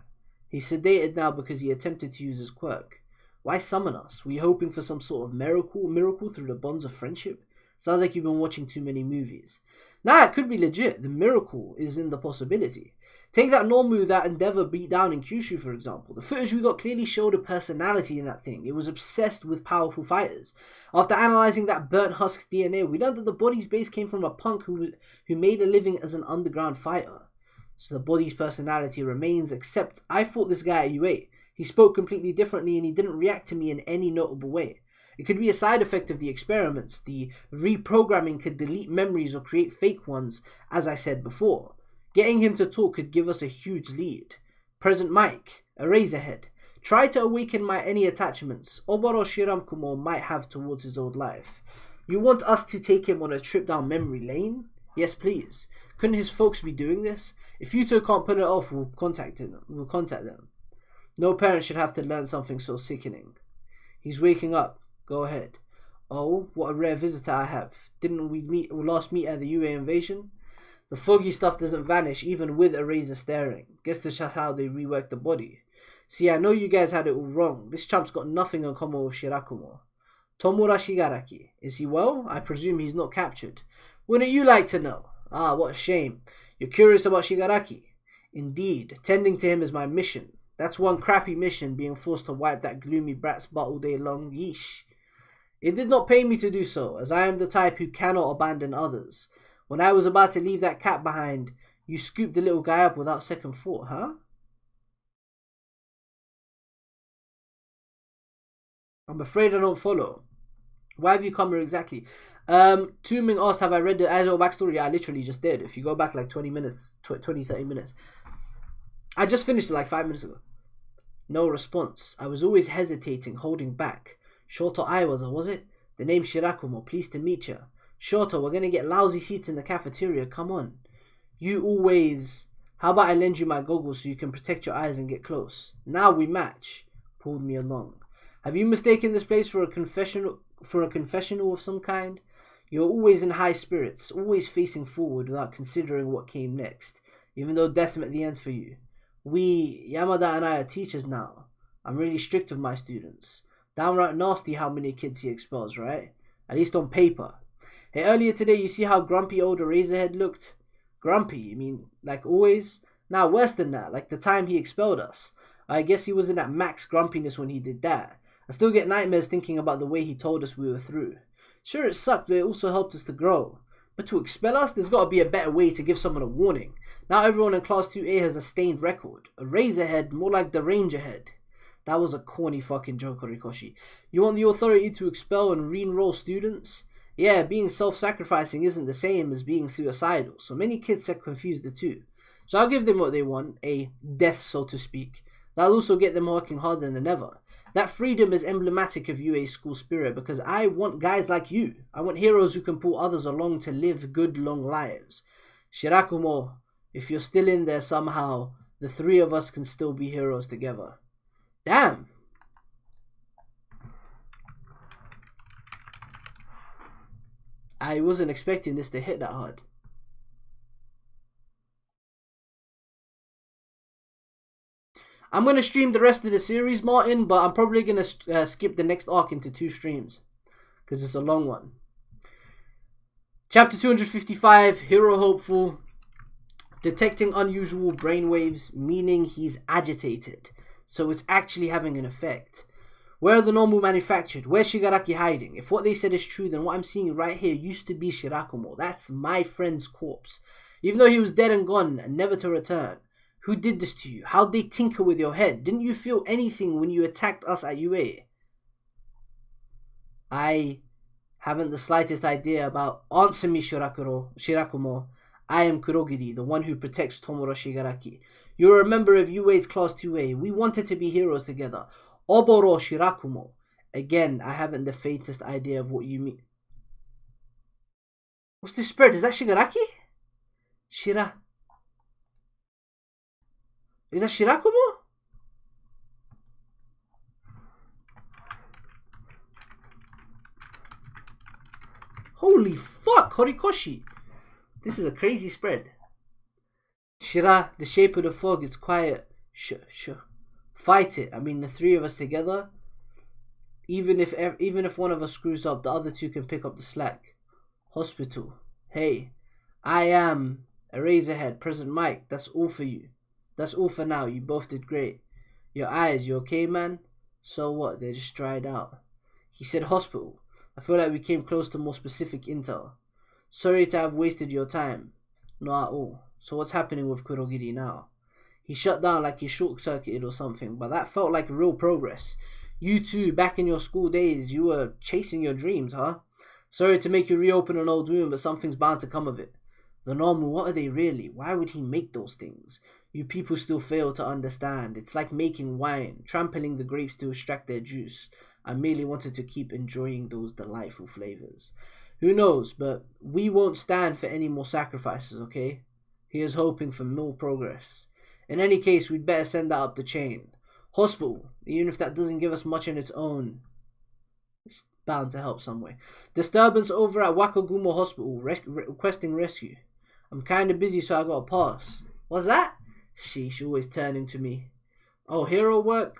He's sedated now because he attempted to use his quirk. Why summon us? Were you hoping for some sort of miracle through the bonds of friendship? Sounds like you've been watching too many movies. Nah, it could be legit. The miracle is in the possibility. Take that Normu that Endeavor beat down in Kyushu, for example. The footage we got clearly showed a personality in that thing. It was obsessed with powerful fighters. After analysing that burnt husk DNA, we learned that the body's base came from a punk who made a living as an underground fighter. So the body's personality remains, except I fought this guy at U8. He spoke completely differently and he didn't react to me in any notable way. It could be a side effect of the experiments. The reprogramming could delete memories or create fake ones, as I said before. Getting him to talk could give us a huge lead. Present Mike, Eraserhead. Try to awaken any attachments Oboro Shirankumo might have towards his old life. You want us to take him on a trip down memory lane? Yes, please. Couldn't his folks be doing this? If you two can't pull it off, we'll contact them. No parent should have to learn something so sickening. He's waking up. Go ahead. Oh, what a rare visitor I have. Didn't we last meet at the UA invasion? The foggy stuff doesn't vanish even with a razor staring. Guess that's just how they rework the body. See, I know you guys had it all wrong. This champ's got nothing in common with Shirakumo. Tomura Shigaraki. Is he well? I presume he's not captured. Wouldn't you like to know? Ah, what a shame. You're curious about Shigaraki? Indeed. Tending to him is my mission. That's one crappy mission, being forced to wipe that gloomy brat's butt all day long. Yeesh. It did not pay me to do so, as I am the type who cannot abandon others. When I was about to leave that cat behind, you scooped the little guy up without second thought, huh? I'm afraid I don't follow. Why have you come here exactly? Ming asked, have I read the Aizo backstory? I literally just did. If you go back like 20 minutes, 30 minutes. I just finished it like 5 minutes ago. No response. I was always hesitating, holding back. Shoto Aiwaza, was it? The name Shirakumo, pleased to meet you. Shoto, we're gonna get lousy seats in the cafeteria, come on. You always... How about I lend you my goggles so you can protect your eyes and get close? Now we match. Pulled me along. Have you mistaken this place for a confessional of some kind? You're always in high spirits, always facing forward without considering what came next, even though death meant the end for you. Yamada and I are teachers now. I'm really strict with my students. Downright nasty how many kids he expels, right? At least on paper. Hey, earlier today, you see how grumpy old Eraserhead looked? Grumpy, you mean, like always? Nah, worse than that, like the time he expelled us. I guess he wasn't at max grumpiness when he did that. I still get nightmares thinking about the way he told us we were through. Sure, it sucked, but it also helped us to grow. But to expel us, there's got to be a better way to give someone a warning. Now everyone in Class 2A has a stained record. Eraserhead, more like the Rangerhead. That was a corny fucking joke, Horikoshi. You want the authority to expel and re-enroll students? Yeah, being self-sacrificing isn't the same as being suicidal, so many kids confuse the two. So I'll give them what they want, a death so to speak. That'll also get them working harder than ever. That freedom is emblematic of UA's school spirit because I want guys like you. I want heroes who can pull others along to live good long lives. Shirakumo, if you're still in there somehow, the three of us can still be heroes together. Damn. I wasn't expecting this to hit that hard. I'm going to stream the rest of the series, Martin, but I'm probably going to skip the next arc into 2 streams because it's a long one. Chapter 255, Hero Hopeful. Detecting unusual brainwaves, meaning he's agitated. So it's actually having an effect. Where are the normal manufactured? Where's Shigaraki hiding? If what they said is true, then what I'm seeing right here used to be Shirakumo. That's my friend's corpse. Even though he was dead and gone and never to return. Who did this to you? How'd they tinker with your head? Didn't you feel anything when you attacked us at UA? I haven't the slightest idea about... Answer me, Shirakumo. I am Kurogiri, the one who protects Tomura Shigaraki. You're a member of UA's Class 2A. We wanted to be heroes together. Oboro Shirakumo. Again, I haven't the faintest idea of what you mean. What's this spread? Is that Shigaraki? Is that Shirakumo? Holy fuck, Horikoshi. This is a crazy spread. Shira, the shape of the fog, it's quiet. Fight it. I mean, the three of us together. Even if one of us screws up, the other two can pick up the slack. Hospital. Hey, I am Eraserhead, President Mike. That's all for you. That's all for now. You both did great. Your eyes, you okay, man? So what? They just dried out. He said hospital. I feel like we came close to more specific intel. Sorry to have wasted your time. Not at all. So what's happening with Kurogiri now? He shut down like he short-circuited or something, but that felt like real progress. You two, back in your school days, you were chasing your dreams, huh? Sorry to make you reopen an old wound, but something's bound to come of it. The normal, what are they really? Why would he make those things? You people still fail to understand. It's like making wine, trampling the grapes to extract their juice. I merely wanted to keep enjoying those delightful flavors. Who knows, but we won't stand for any more sacrifices, okay? Here's hoping for more progress. In any case, we'd better send that up the chain. Hospital, even if that doesn't give us much on its own, it's bound to help some way. Disturbance over at Wakagumo Hospital, requesting rescue. I'm kinda busy, so I gotta pass. What's that? She's always turning to me. Oh, hero work?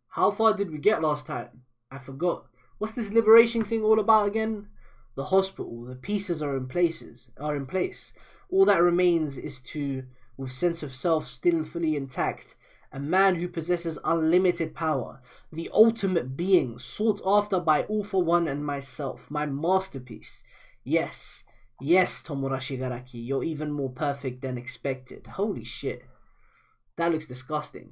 How far did we get last time? I forgot. What's this liberation thing all about again? The hospital, the pieces are in place. All that remains is to, with sense of self still fully intact, a man who possesses unlimited power, the ultimate being, sought after by All for One and myself, my masterpiece. Yes, Tomura Shigaraki, you're even more perfect than expected. Holy shit. That looks disgusting.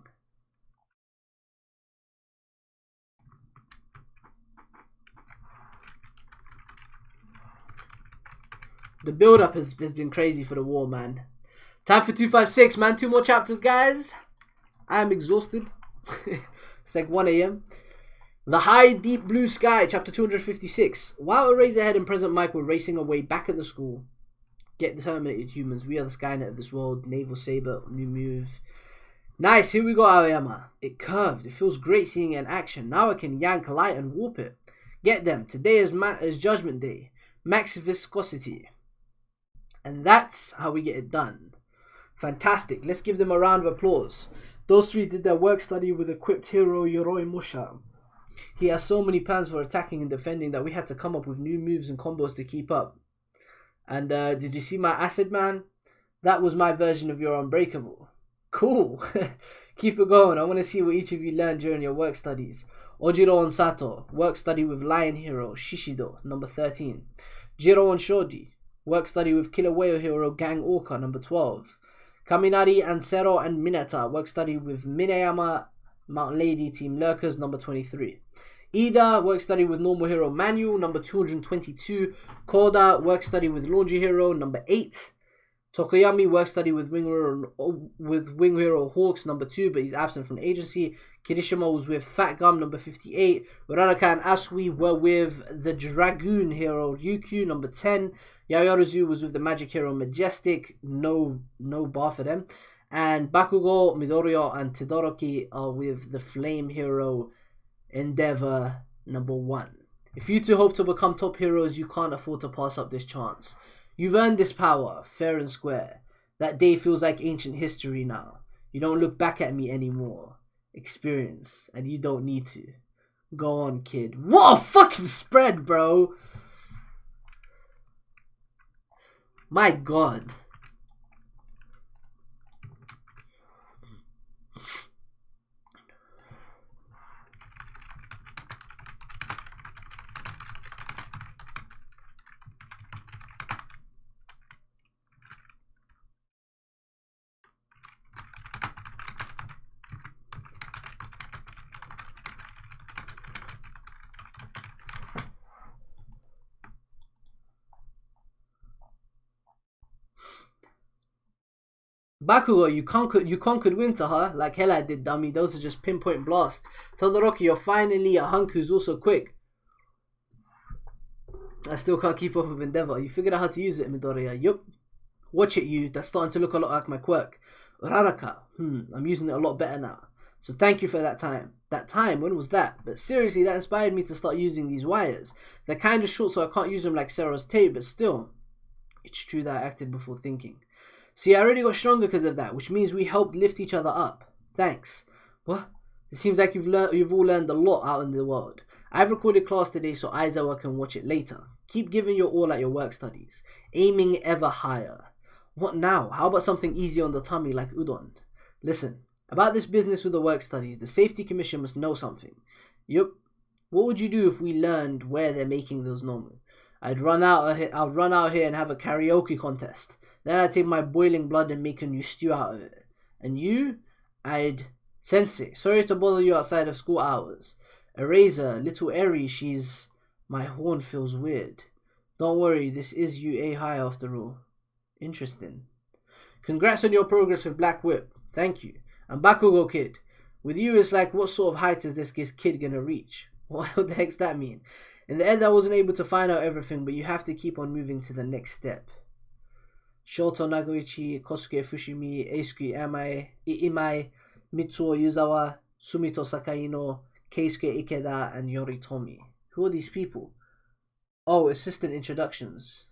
The build-up has been crazy for the war, man. Time for 256, man. 2 more chapters, guys. I am exhausted. It's like 1 a.m. The High Deep Blue Sky, chapter 256. While Eraserhead and President Mike were racing away back at the school, get the terminated humans. We are the Skynet of this world. Naval Saber, new move. Nice, here we go, Aoyama. It curved. It feels great seeing it in action. Now I can yank light and warp it. Get them. Today is Judgment Day. Max viscosity. And that's how we get it done. Fantastic. Let's give them a round of applause. Those three did their work study with equipped hero Yoroi Musha. He has so many plans for attacking and defending that we had to come up with new moves and combos to keep up. And did you see my Acid Man? That was my version of your Unbreakable. Cool. Keep it going. I want to see what each of you learned during your work studies. Ojiro and Sato. Work study with Lion Hero Shishido, number 13. Jiro and Shoji. Work study with Killer Whale Hero Gang Orca, number 12. Kaminari and Sero and Mineta. Work study with Minayama Mount Lady Team Lurkers, number 23. Ida, work study with Normal Hero Manual, number 222. Koda, work study with Laundry Hero, number 8. Tokoyami, work study with Wing Hero Hawks, number 2, but he's absent from the agency. Kirishima was with Fat Gum, number 58. Uraraka and Asui were with the Dragoon Hero Ryukyu, number 10. Yaoyorozu was with the Magic Hero Majestic, no bar for them. And Bakugo, Midoriya, and Todoroki are with the Flame Hero Endeavor, number 1. If you two hope to become top heroes, you can't afford to pass up this chance. You've earned this power, fair and square. That day feels like ancient history now. You don't look back at me anymore. Experience, and you don't need to. Go on, kid. What a fucking spread, bro! My god. Bakugo, you conquered winter, huh? Like hell I did, dummy. Those are just pinpoint blast. Todoroki, you're finally a hunk who's also quick. I still can't keep up with Endeavor. You figured out how to use it, Midoriya. Yup. Watch it, you. That's starting to look a lot like my quirk. Raraka. I'm using it a lot better now. So thank you for that time. That time, when was that? But seriously, that inspired me to start using these wires. They're kind of short, so I can't use them like Sarah's tape, but still, it's true that I acted before thinking. See, I already got stronger because of that, which means we helped lift each other up. Thanks. What? It seems like you've all learned a lot out in the world. I've recorded class today so Aizawa can watch it later. Keep giving your all at your work studies. Aiming ever higher. What now? How about something easy on the tummy like udon? Listen, about this business with the work studies, the Safety Commission must know something. Yup. What would you do if we learned where they're making those nomu? I'd run out here and have a karaoke contest. Then I'd take my boiling blood and make a new stew out of it. And you? Sensei, sorry to bother you outside of school hours. Eraser, little Eri, she's... My horn feels weird. Don't worry, this is UA high after all. Interesting. Congrats on your progress with Black Whip. Thank you. And Bakugo Kid. With you, it's like, what sort of height is this kid gonna reach? What the heck's that mean? In the end, I wasn't able to find out everything, but you have to keep on moving to the next step. Shoto Nagoichi, Kosuke Fushimi, Eisuke Imai, Mitsuo Yuzawa, Sumito Sakaino, Keisuke Ikeda, and Yoritomi. Who are these people? Oh, assistant introductions.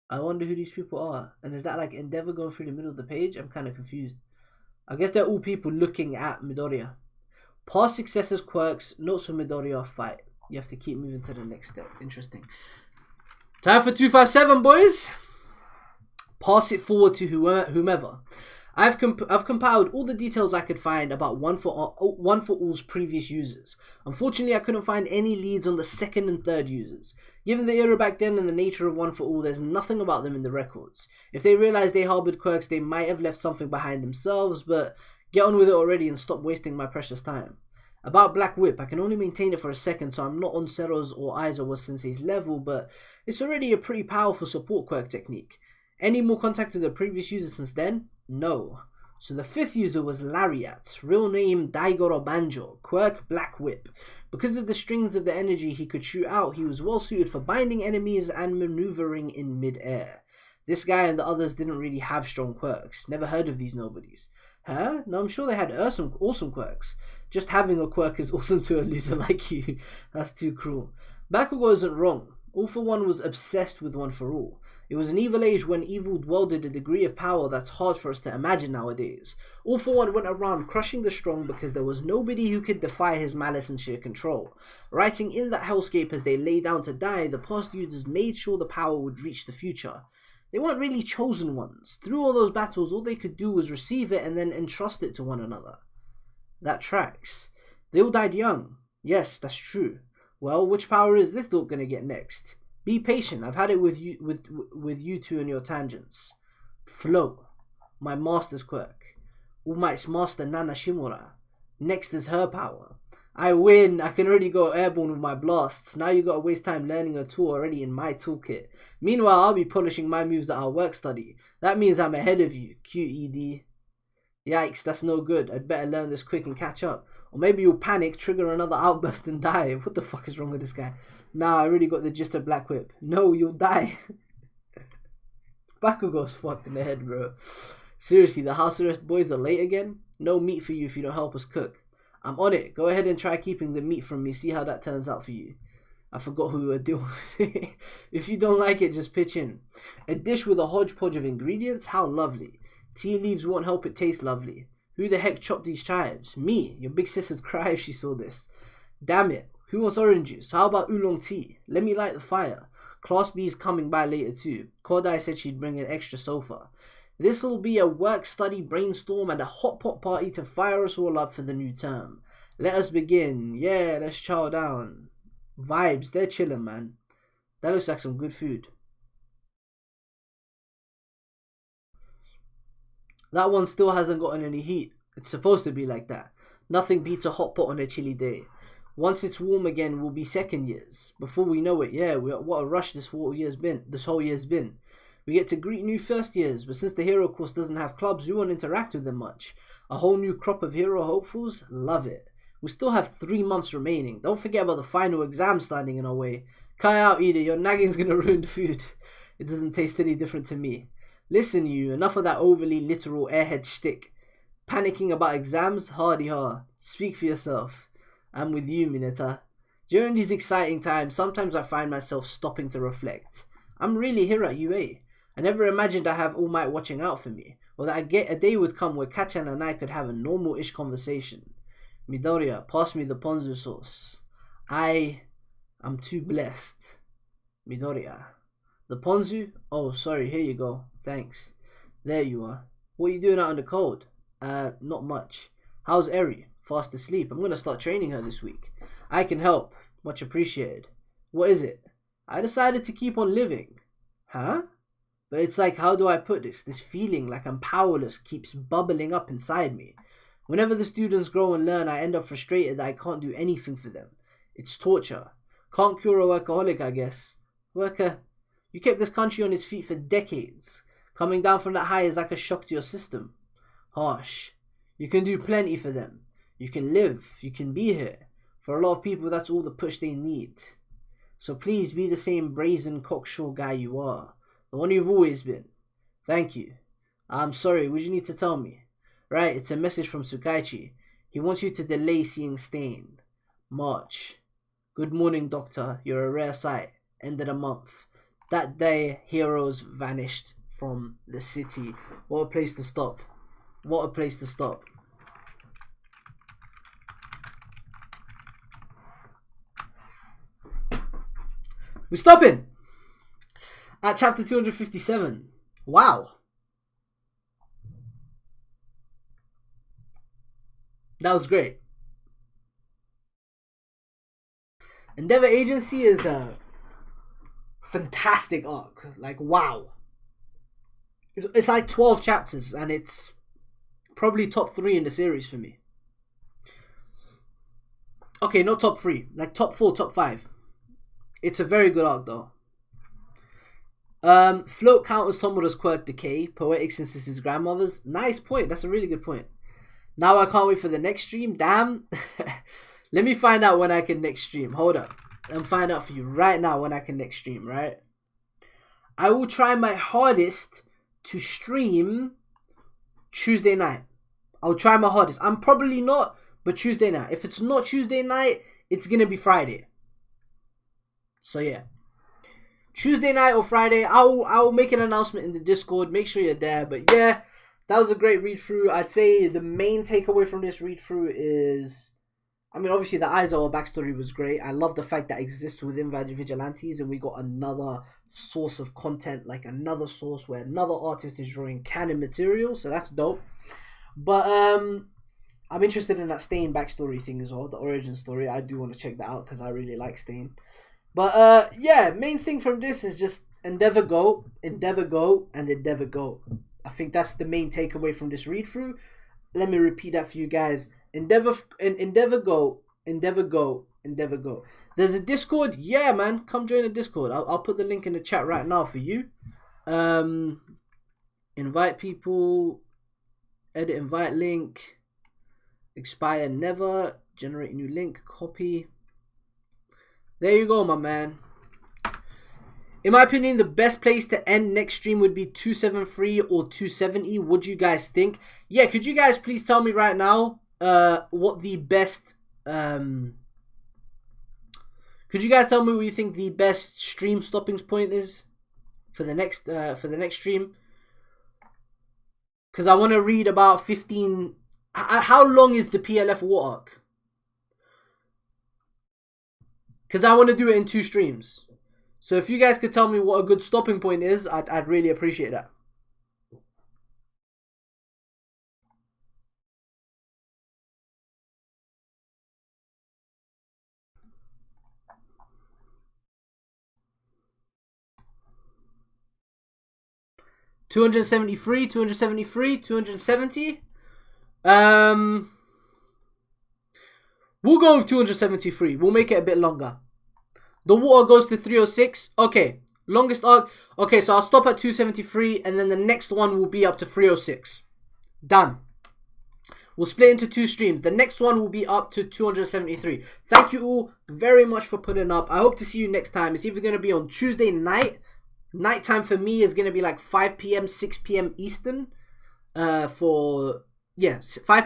I wonder who these people are. And is that like Endeavor going through the middle of the page? I'm kind of confused. I guess they're all people looking at Midoriya. Past successes, quirks, notes for Midoriya, fight. You have to keep moving to the next step. Interesting. Time for 257, boys. Pass it forward to whomever. I've compiled all the details I could find about One for All's previous users. Unfortunately, I couldn't find any leads on the second and third users. Given the era back then and the nature of One for All, there's nothing about them in the records. If they realized they harbored quirks, they might have left something behind themselves, but get on with it already and stop wasting my precious time. About Black Whip, I can only maintain it for a second, so I'm not on Sero's or Aizawa Sensei's level, but it's already a pretty powerful support quirk technique. Any more contact with the previous user since then? No. So the fifth user was Lariat, real name Daigoro Banjo, quirk Black Whip. Because of the strings of the energy he could shoot out, he was well suited for binding enemies and maneuvering in mid-air. This guy and the others didn't really have strong quirks. Never heard of these nobodies. Huh? No, I'm sure they had awesome quirks. Just having a quirk is awesome to a loser like you. That's too cruel. Bakugo isn't wrong. All for One was obsessed with One for All. It was an evil age when evil wielded a degree of power that's hard for us to imagine nowadays. All for One went around crushing the strong because there was nobody who could defy his malice and sheer control. Writing in that hellscape as they lay down to die, the past users made sure the power would reach the future. They weren't really chosen ones. Through all those battles, all they could do was receive it and then entrust it to one another. That tracks. They all died young. Yes, that's true. Well, which power is this dog gonna get next? Be patient. I've had it with you two and your tangents. Flow. My master's quirk. All Might's master Nana Shimura. Next is her power. I win. I can already go airborne with my blasts. Now you gotta waste time learning a tool already in my toolkit. Meanwhile, I'll be polishing my moves at our work study. That means I'm ahead of you. QED. Yikes, that's no good. I'd better learn this quick and catch up. Or maybe you'll panic, trigger another outburst and die. What the fuck is wrong with this guy? Nah, I really got the gist of Black Whip. No, you'll die. Bakugo's fucked in the head, bro. Seriously, the house arrest boys are late again? No meat for you if you don't help us cook. I'm on it. Go ahead and try keeping the meat from me. See how that turns out for you. I forgot who we were dealing with. If you don't like it, just pitch in. A dish with a hodgepodge of ingredients? How lovely. Tea leaves won't help it taste lovely. Who the heck chopped these chives? Me. Your big sister'd cry if she saw this. Damn it. Who wants orange juice? How about oolong tea? Let me light the fire. Class B's coming by later too. Kodai said she'd bring an extra sofa. This'll be a work-study brainstorm and a hot pot party to fire us all up for the new term. Let us begin. Yeah, let's chow down. Vibes, they're chilling, man. That looks like some good food. That one still hasn't gotten any heat. It's supposed to be like that. Nothing beats a hot pot on a chilly day. Once it's warm again, we'll be second years. Before we know it, yeah, what a rush this whole year's been. We get to greet new first years, but since the hero course doesn't have clubs, we won't interact with them much. A whole new crop of hero hopefuls? Love it. We still have 3 months remaining. Don't forget about the final exam standing in our way. Kai out, Ida, your nagging's gonna ruin the food. It doesn't taste any different to me. Listen, you, enough of that overly literal airhead shtick. Panicking about exams? Hardy ha. Speak for yourself. I'm with you, Mineta. During these exciting times, sometimes I find myself stopping to reflect. I'm really here at UA. I never imagined I'd have All Might watching out for me, or that a day would come where Kachan and I could have a normal-ish conversation. Midoriya, pass me the ponzu sauce. I'm too blessed. Midoriya. The ponzu? Oh, sorry, here you go. Thanks. There you are. What are you doing out in the cold? Not much. How's Eri? Fast asleep. I'm gonna start training her this week. I can help. Much appreciated. What is it? I decided to keep on living. Huh? But it's like, how do I put this? This feeling like I'm powerless keeps bubbling up inside me. Whenever the students grow and learn, I end up frustrated that I can't do anything for them. It's torture. Can't cure a workaholic, I guess. Worker, you kept this country on its feet for decades. Coming down from that high is like a shock to your system. Harsh. You can do plenty for them. You can live. You can be here. For a lot of people, that's all the push they need. So please be the same brazen cocksure guy you are. The one you've always been. Thank you. I'm sorry, what do you need to tell me? Right, it's a message from Tsukaichi. He wants you to delay seeing Stain. March. Good morning, Doctor. You're a rare sight. End of the month. That day, heroes vanished from the city. What a place to stop. What a place to stop. We're stopping at chapter 257. Wow. That was great. Endeavor Agency is a fantastic arc. Like, wow. It's like 12 chapters and it's probably top 3 in the series for me. Okay, not top 3. Like top 4, top 5. It's a very good arc though. Float counters Tomoda's quirk decay. Poetic since it's his grandmother's. Nice point. That's a really good point. Now I can't wait for the next stream. Damn. Let me find out when I can next stream. Hold up. I'm find out for you right now when I can next stream, right? I will try my hardest to stream Tuesday night. I'll try my hardest. I'm probably not, but Tuesday night. If it's not Tuesday night, it's going to be Friday. So yeah. Tuesday night or Friday, I'll make an announcement in the Discord. Make sure you're there. But yeah, that was a great read through. I'd say the main takeaway from this read through is, I mean, obviously the Aizawa backstory was great. I love the fact that it exists within Vigilantes, and we got another source of content, like another source where another artist is drawing canon material. So that's dope. But I'm interested in that Stain backstory thing as well, the origin story. I do want to check that out because I really like Stain. But yeah, main thing from this is just Endeavor go, and Endeavor go. I think that's the main takeaway from this read through. Let me repeat that for you guys. Endeavor go. There's a Discord. Yeah, man, come join the Discord. I'll put the link in the chat right now for you. Invite people. Edit invite link. Expire never. Generate new link. Copy. There you go, my man. In my opinion, the best place to end next stream would be 273 or 270. What do you guys think? Yeah, could you guys please tell me right now what the best... could you guys tell me what you think the best stream stopping point is for the next stream? Because I want to read about 15... How long is the PLF War arc? Because I want to do it in 2 streams. So if you guys could tell me what a good stopping point is, I'd really appreciate that. $273, 273, 270. We'll go with 273. We'll make it a bit longer. The water goes to 306. Okay. Longest arc. Okay, so I'll stop at 273. And then the next one will be up to 306. Done. We'll split into 2 streams. The next one will be up to 273. Thank you all very much for putting up. I hope to see you next time. It's either going to be on Tuesday night Nighttime for me is gonna be like 5 p.m., 6 p.m. Eastern. 5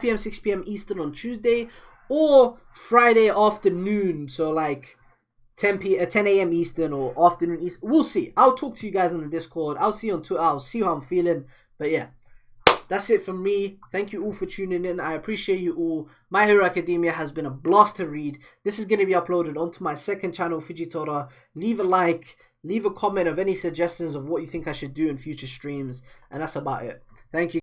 p.m., 6 p.m. Eastern on Tuesday, or Friday afternoon. So like 10 a.m. Eastern or afternoon Eastern. We'll see. I'll talk to you guys on the Discord. I'll see you on Twitter. I'll see how I'm feeling. But yeah, that's it from me. Thank you all for tuning in. I appreciate you all. My Hero Academia has been a blast to read. This is going to be uploaded onto my second channel, Fijitora. Leave a like, leave a comment of any suggestions of what you think I should do in future streams. And that's about it. Thank you.